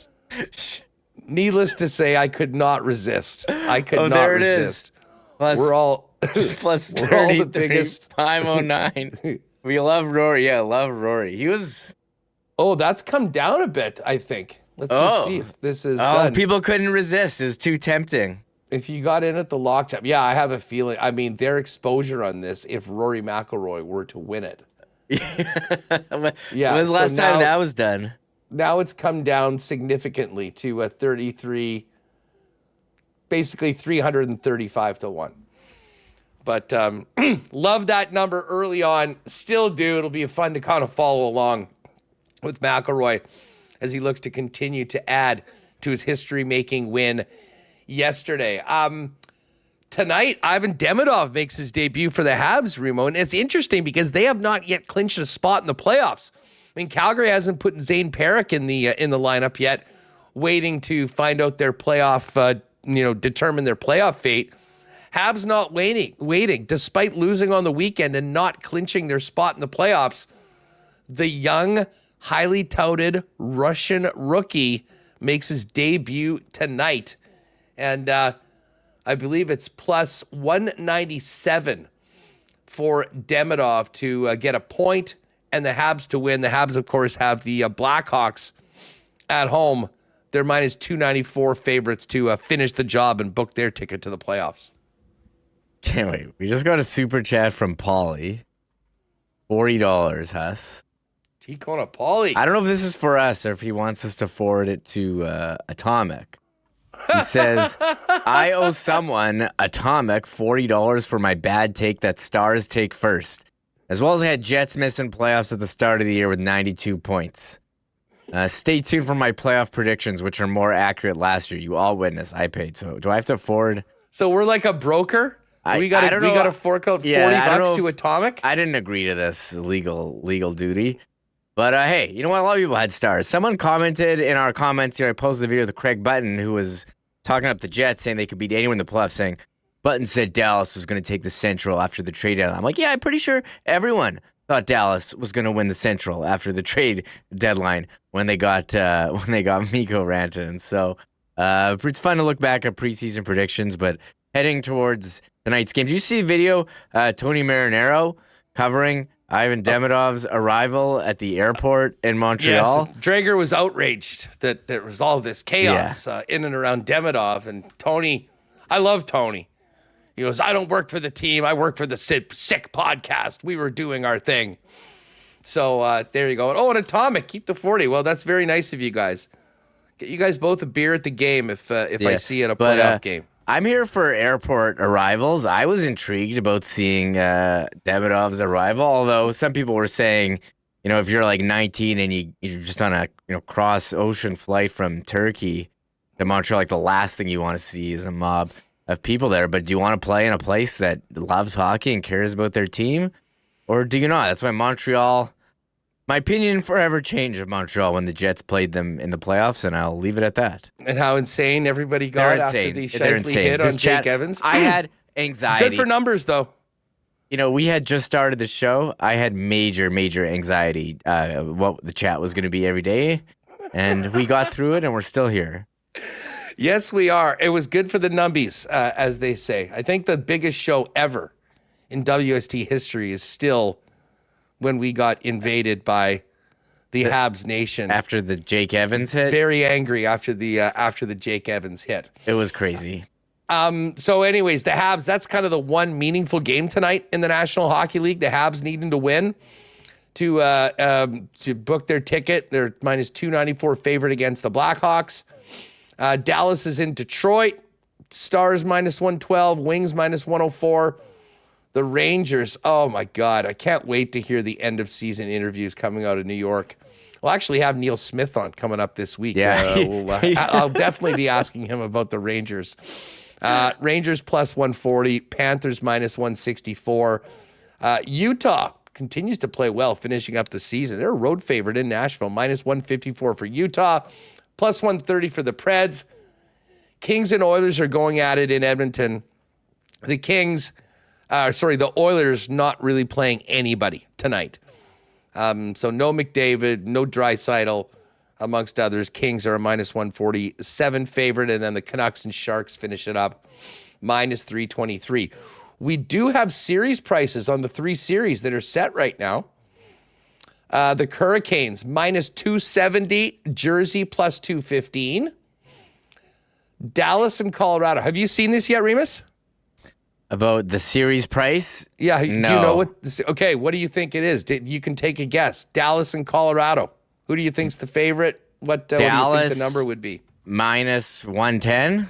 Needless to say, I could not resist. I could not resist. Plus, we're all plus 33, we're all the biggest. 509. We love Rory. Yeah, love Rory. He was. Oh, that's come down a bit, I think. Let's just see if this is done. People couldn't resist. It was too tempting. If you got in at the lock jump, yeah, I have a feeling. I mean, their exposure on this, if Rory McIlroy were to win it. Yeah. When's the last time that was done? Now it's come down significantly to a 33, basically 335 to 1. But love that number early on. Still do. It'll be fun to kind of follow along with McIlroy as he looks to continue to add to his history-making win yesterday. Tonight, Ivan Demidov makes his debut for the Habs, Remo, and it's interesting because they have not yet clinched a spot in the playoffs. I mean, Calgary hasn't put Zane Perrick in the lineup yet, waiting to find out their playoff, determine their playoff fate. Habs not waiting, despite losing on the weekend and not clinching their spot in the playoffs. The young, highly touted Russian rookie makes his debut tonight, and I believe it's plus 197 for Demidov to get a point and the Habs to win. The Habs, of course, have the Blackhawks at home. They're minus 294 favorites to finish the job and book their ticket to the playoffs. Can't wait. We just got a super chat from Paulie. $40, Huss. T-Cona Paulie. I don't know if this is for us or if he wants us to forward it to Atomic. He says, I owe someone, Atomic, $40 for my bad take that Stars take first. As well as I had Jets missing playoffs at the start of the year with 92 points. Stay tuned for my playoff predictions, which are more accurate last year. You all witness. I paid. So do I have to forward? So we're like a broker? We got to fork out $40 to Atomic? I didn't agree to this legal duty. But hey, you know what? A lot of people had Stars. Someone commented in our comments here. I posted the video of Craig Button, who was talking up the Jets, saying they could beat anyone in the playoffs, saying Button said Dallas was going to take the Central after the trade deadline. I'm like, yeah, I'm pretty sure everyone thought Dallas was going to win the Central after the trade deadline when they got Mikko Rantanen. So it's fun to look back at preseason predictions, but heading towards tonight's game. Do you see a video? Tony Marinaro covering Ivan Demidov's arrival at the airport in Montreal. Yes, Drager was outraged that there was all this chaos in and around Demidov. And Tony, I love Tony. He goes, I don't work for the team. I work for the Sick podcast. We were doing our thing. So there you go. Oh, and Atomic, keep the 40. Well, that's very nice of you guys. Get you guys both a beer at the game if I see you at a playoff game. I'm here for airport arrivals. I was intrigued about seeing Demidov's arrival, although some people were saying, if you're like 19 and you're just on a cross-ocean flight from Turkey to Montreal, like the last thing you want to see is a mob of people there. But do you want to play in a place that loves hockey and cares about their team? Or do you not? That's why Montreal, my opinion forever changed of Montreal when the Jets played them in the playoffs, and I'll leave it at that. And how insane everybody got after the Shifley hit on Jake Evans. I had anxiety. It's good for numbers, though. We had just started the show. I had major, major anxiety what the chat was going to be every day, and we got through it, and we're still here. Yes, we are. It was good for the numbies, as they say. I think the biggest show ever in WST history is still when we got invaded by the Habs Nation after the Jake Evans hit. Very angry after the Jake Evans hit. It was crazy. So anyways, the Habs, that's kind of the one meaningful game tonight in the National Hockey League. The Habs needing to win to book their ticket. They're minus 294 favorite against the Blackhawks. Dallas is in Detroit. Stars minus 112, Wings minus 104. The Rangers, oh my God, I can't wait to hear the end of season interviews coming out of New York. We'll actually have Neil Smith on coming up this week. Yeah. I'll definitely be asking him about the Rangers. Rangers plus 140, Panthers minus 164. Utah continues to play well, finishing up the season. They're a road favorite in Nashville, minus 154 for Utah, plus 130 for the Preds. Kings and Oilers are going at it in Edmonton. The Oilers not really playing anybody tonight. So no McDavid, no Draisaitl, amongst others. Kings are a minus 147 favorite, and then the Canucks and Sharks finish it up, minus 323. We do have series prices on the 3 series that are set right now. The Hurricanes, minus 270, Jersey plus 215. Dallas and Colorado. Have you seen this yet, Remis? About the series price? Yeah. No. Do you know what? Okay. What do you think it is? You can take a guess. Dallas and Colorado. Who do you think's the favorite? What do you think the number would be? Minus 110?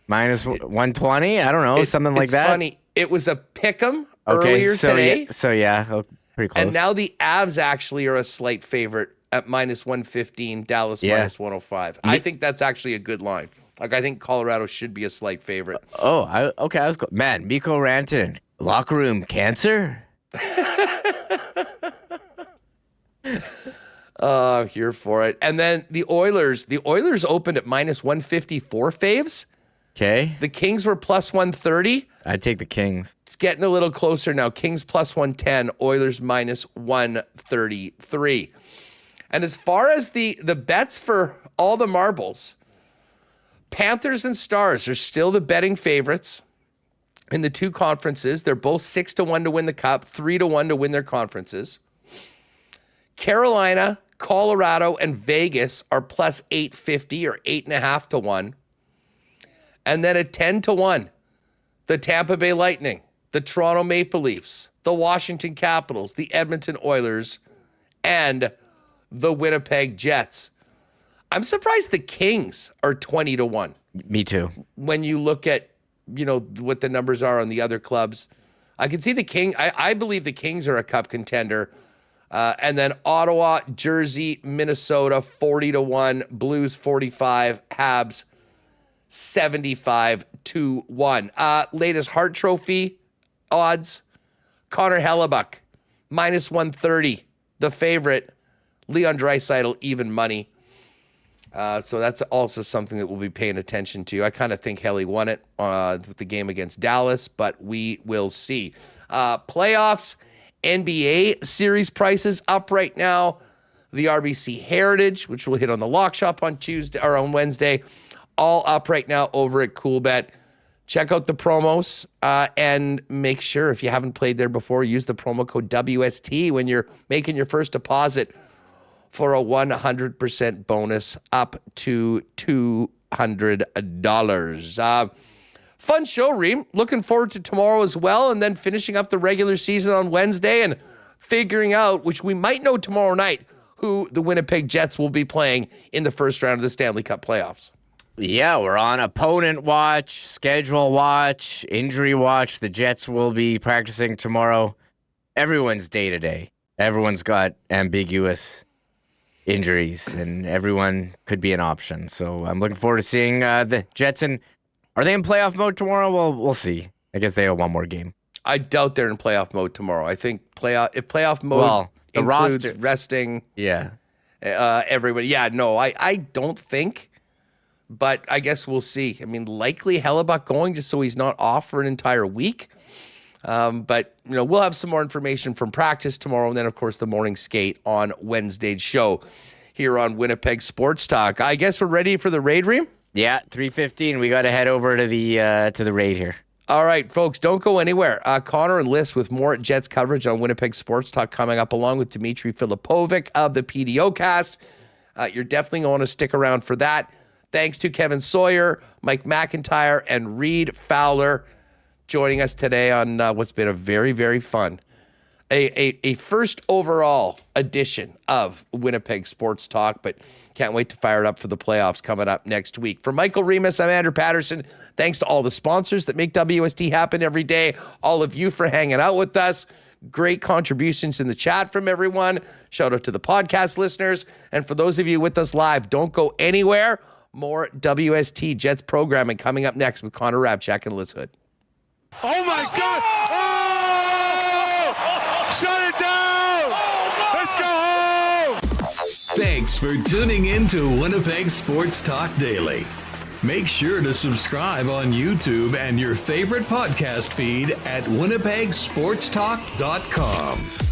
Minus 120? I don't know. Something like that. It's funny. It was a pick'em earlier today. Pretty close. And now the Avs actually are a slight favorite at minus 115, Dallas minus 105. I think that's actually a good line. Like, I think Colorado should be a slight favorite. I was cool. Man, Mikko Rantanen, locker room cancer? Here for it. And then the Oilers opened at minus 154 faves. Okay. The Kings were plus 130. I'd take the Kings. It's getting a little closer now. Kings plus 110, Oilers minus 133. And as far as the bets for all the marbles, Panthers and Stars are still the betting favorites in the 2 conferences. They're both 6-1 to win the Cup, 3-1 to win their conferences. Carolina, Colorado, and Vegas are plus 850 or 8.5 to 1. And then at 10-1, the Tampa Bay Lightning, the Toronto Maple Leafs, the Washington Capitals, the Edmonton Oilers, and the Winnipeg Jets. I'm surprised the Kings are 20-1. Me too. When you look at, what the numbers are on the other clubs, I can see the King. I believe the Kings are a Cup contender. And then Ottawa, Jersey, Minnesota, 40-1, Blues 45, Habs 75-1. Latest Hart Trophy odds: Connor Hellebuck minus 130, the favorite. Leon Draisaitl even money. So that's also something that we'll be paying attention to. I kind of think Helly won it with the game against Dallas, but we will see. Playoffs NBA series prices up right now. The RBC Heritage, which we'll hit on the Lock Shop on Tuesday or on Wednesday, all up right now over at Coolbet. Check out the promos and make sure, if you haven't played there before, use the promo code WST when you're making your first deposit for a 100% bonus up to $200. Fun show, Reem. Looking forward to tomorrow as well, and then finishing up the regular season on Wednesday and figuring out, which we might know tomorrow night, who the Winnipeg Jets will be playing in the first round of the Stanley Cup playoffs. Yeah, we're on opponent watch, schedule watch, injury watch. The Jets will be practicing tomorrow. Everyone's day-to-day. Everyone's got ambiguous injuries, and everyone could be an option. So I'm looking forward to seeing the Jets. And are they in playoff mode tomorrow? Well, we'll see. I guess they have one more game. I doubt they're in playoff mode tomorrow. I think if playoff mode the includes roster resting everybody. Yeah, no, I don't think. But I guess we'll see. I mean, likely Hellebuck going just so he's not off for an entire week. But, we'll have some more information from practice tomorrow. And then, of course, the morning skate on Wednesday's show here on Winnipeg Sports Talk. I guess we're ready for the raid, Reem? Yeah, 3:15. We got to head over to the raid here. All right, folks, don't go anywhere. Connor and Liz with more Jets coverage on Winnipeg Sports Talk coming up, along with Dmitry Filipovic of the PDO Cast. You're definitely going to stick around for that. Thanks to Kevin Sawyer, Mike McIntyre, and Reid Fowler joining us today on what's been a very, very fun, a first overall edition of Winnipeg Sports Talk, but can't wait to fire it up for the playoffs coming up next week. For Michael Remis, I'm Andrew Paterson. Thanks to all the sponsors that make WST happen every day, all of you for hanging out with us. Great contributions in the chat from everyone. Shout out to the podcast listeners. And for those of you with us live, don't go anywhere. More WST Jets programming coming up next with Connor Rabchak and Liz Hood. Oh my God! Oh! Shut it down! Let's go home! Thanks for tuning in to Winnipeg Sports Talk Daily. Make sure to subscribe on YouTube and your favorite podcast feed at winnipegsportstalk.com.